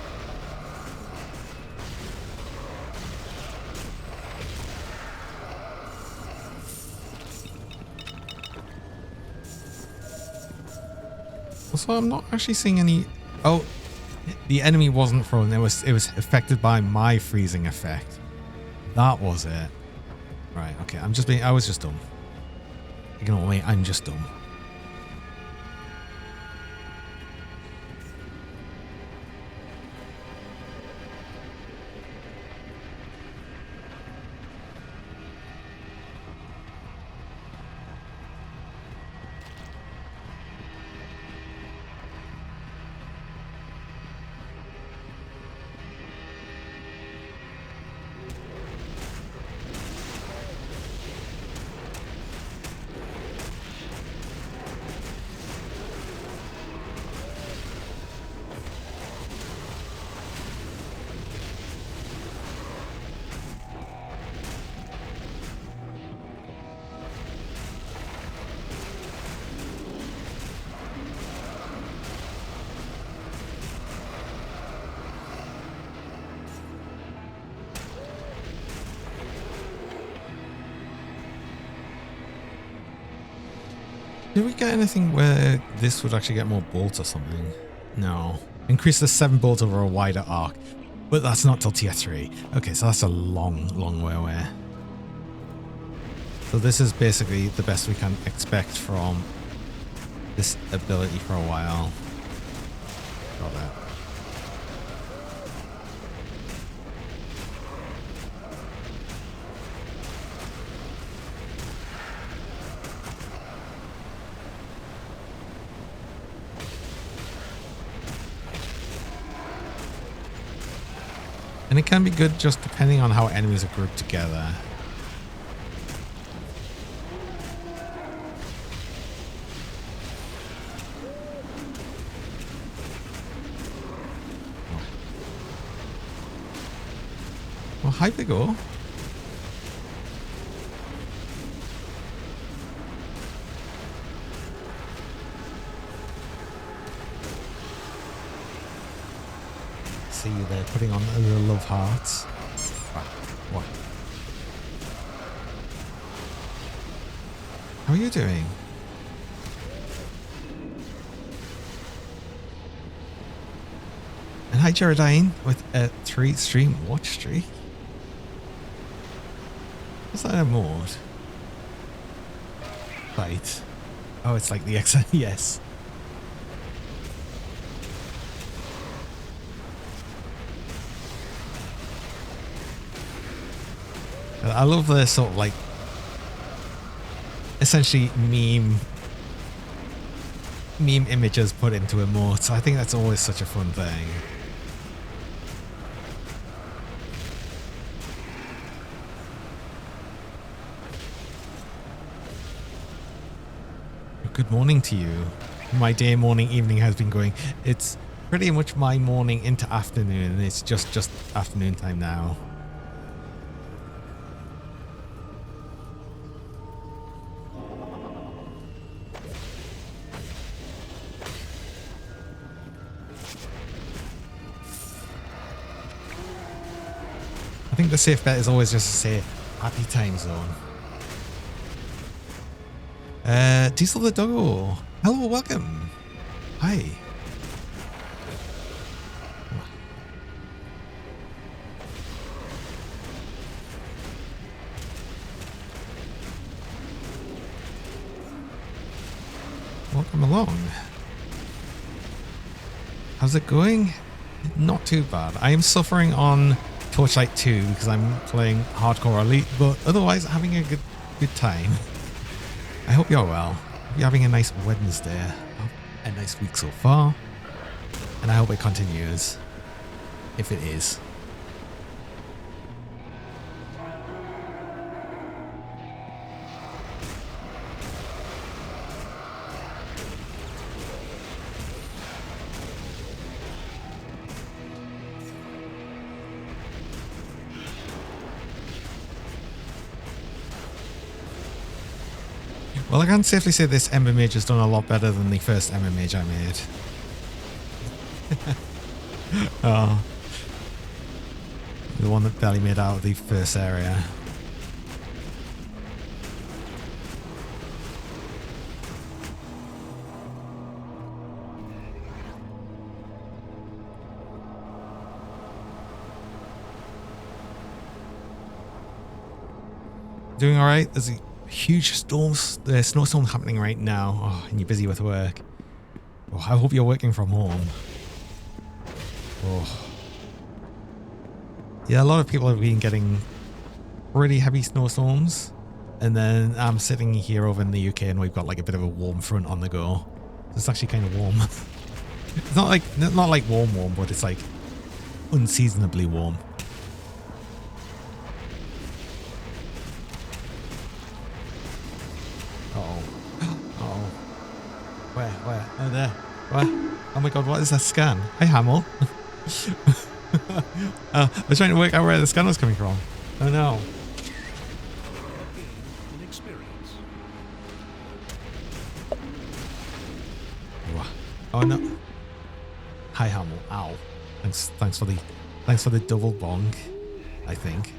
Also, I'm not actually seeing any... Oh, the enemy wasn't thrown. It was affected by my freezing effect. That was it. Right, okay. I was just dumb. Ignore me, I'm just dumb. Did we get anything where this would actually get more bolts or something? No. Increase the 7 bolts over a wider arc. But that's not till tier 3. Okay, so that's a long, long way away. So this is basically the best we can expect from this ability for a while. Got that. And it can be good just depending on how enemies are grouped together. Well, hi, Big O. See you there putting on the love hearts. What? How are you doing? And hi, Jaredine, with a 3-stream watch streak. What's that a mode? Right. Oh, it's like the X. Yes. I love the sort of like essentially meme images put into emotes. I think that's always such a fun thing. Good morning to you. My day, morning, evening has been going. It's pretty much my morning into afternoon, and it's just afternoon time now. I think the safe bet is always just to say happy time zone. Diesel the Doggo. Hello, welcome. Hi. welcome along. How's it going? Not too bad. I am suffering on Torchlight 2 because I'm playing Hardcore Elite, but otherwise having a good time. I hope you're well. Hope you're having a nice Wednesday. A nice week so far. And I hope it continues. If it is. Well, I can safely say this Ember Mage has done a lot better than the first Ember Mage I made. Oh. The one that barely made out of the first area. Doing alright? There's a huge snowstorm happening right now. Oh, and you're busy with work. Oh, I hope you're working from home. Oh. Yeah, a lot of people have been getting pretty heavy snowstorms. And then I'm sitting here over in the UK and we've got like a bit of a warm front on the go. So it's actually kind of warm. It's not like warm, but it's like unseasonably warm. Where? Oh, there. What? Oh my god, what is that scan? Hi, Hamill. I was trying to work out where the scan was coming from. Oh no. An experience. Oh no. Hi, Hamill. Ow. Thanks for the double bong, I think.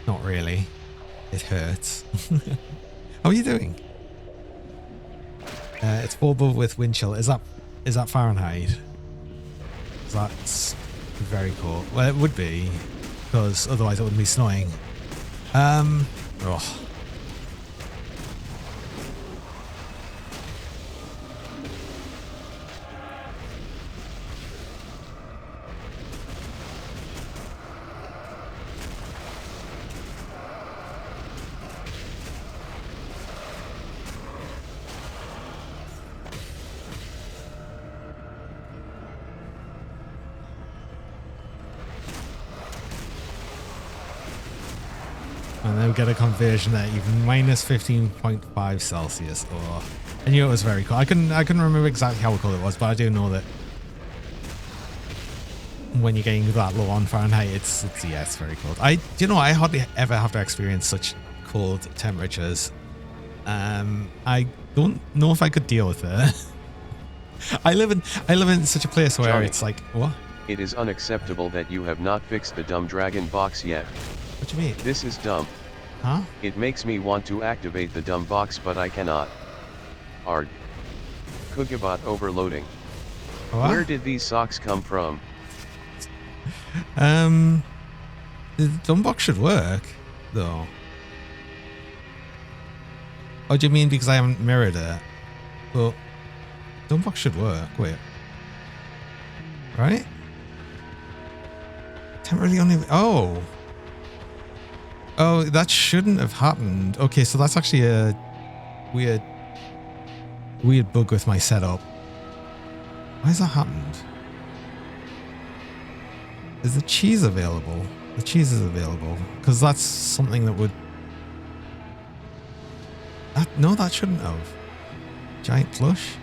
Not really. It hurts. How are you doing? It's 4 above with wind chill. Is that Fahrenheit? That's very cool. Well, it would be, because otherwise it wouldn't be snowing. Oh. And then we get a conversion at even minus 15.5 Celsius. Oh, I knew it was very cool. I couldn't remember exactly how cool it was, but I do know that when you're getting that low on Fahrenheit, it's very cold. I hardly ever have to experience such cold temperatures. I don't know if I could deal with it. I live in such a place where Johnny, it's like, what? It is unacceptable that you have not fixed the dumb dragon box yet. What do you mean? This is dumb. Huh? It makes me want to activate the dumb box, but I cannot. Arg. Kugibot overloading. What? Where did these socks come from? The dumb box should work, though. Oh, do you mean because I haven't mirrored it? Well, dumb box should work. Wait. Right? Temporarily only. Oh. Oh, that shouldn't have happened. Okay, so that's actually a weird bug with my setup. Why has that happened? Is the cheese available? The cheese is available. Because that's something that would... No, that shouldn't have. Giant plush?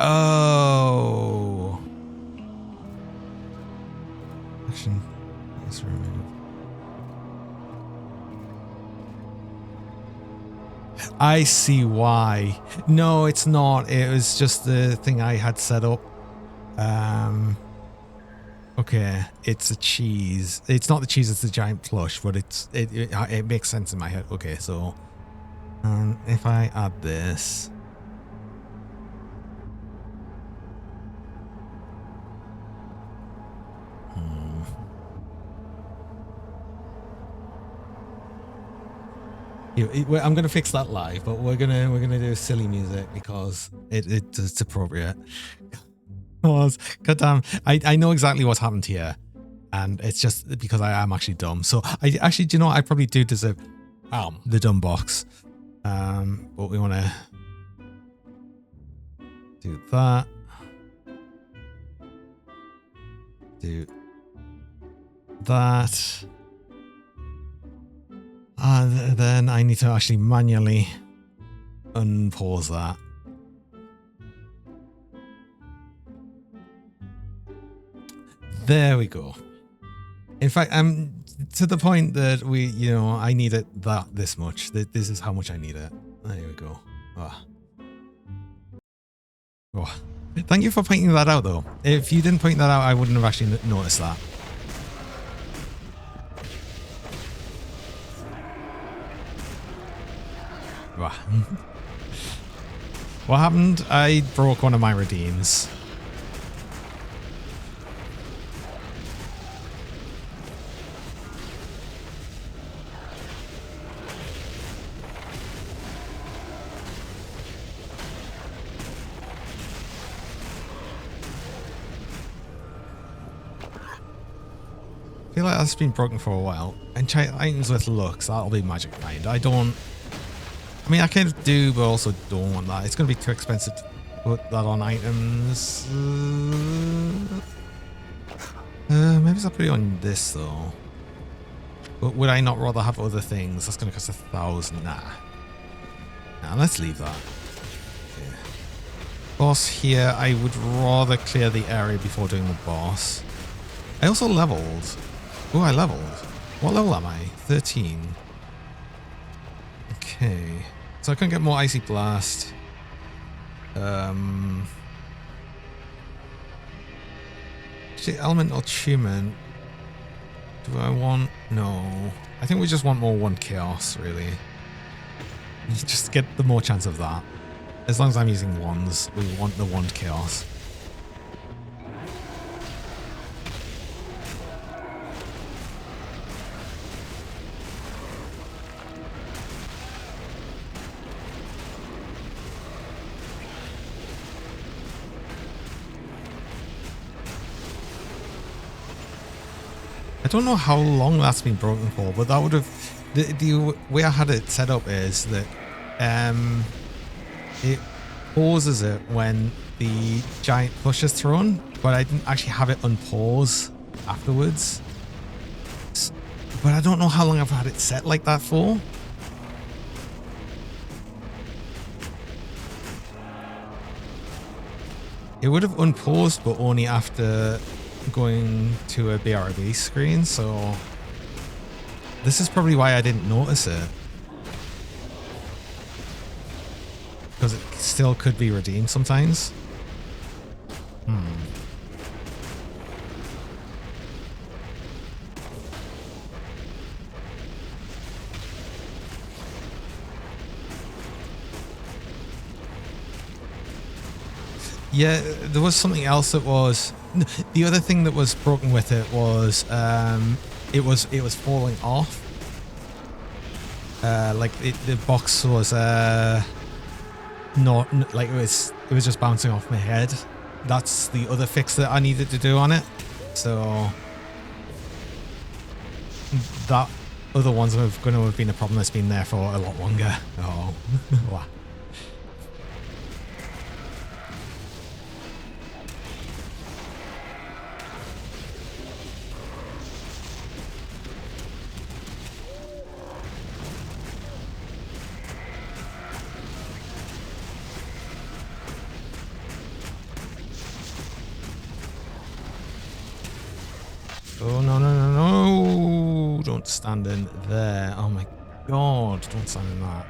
Oh. Action. Let's remove. I see why. No, it's not. It was just the thing I had set up. Okay, it's a cheese. It's not the cheese, it's the giant plush, but it makes sense in my head. Okay, so if I add this. I'm gonna fix that live, but we're gonna do silly music because it's appropriate. God damn, I know exactly what's happened here, and it's just because I am actually dumb. So I actually, do you know what? I probably do deserve the dumb box. But we want to do that. Do that. And then I need to actually manually unpause that. There we go. In fact, I'm to the point that I need it this much. This is how much I need it. There we go. Oh. Thank you for pointing that out, though. If you didn't point that out, I wouldn't have actually noticed that. What happened? I broke one of my redeems. I feel like that's been broken for a while. Enchant items with looks, that'll be magic find. I mean, I kind of do, but also don't want that. It's going to be too expensive to put that on items. Maybe I'll put it on this, though. But would I not rather have other things? That's going to cost 1,000. Nah, let's leave that. Okay. Boss here, I would rather clear the area before doing the boss. I also leveled. Oh, I leveled. What level am I? 13. Okay. So I can get more Icy Blast. Actually, Elemental Attunement. Do I want... No. I think we just want more 1 Chaos, really. Just get the more chance of that. As long as I'm using ones, we want the 1 Chaos. I don't know how long that's been broken for, but that would have... The way I had it set up is that it pauses it when the giant push is thrown, but I didn't actually have it unpause afterwards. But I don't know how long I've had it set like that for. It would have unpaused, but only after going to a BRB screen, so this is probably why I didn't notice it, because it still could be redeemed sometimes. Yeah, there was something else that was... The other thing that was broken with it was it was falling off. Like the box was not like it was just bouncing off my head. That's the other fix that I needed to do on it. So that other ones are going to have been a problem that's been there for a lot longer. Oh, wow. Oh, no, no, no, no. Don't stand in there. Oh, my God. Don't stand in that.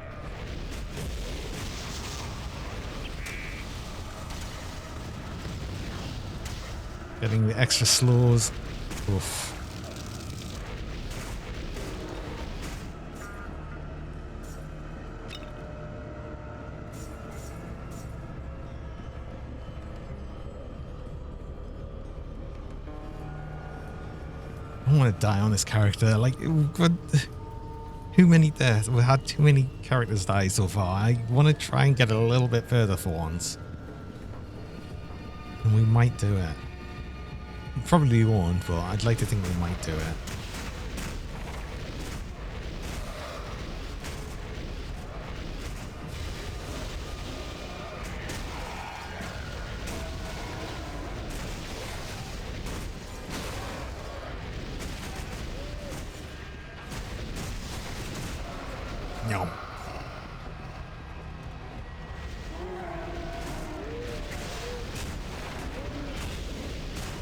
Getting the extra slows. Oof. I don't want to die on this character. Like, who too many deaths. We've had too many characters die so far. I want to try and get a little bit further for once. And we might do it. Probably won't, but I'd like to think we might do it. Yum.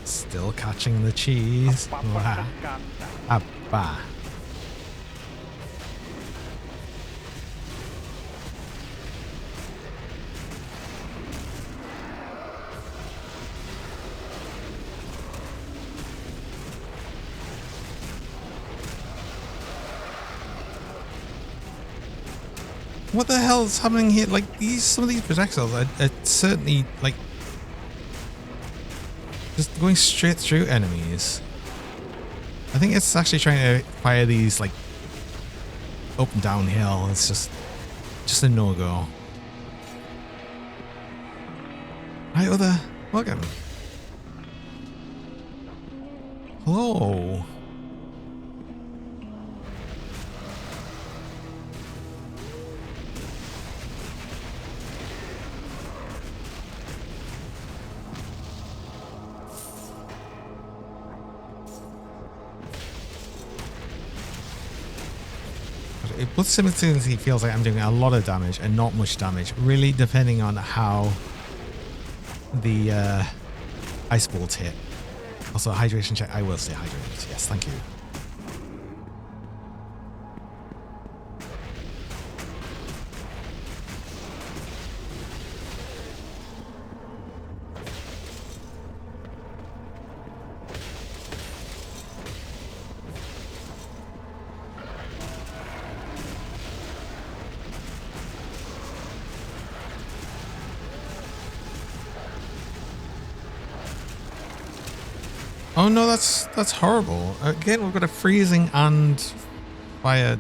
Still catching the cheese. Wah. Abba. What the hell is happening here? Like some of these projectiles are certainly like just going straight through enemies. I think it's actually trying to fire these like up and downhill. It's just a no-go. Hi, other. Welcome. Hello. But simultaneously feels like I'm doing a lot of damage and not much damage, really depending on how the ice bolts hit. Also, hydration check. I will stay hydrated. Yes, thank you. Oh no, that's horrible. Again, we've got a freezing and fire.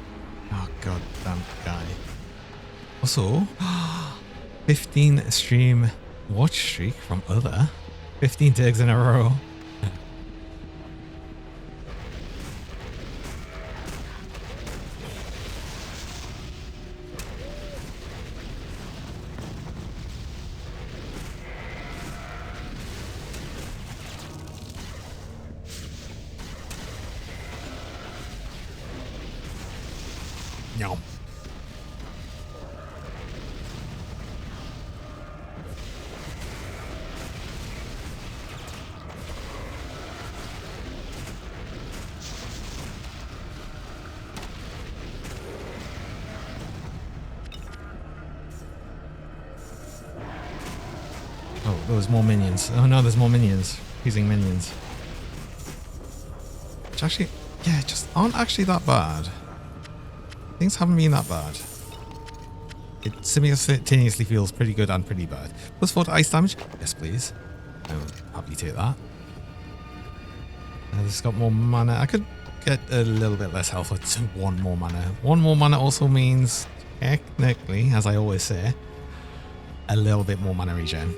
Oh god damn guy. Also, 15 stream watch streak from other. 15 digs in a row. Yum. Oh, there's more minions. Oh no, there's more minions. Using minions. Which actually, yeah, just aren't actually that bad. Things haven't been that bad. It simultaneously feels pretty good and pretty bad. Plus 4 to ice damage? Yes, please. I will happily take that. This has got more mana. I could get a little bit less health with 1 more mana. 1 more mana also means, technically, as I always say, a little bit more mana regen.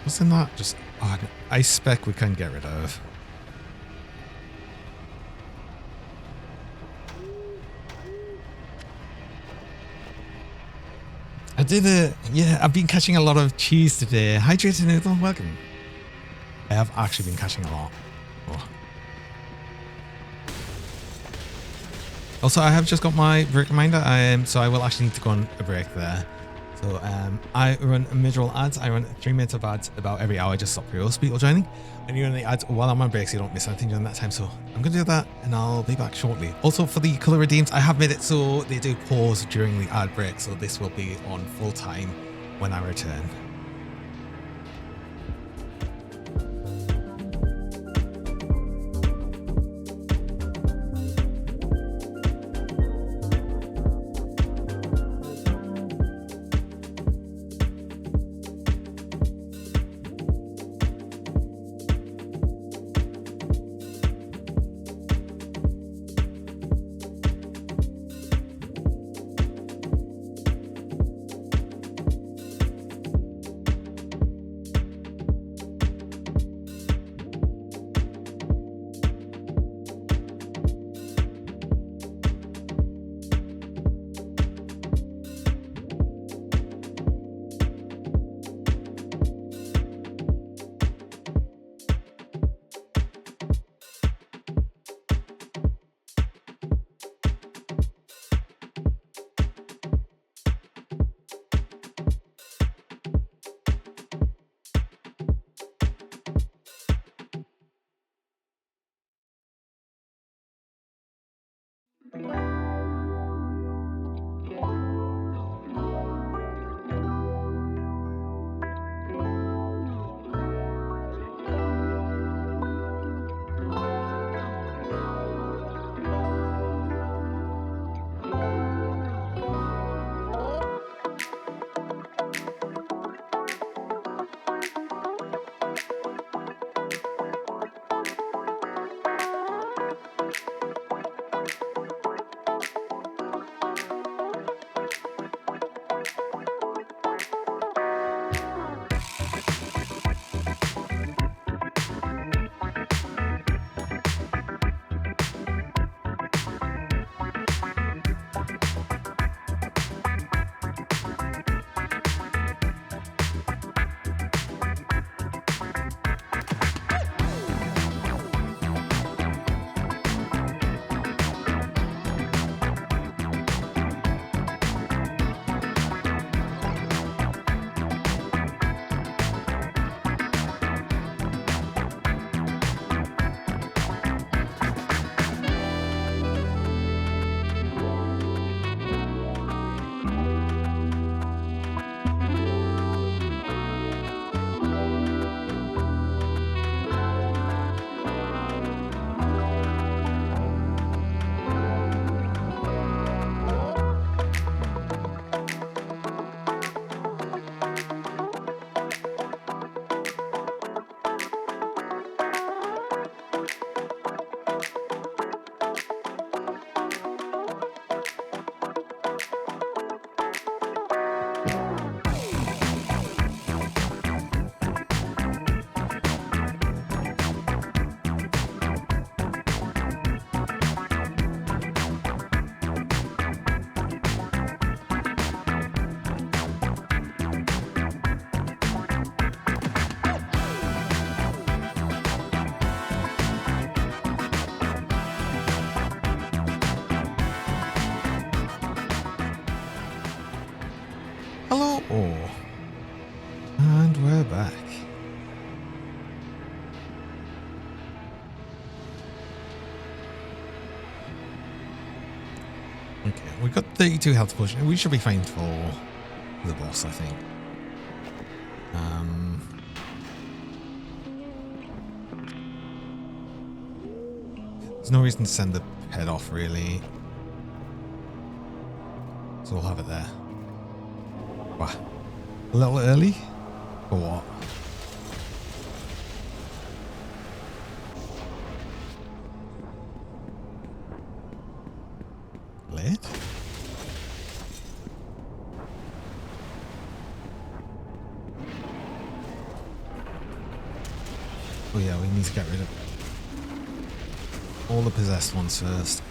What's in that? Just an ice spec we can't get rid of. I did it. Yeah, I've been catching a lot of cheese today. Hydrated Noodle, welcome. I have actually been catching a lot. Oh. Also, I have just got my break reminder, so I will actually need to go on a break there. So I run mid-roll ads. I run 3 minutes of ads about every hour. Just stop for most people joining. And you run the ads while I'm on break so you don't miss anything during that time. So I'm going to do that and I'll be back shortly. Also for the color redeems, I have made it so they do pause during the ad break. So this will be on full time when I return. ore. And we're back. Okay, we've got 32 health potion. We should be fine for the boss, I think. There's no reason to send the head off, really. So we'll have it there. Wow. A little early? Or what? Late? Oh yeah, we need to get rid of all the possessed ones first.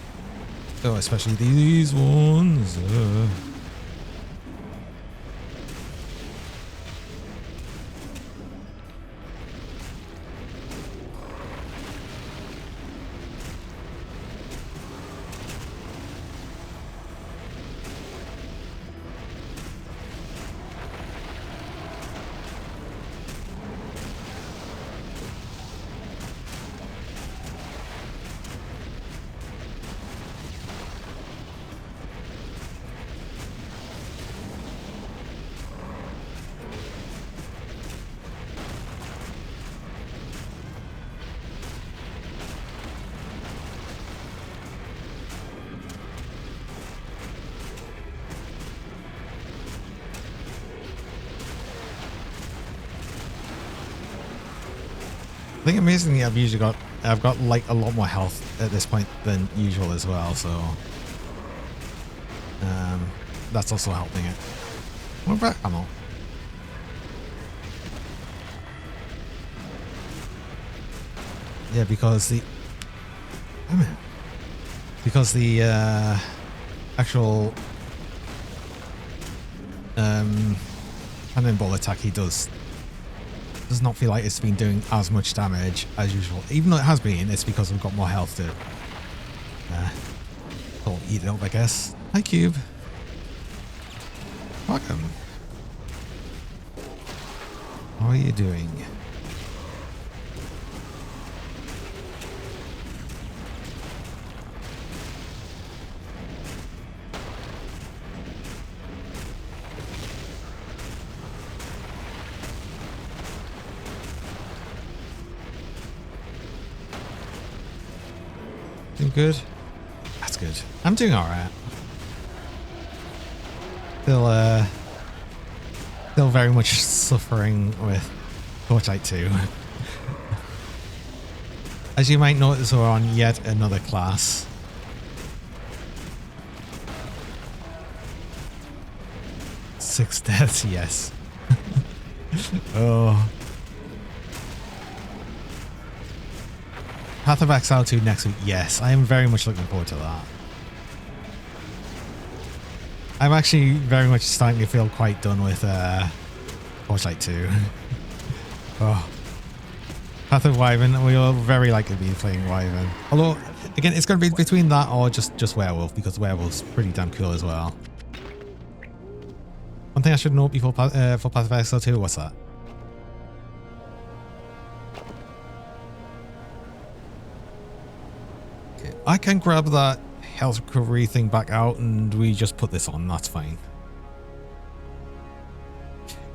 Oh, especially these ones. I think amazingly I've got like a lot more health at this point than usual as well, so that's also helping it. What about ammo? Yeah, because the actual cannonball attack he does not feel like it's been doing as much damage as usual. Even though it has been, it's because we've got more health to eat it up, I guess. Hi, Cube. Welcome. How are you doing? Doing good? That's good. I'm doing alright. Still very much suffering with Torchlight 2. As you might notice, we're on yet another class. Six deaths, yes. Oh. Path of Exile 2 next week, yes. I am very much looking forward to that. I'm actually very much starting to feel quite done with Torchlight 2. Oh. Path of Wyvern, we will very likely be playing Wyvern. Although, again, it's going to be between that or just Werewolf, because Werewolf's pretty damn cool as well. One thing I should note before for Path of Exile 2, what's that? Okay, I can grab that health recovery thing back out and we just put this on, that's fine.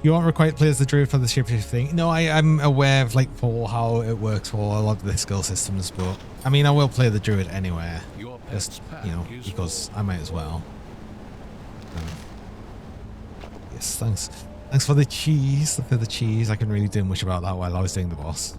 You aren't required to play as the druid for the shapeshifting thing. No, I'm aware of like for how it works for a lot of the skill systems, but I mean I will play the druid anywhere. Just, you know, because I might as well. Yes, thanks. Thanks for the cheese. For the cheese. I couldn't really do much about that while I was doing the boss.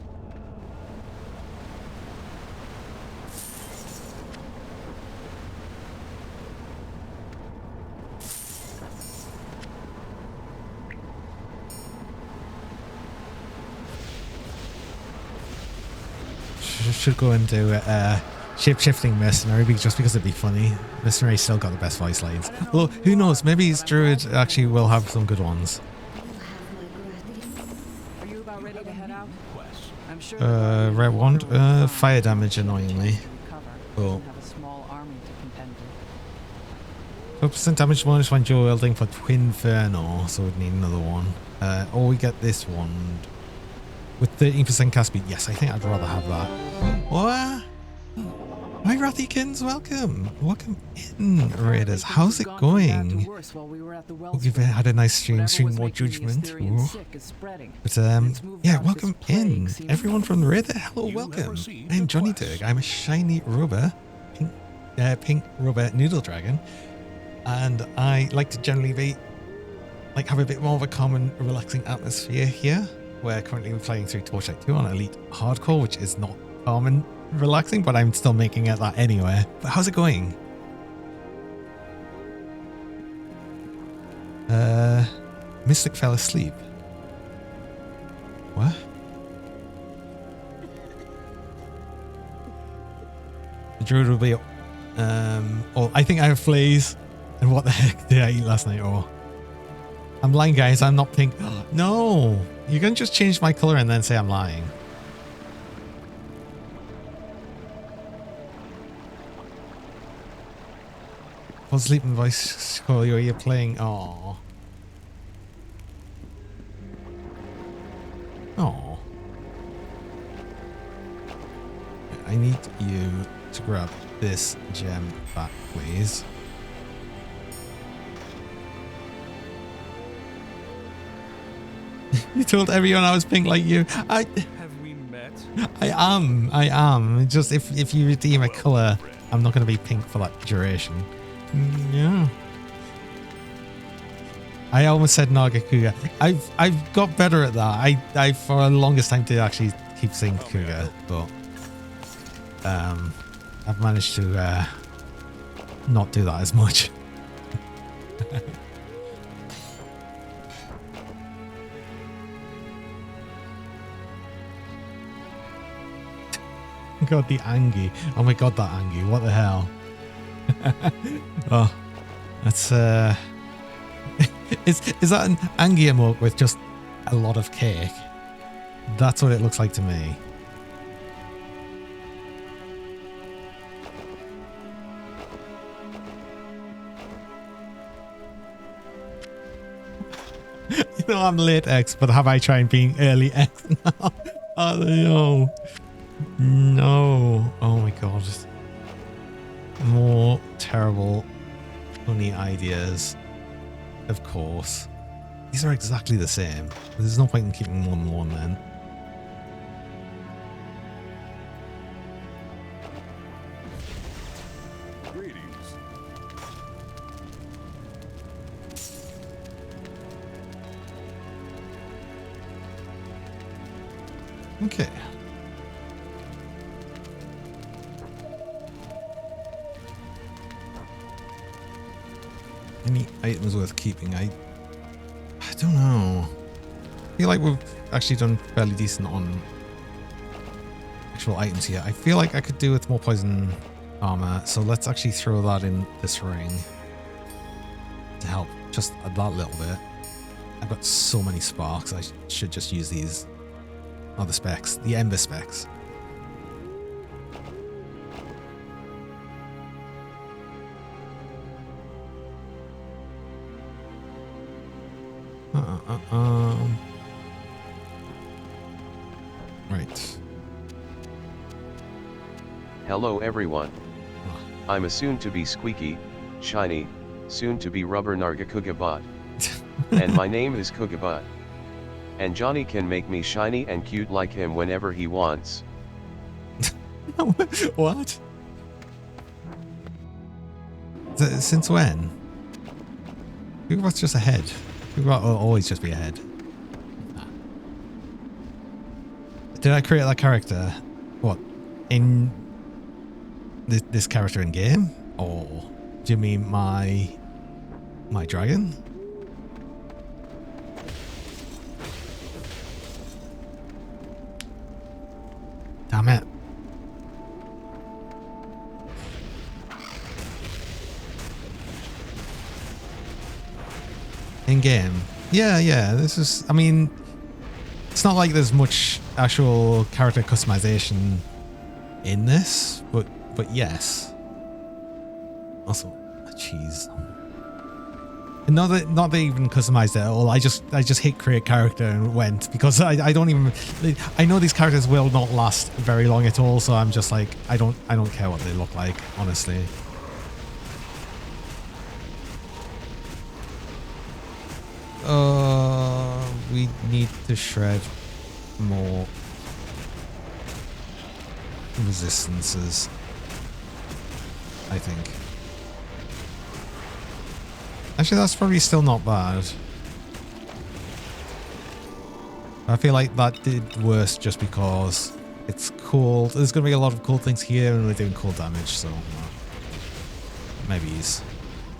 Should go into shape-shifting mercenary just because it'd be funny. Mercenary still got the best voice lines. Well, who knows? Maybe his druid actually will have some good ones. Are you about ready to head out? I'm sure Rare wand, fire damage annoyingly. cover. Cool. Have a small army to contend with. 4% damage bonus when dual wielding for Twinferno, so we'd need another one. Or we get this one with 13% cast speed. Yes, I think I'd rather have that. What? Hi Rathykins, welcome. Welcome in, Raiders. How's it going? Hope you've had a nice stream more judgment. But yeah, welcome in. Everyone from the Raider, hello, welcome. I'm Johnny Turg. I'm a shiny rubber, pink rubber noodle dragon. And I like to generally be, like, have a bit more of a calm and relaxing atmosphere here. We're currently playing through Torchlight 2 on Elite Hardcore, which is not calm and relaxing, but I'm still making it that anyway. But how's it going? Mystic fell asleep. What? The druid will be oh, I think I have fleas. And what the heck did I eat last night? Oh, I'm lying, guys. I'm not pink. No, you can just change my color and then say I'm lying. Full sleeping voice call you're playing. Oh. Oh. I need you to grab this gem back, please. You told everyone I was pink like you. Have we met? I am. Just if you redeem a color, I'm not going to be pink for that duration. Yeah. I almost said Nagakuga. I've got better at that. I for the longest time did actually keep saying Kuga, but I've managed to not do that as much. God, the Angie. Oh my god, that Angie. What the hell? Oh, that's is that an Angie emote with just a lot of cake? That's what it looks like to me. You know I'm late X, but have I tried being early X now? Oh no. No. Oh my god. More terrible, funny ideas. Of course. These are exactly the same. There's no point in keeping more than one then. Greetings. Okay. Any items worth keeping? I don't know. I feel like we've actually done fairly decent on actual items here. I feel like I could do with more poison armor, so let's actually throw that in this ring to help just that little bit. I've got so many sparks, I should just use these other specs, the ember specs. Right. Hello everyone. I'm a soon-to-be squeaky, shiny, soon-to-be rubber Nargacuga bot. And my name is Kugabot. And Johnny can make me shiny and cute like him whenever he wants. What? Since when? Kugabot's just a head. Kugabot will always just be a head. Did I create that character? What? In this character in game? Or do you mean my dragon? Damn it. In game. Yeah, this is, I mean, it's not like there's much actual character customization in this, but yes. Also, cheese. Not they even customized it at all. I just hit create character and went because I don't even, I know these characters will not last very long at all, so I'm just like I don't care what they look like, honestly. We need to shred more resistances, I think. Actually, that's probably still not bad. I feel like that did worse just because it's cool. There's going to be a lot of cool things here and we're doing cool damage, so maybe it's...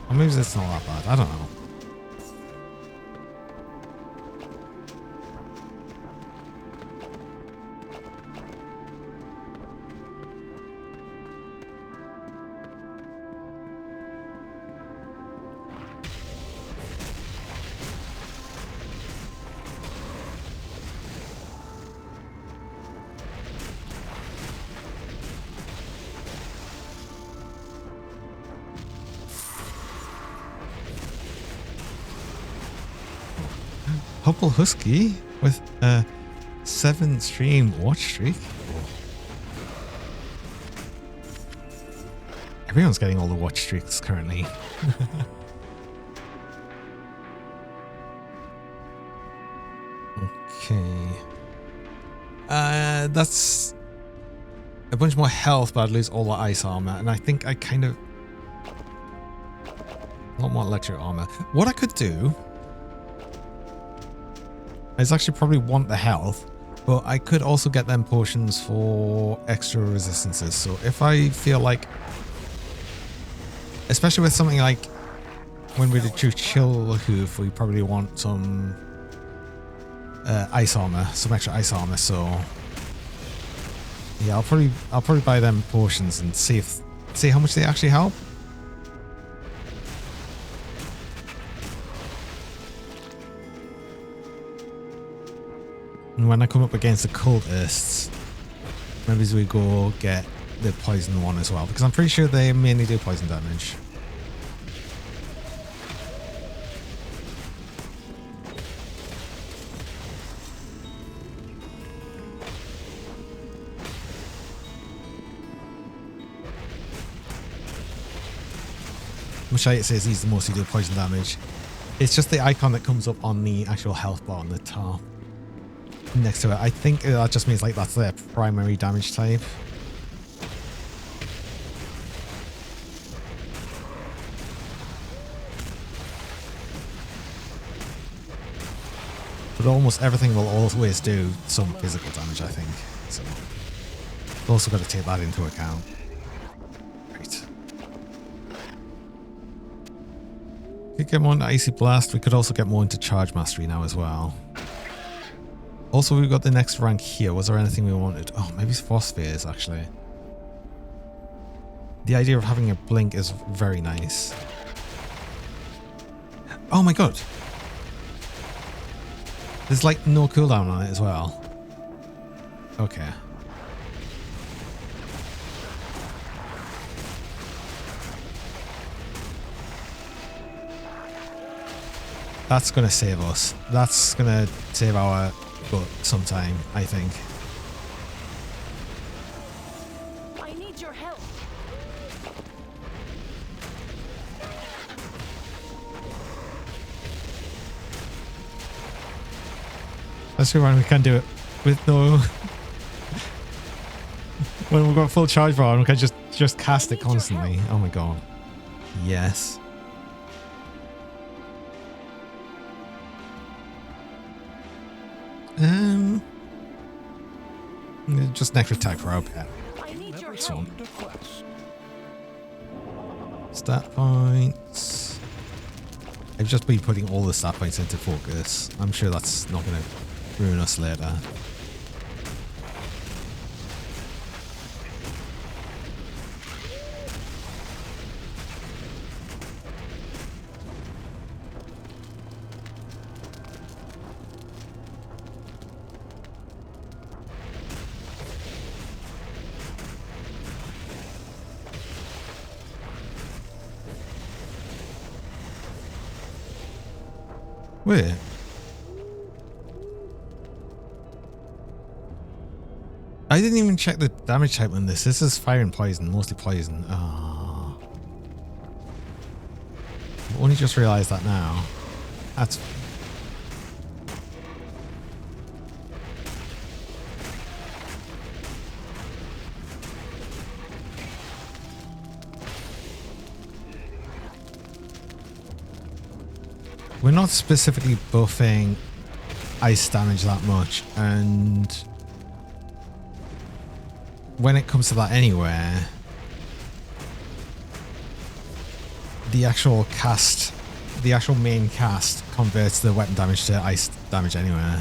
Or maybe it's not that bad. I don't know. Hopeful Husky with a 7-stream watch streak. Everyone's getting all the watch streaks currently. Okay. That's a bunch more health, but I'd lose all the ice armor. And I think I kind of... a lot more electric armor. What I could do... I actually probably want the health, but I could also get them potions for extra resistances. So if I feel like, especially with something like when we do chill hoof, we probably want some ice armor, some extra ice armor. So yeah, I'll probably buy them potions and see how much they actually help. And when I come up against the cultists, maybe we go get the poison one as well, because I'm pretty sure they mainly do poison damage. Which it says these mostly do poison damage. It's just the icon that comes up on the actual health bar on the top. Next to it. I think that just means like that's their primary damage type. But almost everything will always do some physical damage, I think. So we've also got to take that into account. Right. We could get more into Icy Blast. We could also get more into Charge Mastery now as well. Also, we've got the next rank here. Was there anything we wanted? Oh, maybe it's Phospheres, actually. The idea of having a blink is very nice. Oh my god. There's like no cooldown on it as well. Okay. That's going to save us. That's going to save our... but sometime, I think. I need your help. That's when we can do it with no... when we've got full charge bar, we can just cast it constantly. Oh my god. Yes. Just next attack for our pet. I need your This help. one. Stat points. I've just been putting all the stat points into focus. I'm sure that's not going to ruin us later. Wait. I didn't even check the damage type on this. This is fire and poison, mostly poison. Oh. I've only just realized that now. That's... We're not specifically buffing ice damage that much, and when it comes to that anywhere, the actual main cast converts the weapon damage to ice damage anywhere,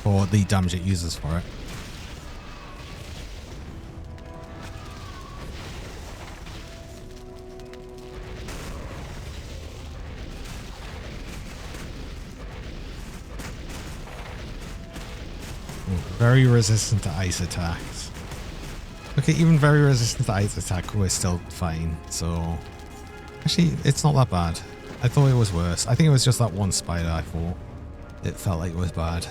or the damage it uses for it. Very resistant to ice attacks. Okay, even very resistant to ice attack, we're still fine. So, actually, it's not that bad. I thought it was worse. I think it was just that one spider I thought it felt like it was bad.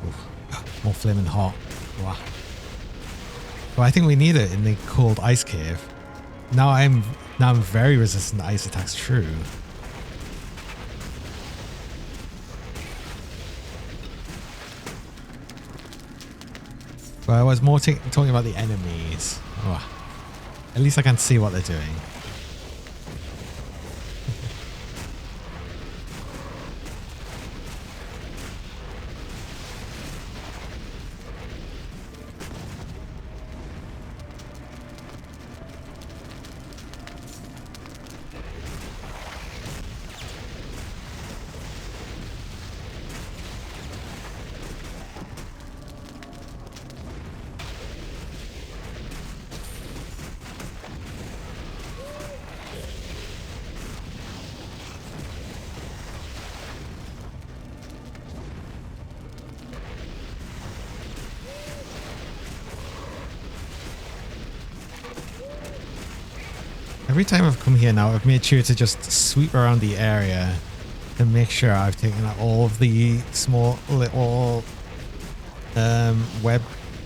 Oof. More flaming hot. Wow. Well, I think we need it in the cold ice cave. Now I'm very resistant to ice attacks. True. But I was more talking about the enemies. Oh, at least I can see what they're doing. Every time I've come here now, I've made sure to just sweep around the area to make sure I've taken out all of the small little web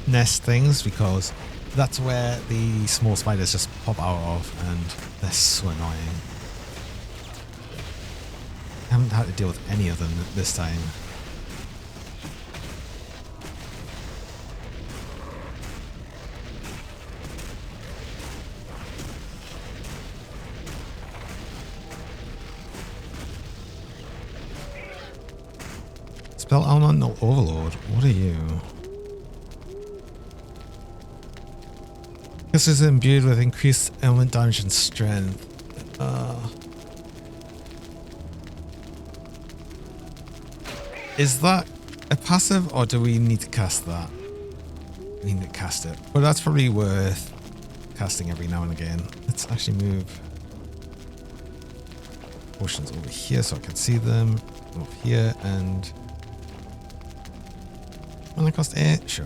nest things, because that's where the small spiders just pop out of, and they're so annoying. I haven't had to deal with any of them this time. Spell Elemental Overload. What are you? This is imbued with increased element damage and strength. Is that a passive, or do we need to cast that? We need to cast it. But that's probably worth casting every now and again. Let's actually move potions over here so I can see them. Over here, and will they cost 8? Sure.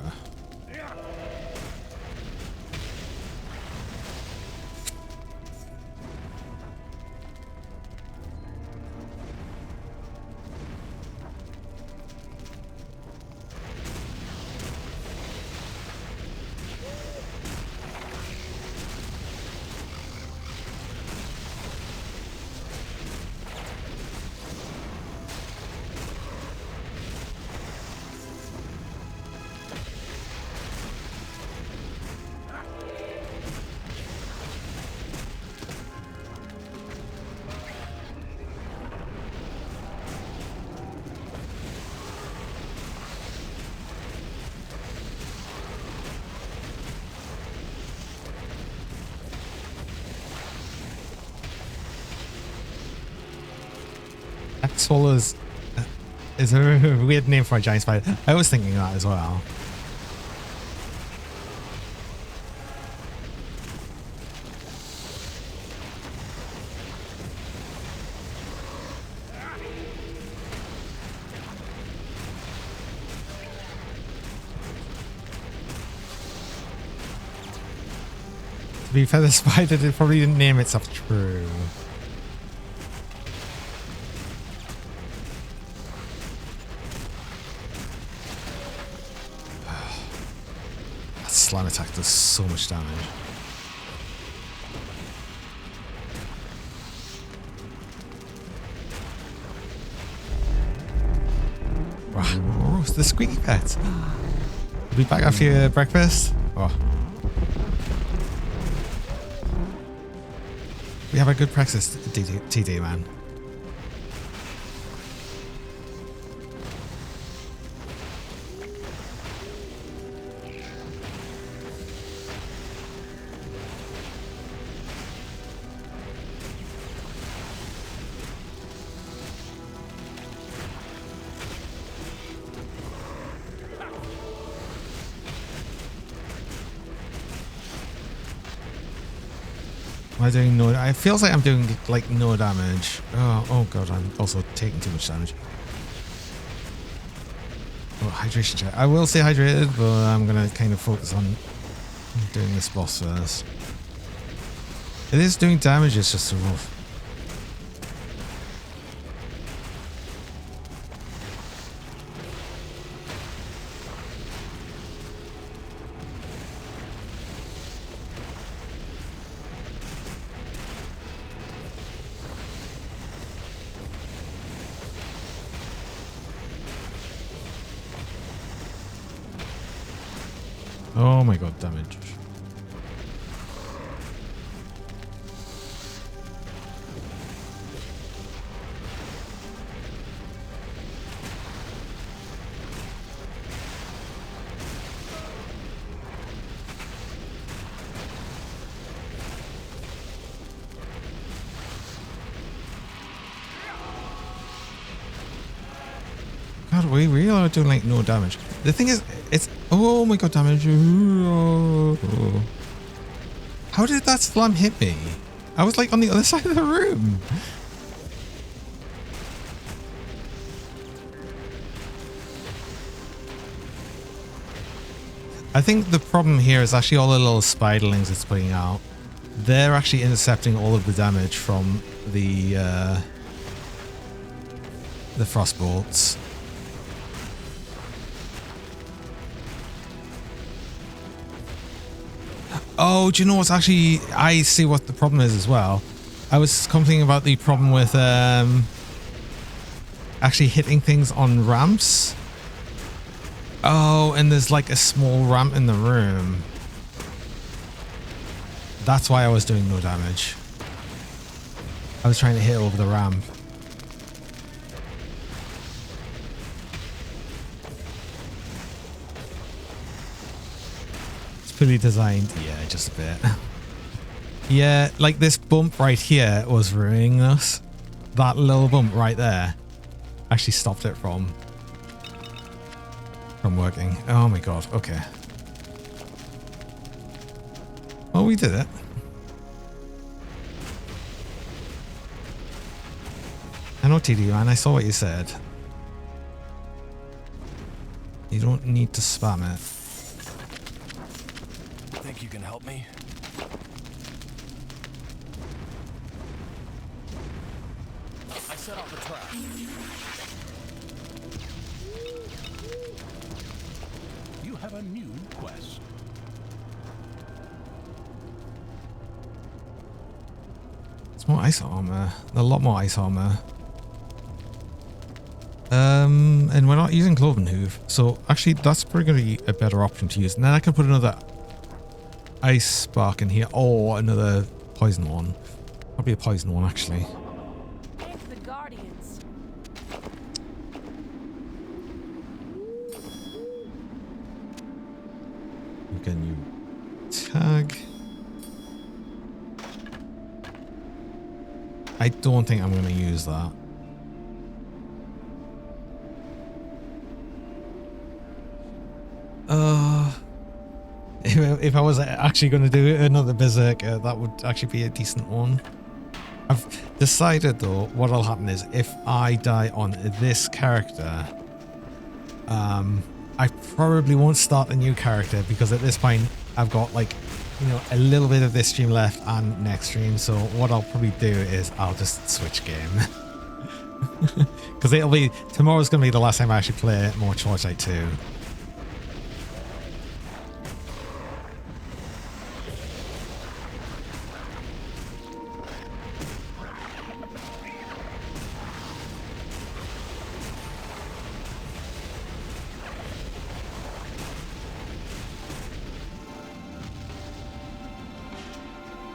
Axolotl is a weird name for a giant spider. I was thinking that as well. To be fair, the spider probably didn't name itself true. slam attack does so much damage. Wow, the squeaky pet. We'll be back after your breakfast. Oh. We have a good breakfast, TD, man. Am I doing no? It feels like I'm doing like no damage. Oh god, I'm also taking too much damage. Oh, hydration check. I will stay hydrated, but I'm gonna kind of focus on doing this boss first. It is doing damage, it's just so rough. Oh my god, damage. God, we really are doing like no damage. The thing is, it's oh my god, damage. Oh. How did that slam hit me? I was like on the other side of the room. I think the problem here is actually all the little spiderlings it's putting out. They're actually intercepting all of the damage from the frost bolts. Oh, do you know what's actually... I see what the problem is as well. I was complaining about the problem with actually hitting things on ramps. Oh, and there's like a small ramp in the room. That's why I was doing no damage. I was trying to hit over the ramp. Fully designed, yeah, just a bit. Yeah, like this bump right here was ruining us. That little bump right there actually stopped it from working. Oh my god, okay. Well, we did it. I know, TD man, I saw what you said. You don't need to spam it. Think you can help me? I set off a trap. You have a new quest. It's more ice armor. A lot more ice armor. And we're not using Cloven Hoof, so actually that's probably going to be a better option to use. And then I can put another ice spark in here, or another poison one. Probably a poison one, actually. It's the Guardians. Get a new tag. I don't think I'm going to use that. If I was actually going to do another Berserker, that would actually be a decent one. I've decided though, what'll happen is if I die on this character, I probably won't start a new character because at this point I've got like, you know, a little bit of this stream left and next stream. So what I'll probably do is I'll just switch game. Because it'll be, tomorrow's going to be the last time I actually play more Torchlight 2.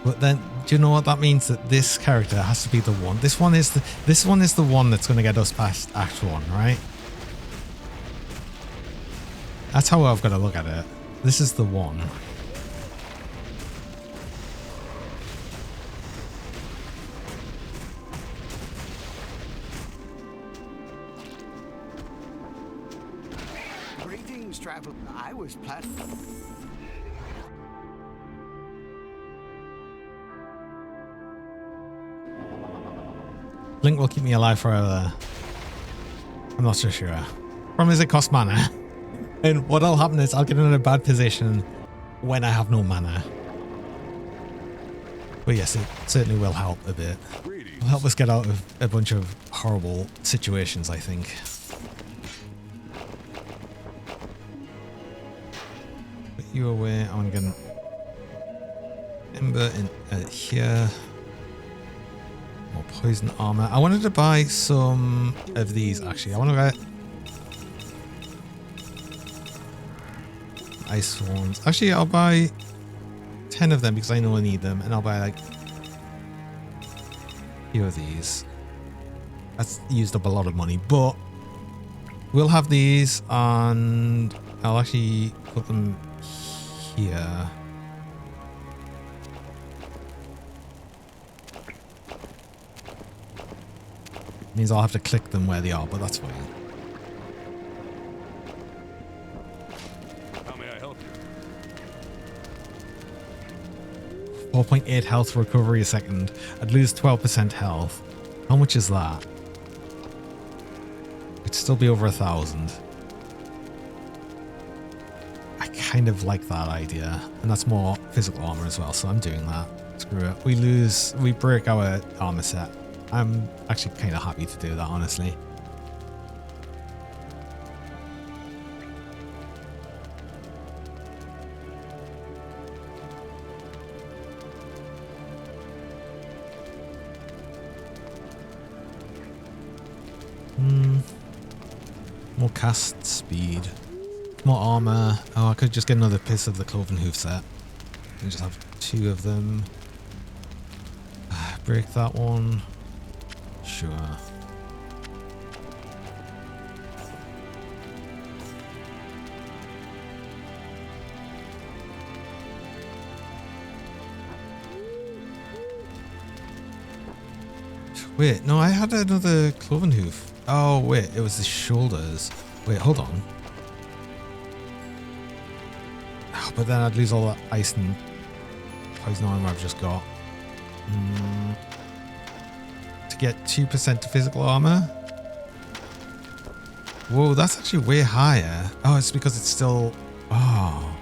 But then, do you know what that means? That this character has to be the one. This one is the one that's going to get us past Act 1, right? That's how I've got to look at it. This is the one. Greetings, travel. I was planning. Link will keep me alive forever. I'm not so sure. Problem is it costs mana. And what'll happen is I'll get in a bad position when I have no mana. But yes, it certainly will help a bit. It'll help us get out of a bunch of horrible situations, I think. Put you away. I'm going to Ember in here. More poison armor. I wanted to buy some of these actually. I want to get ice swarms. Actually, I'll buy 10 of them because I know I need them, and I'll buy like a few of these. That's used up a lot of money, but we'll have these, and I'll actually put them here. Means I'll have to click them where they are, but that's fine. How may I help you? 4.8 health recovery a second. I'd lose 12% health. How much is that? It'd still be over 1,000. I kind of like that idea. And that's more physical armor as well, so I'm doing that. Screw it. We break our armor set. I'm actually kind of happy to do that, honestly. More cast speed. More armor. Oh, I could just get another piece of the cloven hoof set. And just have 2 of them. Break that one. Sure. Wait, no, I had another cloven hoof. Oh, wait, it was the shoulders. Wait, hold on. Oh, but then I'd lose all that ice and poison armor I've just got. To get 2% to physical armor. Whoa, that's actually way higher. Oh, it's because it's still... Oh.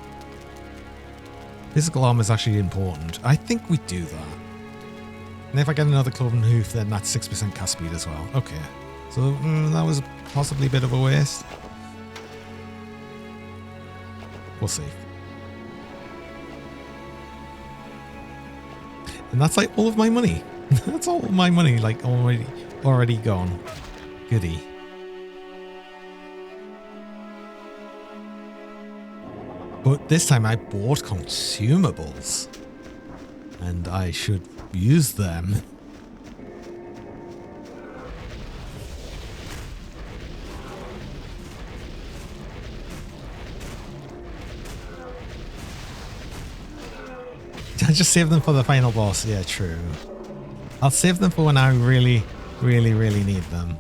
Physical armor is actually important. I think we do that. And if I get another cloven hoof, then that's 6% cast speed as well. Okay. So that was possibly a bit of a waste. We'll see. And that's like all of my money. That's all of my money, like already gone. Goody. But this time I bought consumables. And I should use them. I just save them for the final boss. Yeah, true. I'll save them for when I really need them.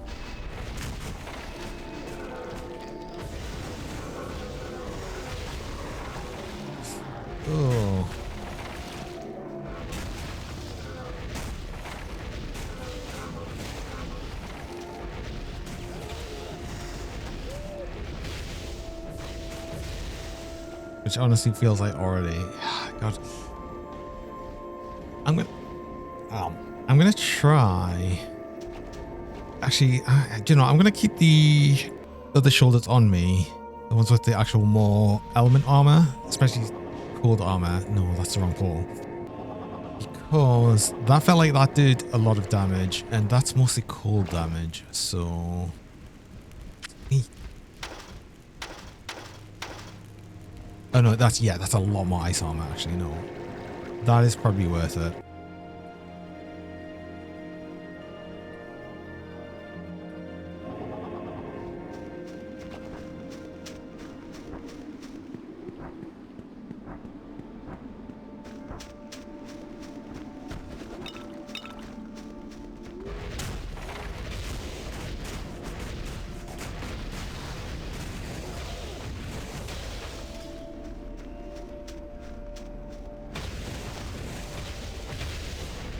Oh. Which honestly feels like already. God. I'm gonna try. Actually, you know, I'm gonna keep the other shoulders on me. The ones with the actual more element armor, especially cold armor. No, that's the wrong pull. Because that felt like that did a lot of damage, and that's mostly cold damage. So, oh no, that's a lot more ice armor. Actually, no. That is probably worth it.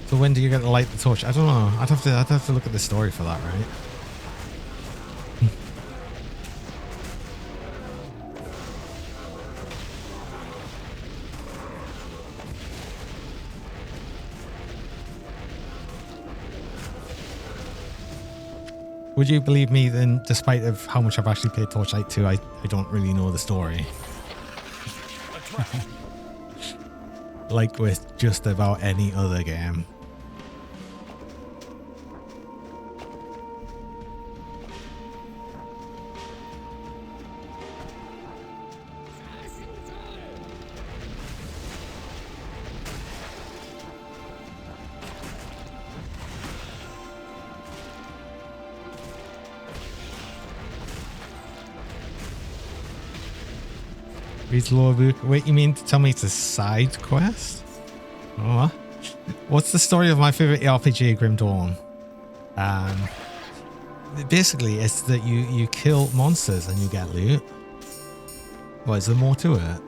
So when do you get to light the torch? I don't know. I'd have to look at the story for that, right? Would you believe me then, despite of how much I've actually played Torchlight 2, I don't really know the story. Like with just about any other game. Read the lore book. Wait, you mean to tell me it's a side quest? Oh, what's the story of my favorite RPG, Grim Dawn? Basically, it's that you kill monsters and you get loot. What, is there more to it?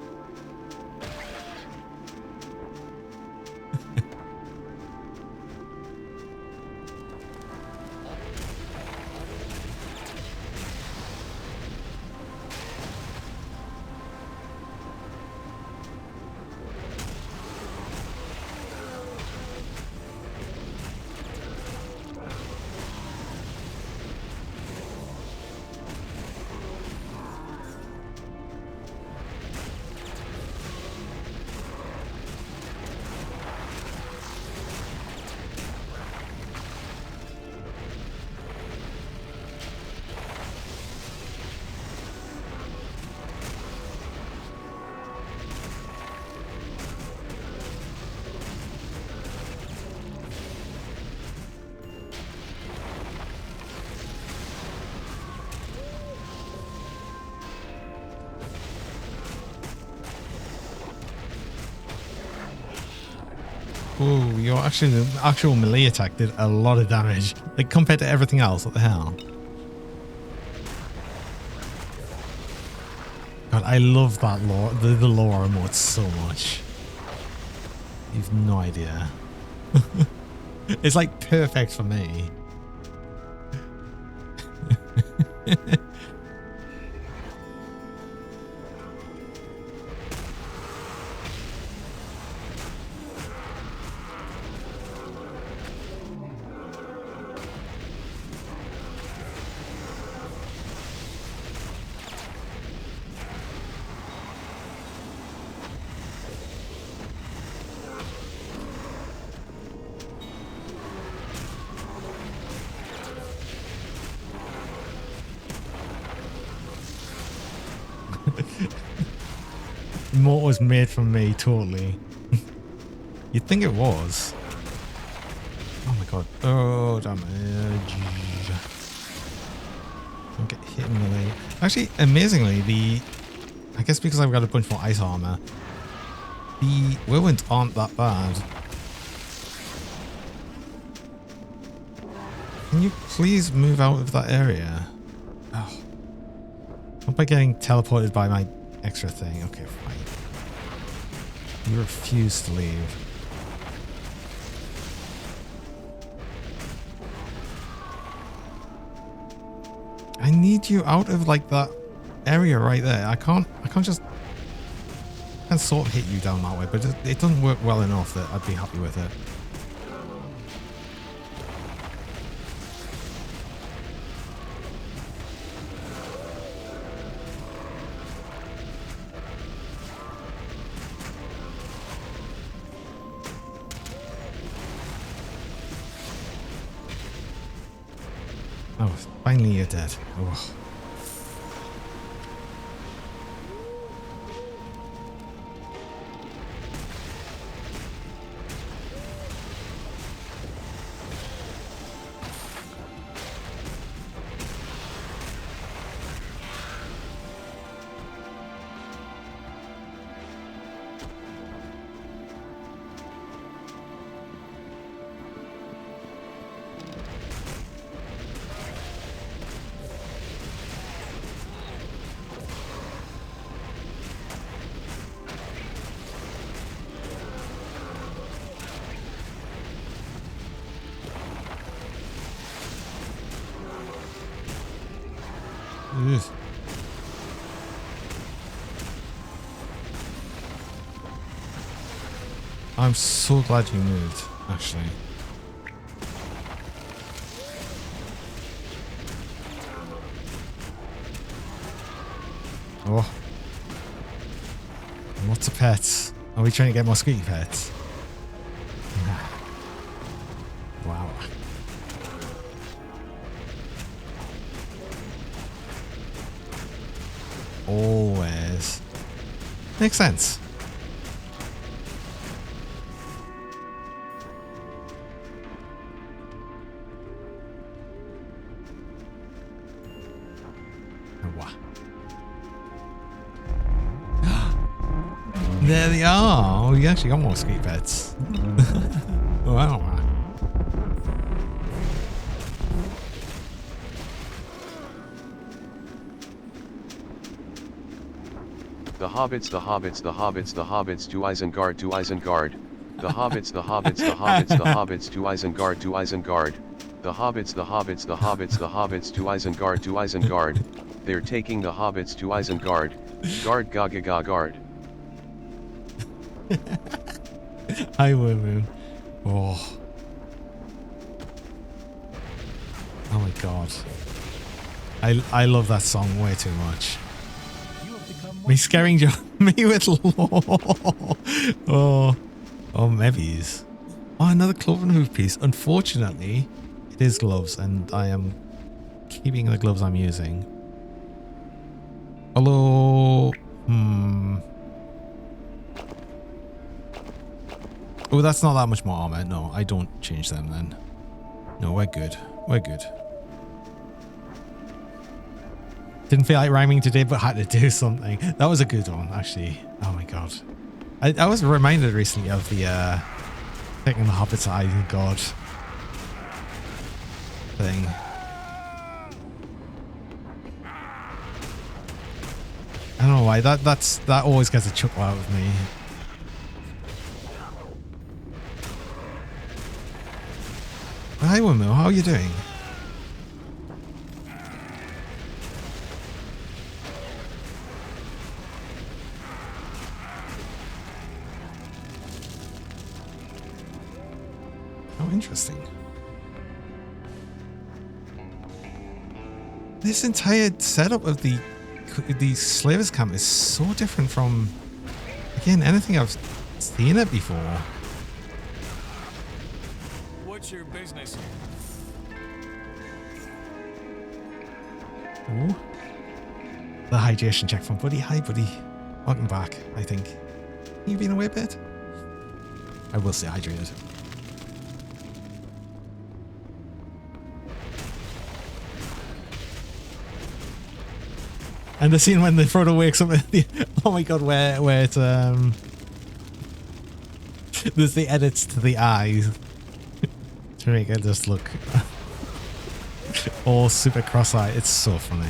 Oh, your actual melee attack did a lot of damage. Like compared to everything else, what the hell? God, I love that lore, the lore mode so much. You've no idea. It's like perfect for me. Mort was made for me, totally. You'd think it was. Oh my god. Oh, damage. Don't get hit in the leg. Actually, amazingly, I guess because I've got a bunch more ice armor, the whirlwinds aren't that bad. Can you please move out of that area? Oh. Not by getting teleported by my extra thing. Okay, fine. You refuse to leave. I need you out of like that area right there. I can't just I can sort of hit you down that way, but it doesn't work well enough that I'd be happy with it. Oh, finally you're dead. Oh. Ugh. I'm so glad you moved, actually. Oh. Lots of pets. Are we trying to get more squeaky pets? Wow. Always. Makes sense. Wow. There they are. Oh, you actually got more squeak pets. Wow. The hobbits, the hobbits, the hobbits, the hobbits to Isengard, to Isengard. The hobbits, the hobbits, the hobbits, the hobbits to Isengard, to Isengard. The hobbits, the hobbits, the hobbits, the hobbits to Isengard, to Isengard. They're taking the hobbits to Isengard. Guard, ga ga ga guard. Hi, Woo. Oh. Oh my god. I love that song way too much. Me scaring me with law. Oh, maybe. Oh, another cloven hoof piece. Unfortunately, it is gloves, and I am keeping the gloves I'm using. Although, oh, that's not that much more armor. No, I don't change them then. No, we're good. We're good. Didn't feel like rhyming today, but had to do something. That was a good one, actually. Oh my god. I was reminded recently of the taking the hobbits to Isengard thing. I don't know why. That always gets a chuckle out of me. Hi, Wimo. How are you doing? Oh, interesting. This entire setup of the slavers camp is so different from, again, anything I've seen it before. What's your business? Ooh. The hydration check from Buddy. Hi, Buddy. Welcome back, I think. You been away a bit? I will stay hydrated. And the scene when the Frodo wakes up at the, oh my god, where it's there's the edits to the eyes to make it just look all super cross-eyed. It's so funny.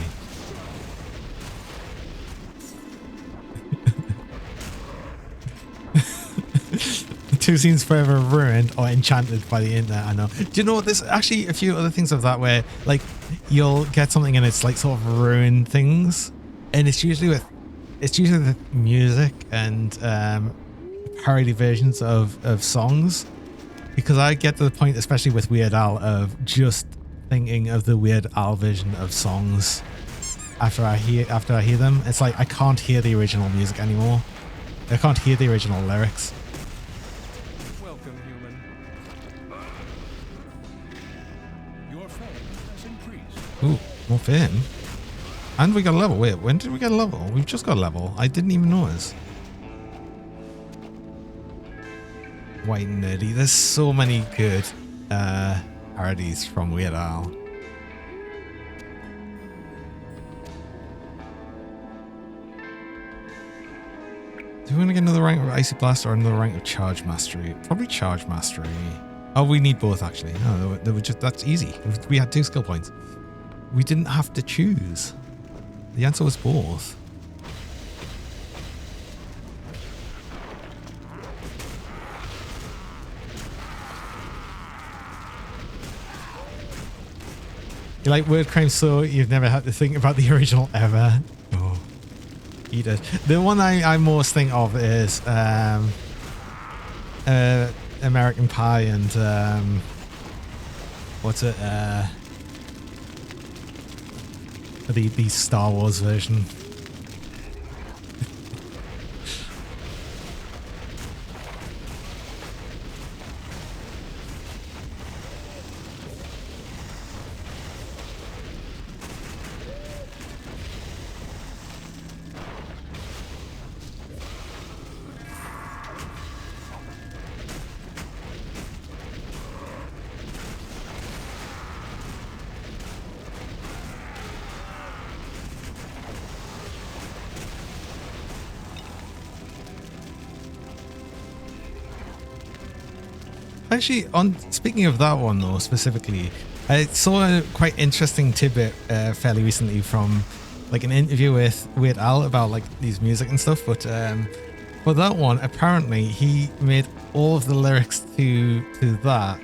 Two scenes forever ruined or enchanted by the internet. I know. Do you know what? There's actually a few other things of that where like you'll get something and it's like sort of ruined things, and it's usually with music and parody versions of songs, because I get to the point, especially with Weird Al, of just thinking of the Weird Al version of songs after I hear them. It's like I can't hear the original music anymore. I can't hear the original lyrics. Welcome, human. Your fame has increased. Ooh, more fame. And we got a level. Wait, when did we get a level? We've just got a level. I didn't even notice. White and Nerdy. There's so many good parodies from Weird Al. Do we want to get another rank of Icy Blast or another rank of Charge Mastery? Probably Charge Mastery. Oh, we need both actually. No, they were just, that's easy. We had 2 skill points. We didn't have to choose. The answer was both. You like word crime so you've never had to think about the original ever? Oh, eat it. The one I most think of is American Pie and what's it? The Star Wars version. Actually, speaking of that one though, specifically, I saw a quite interesting tidbit fairly recently from like an interview with Weird Al about like these music and stuff. But for that one, apparently he made all of the lyrics to that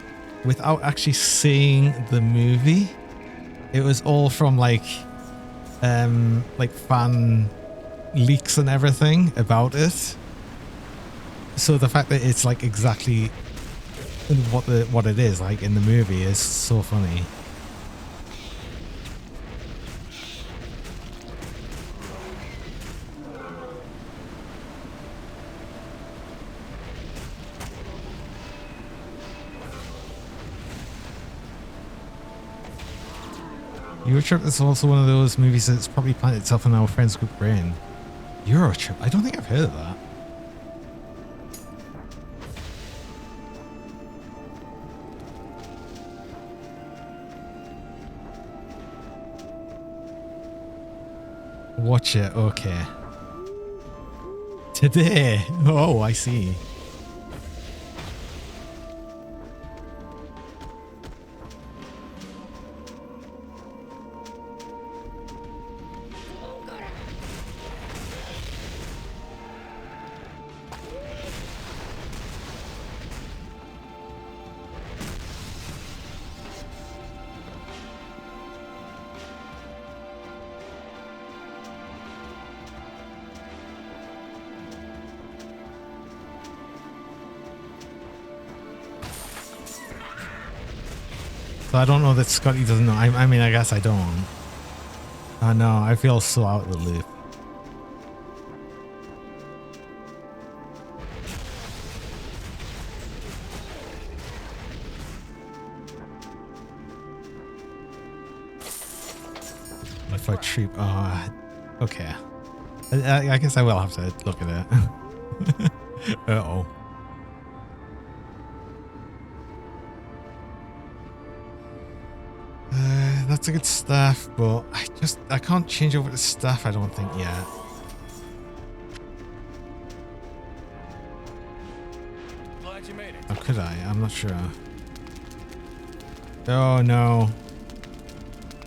without actually seeing the movie. It was all from like fan leaks and everything about it. So the fact that it's like exactly what it is like in the movie is so funny. Eurotrip is also one of those movies that's probably planted itself in our friends group brain. Eurotrip? I don't think I've heard of that. Watch it, okay. Today? Oh, I see. So I don't know that Scotty doesn't know. I mean, I guess I don't. I know. I feel so out of the loop. If I treat, okay. I guess I will have to look at it. Uh-oh. That's a good staff, but I can't change over to staff, I don't think yet. Glad you made it. Or could I? I'm not sure. Oh no.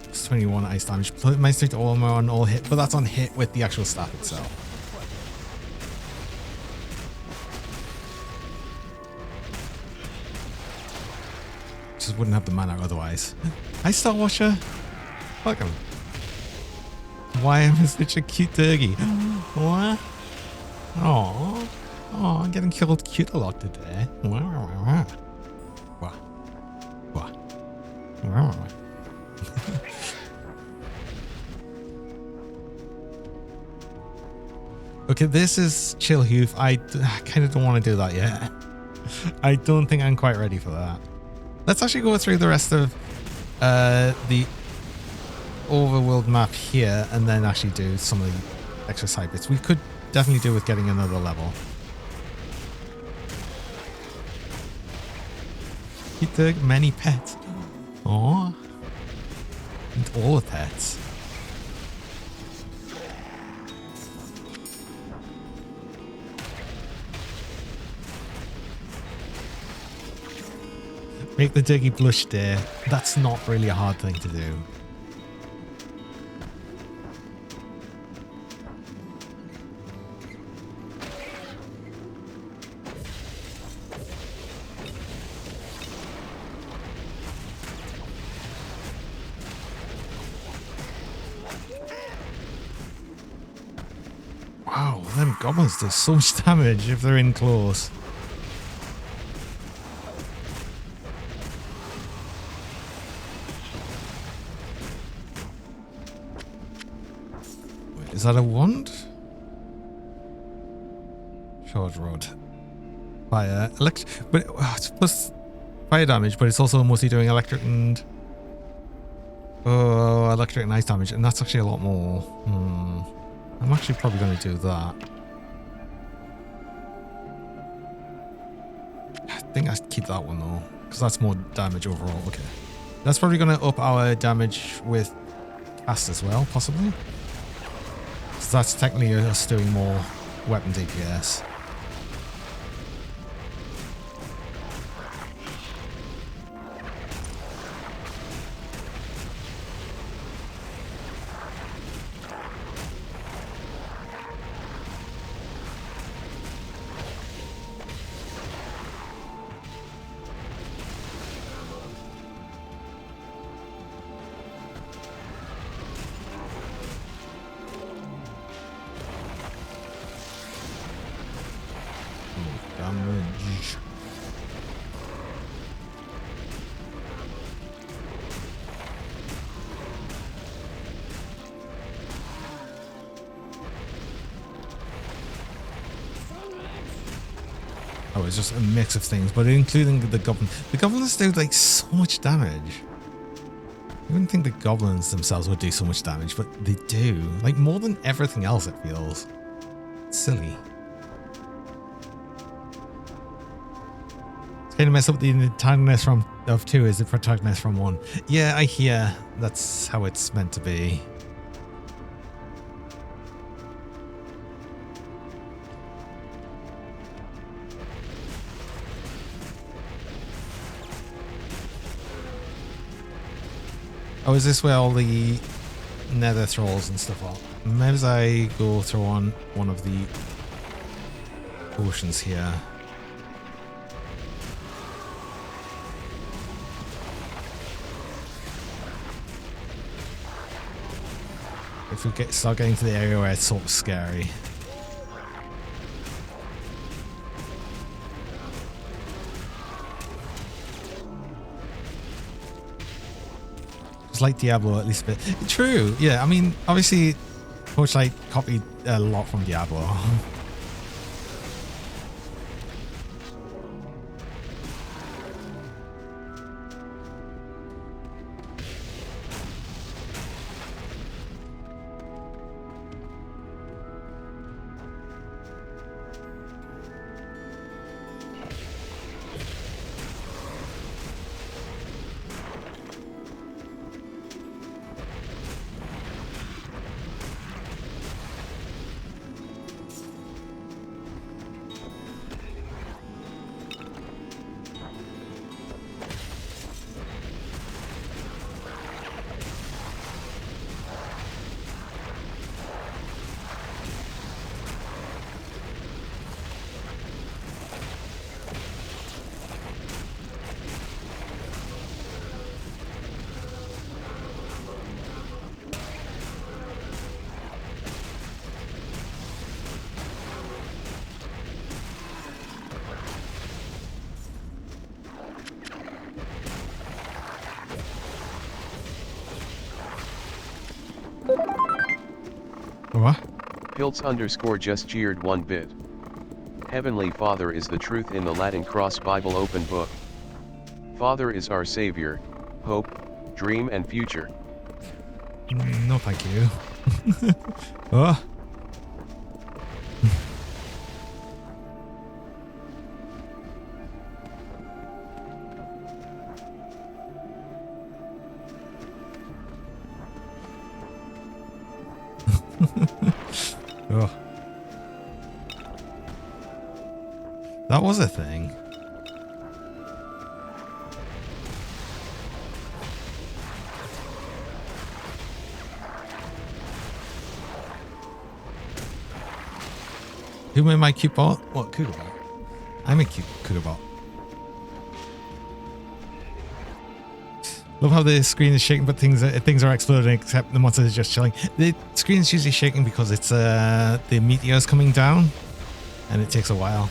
It's 21 ice damage. My strict armor on all hit, but that's on hit with the actual staff itself. Just wouldn't have the mana otherwise. Hi, Star Watcher. Welcome. Why am I such a cute doggy? What? Oh, I'm getting killed cute a lot today. Okay, this is Chill Hoof. I kind of don't want to do that yet. I don't think I'm quite ready for that. Let's actually go through the rest of the overworld map here and then actually do some of the extra side bits. We could definitely do with getting another level. You took many pets. Aww. And all the pets. Make the Diggy blush there. That's not really a hard thing to do. goblins do so much damage if they're in close. Wait, is that a wand? Charge rod. Fire. But it's plus fire damage, but it's also mostly doing electric and electric and ice damage, and that's actually a lot more. I'm actually probably going to do that. I think I keep that one though, because that's more damage overall. Okay, that's probably going to up our damage with cast as well, possibly. So that's technically us doing more weapon DPS. Damage. Oh, it's just a mix of things, but including the goblins. The goblins do like so much damage. You wouldn't think the goblins themselves would do so much damage, but they do. Like more than everything else, it feels. It's silly. Kind of mess up the antagonist of 2 is the protagonist from 1. Yeah, I hear that's how it's meant to be. Oh, is this where all the nether thralls and stuff are? Maybe as I go through on one of the potions here. If we start getting to the area where it's sort of scary. It's like Diablo, at least a bit. True, yeah. I mean, obviously, Torchlight copied a lot from Diablo. What? Hilts _ just cheered 1 bit. Heavenly Father is the truth in the Latin Cross Bible open book. Father is our Savior, hope, dream and future. No thank you. Oh. Oh. That was a thing. Who made my cute bot? What, Cougar bot? I'm a cute Cougar bot. Love how the screen is shaking, but things are exploding, except the monsters are just chilling. The screen is usually shaking because it's the meteors coming down, and it takes a while.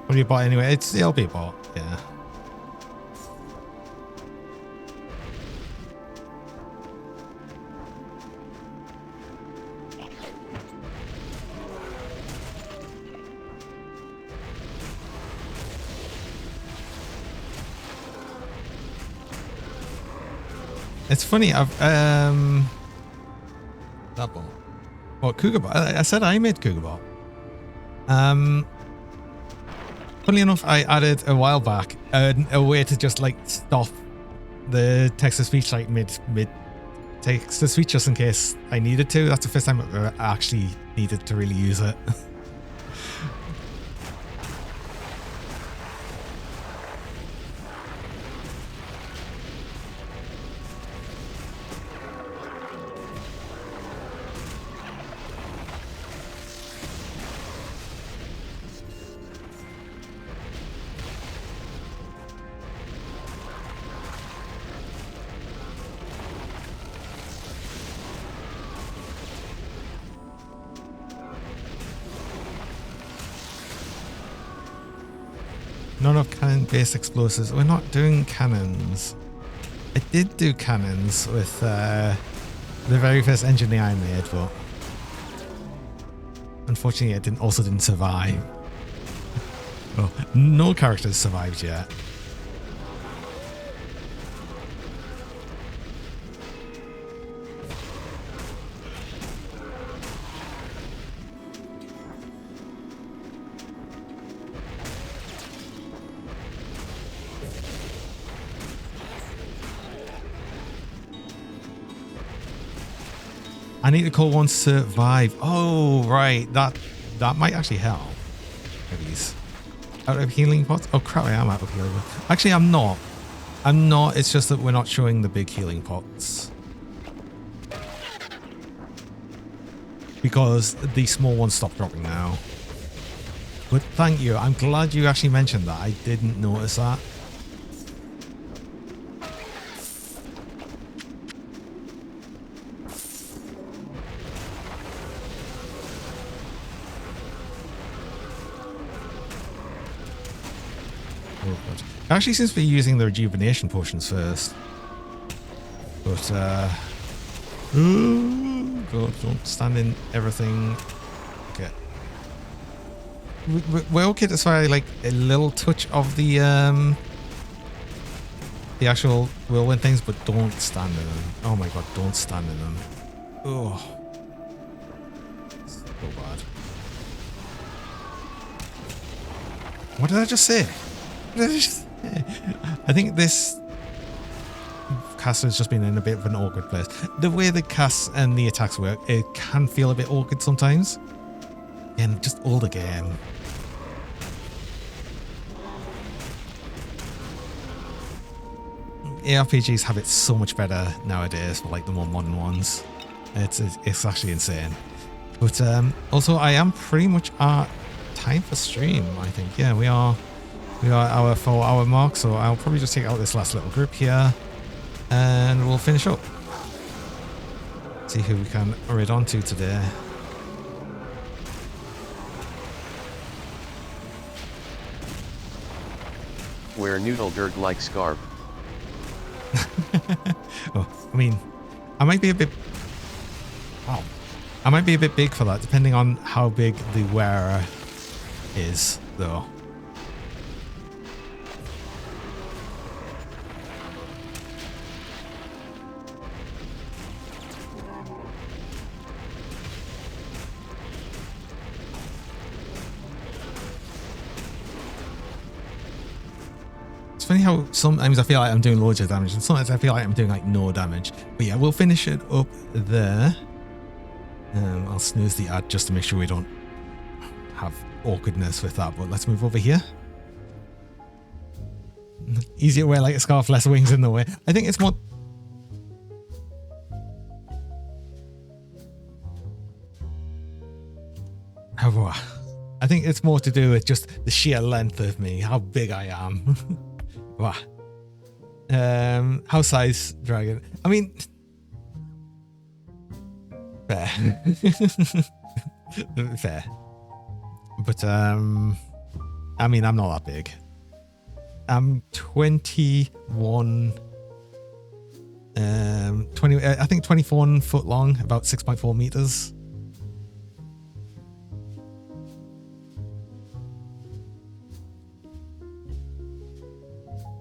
What do you bought anyway? It'll be bought, yeah. It's funny, I've that bot. What, Cougar-Bot? I said I made Cougar-Bot. Funnily enough, I added a while back a way to just like stop the text-to-speech like mid text-to-speech just in case I needed to. That's the first time I actually needed to really use it. None of cannon-based explosives. We're not doing cannons. I did do cannons with the very first engineer I made, but unfortunately, it also didn't survive. Oh, no characters survived yet. I need to call one survive. Oh, right. That might actually help. Maybe out of healing pots. Oh crap! I am out of healing pots. Actually, I'm not. I'm not. It's just that we're not showing the big healing pots because the small ones stop dropping now. But thank you. I'm glad you actually mentioned that. I didn't notice that. It actually seems to be using the rejuvenation potions first. But, God, don't stand in everything. Okay. We're okay to try, like, a little touch of the actual whirlwind things, but don't stand in them. Oh my god, don't stand in them. Oh. So bad. What did I just say? What did I just say? I think this cast has just been in a bit of an awkward place. The way the casts and the attacks work, it can feel a bit awkward sometimes. And just older game. ARPGs have it so much better nowadays for like the more modern ones. It's actually insane. But also I am pretty much at time for stream, I think. Yeah, we are our 4-hour mark, so I'll probably just take out this last little group here and we'll finish up. See who we can raid on to today. Wear noodle dirt like scarf. Oh, I mean, I might be a bit... Wow. I might be a bit big for that, depending on how big the wearer is, though. It's funny how sometimes I feel like I'm doing loads of damage and sometimes I feel like I'm doing like no damage. But yeah, we'll finish it up there. I'll snooze the ad just to make sure we don't have awkwardness with that. But let's move over here. Easier wear like a scarf, less wings in the way. I think it's more... I think it's more to do with just the sheer length of me, how big I am. Wow. House size dragon. I mean, fair. Fair. But I mean, I'm not that big. I'm 21. 20. I think 24 foot long, about 6.4 meters.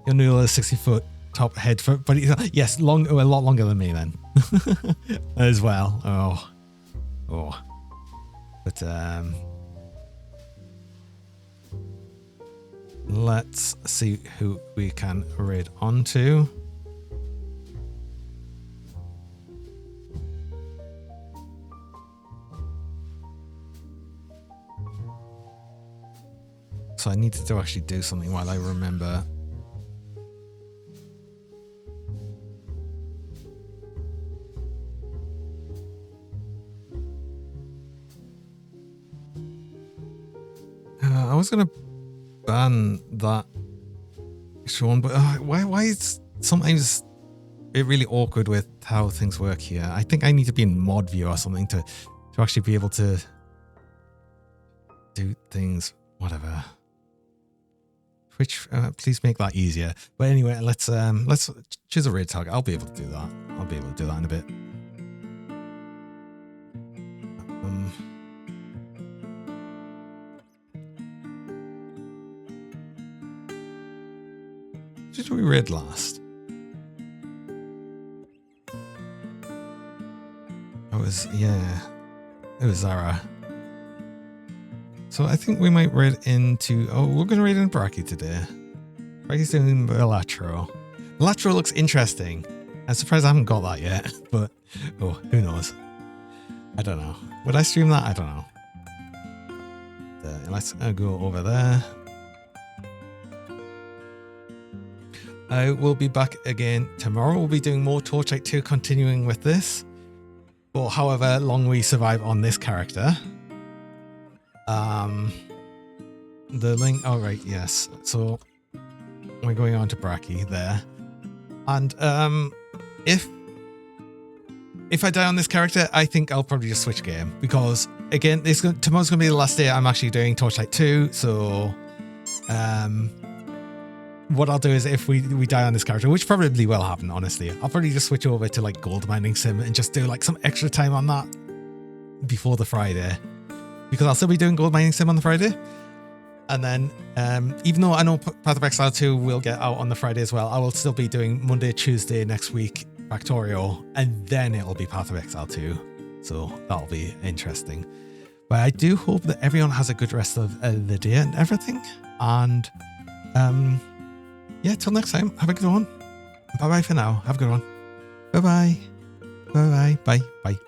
Your noodle is 60-foot top head, but yes, a lot longer than me then, as well. Oh, but let's see who we can raid onto. So I need to actually do something while I remember. I was gonna ban that Sean, but why is sometimes it really awkward with how things work here? I think I need to be in mod view or something to actually be able to do things. Whatever. Twitch, please make that easier. But anyway, let's choose a raid target. I'll be able to do that. I'll be able to do that in a bit. Did we raid last? It was Zara. So I think we might raid into... Oh, we're going to raid in Braki today. Braki's doing Elatro. Elatro looks interesting. I'm surprised I haven't got that yet, but who knows? I don't know. Would I stream that? I don't know. Let's go over there. I will be back again tomorrow. We'll be doing more Torchlight 2, continuing with this. For however long we survive on this character. The link, oh right, yes. So we're going on to Braki there. And if I die on this character, I think I'll probably just switch game. Because again, tomorrow's gonna be the last day I'm actually doing Torchlight 2, so what I'll do is if we die on this character, which probably will happen, honestly, I'll probably just switch over to like gold mining sim and just do like some extra time on that before the Friday. Because I'll still be doing gold mining sim on the Friday. And then, even though I know Path of Exile 2 will get out on the Friday as well, I will still be doing Monday, Tuesday next week, Factorio, and then it'll be Path of Exile 2. So that'll be interesting. But I do hope that everyone has a good rest of the day and everything. And yeah, till next time, have a good one. Bye-bye for now. Have a good one. Bye-bye. Bye-bye. Bye. Bye.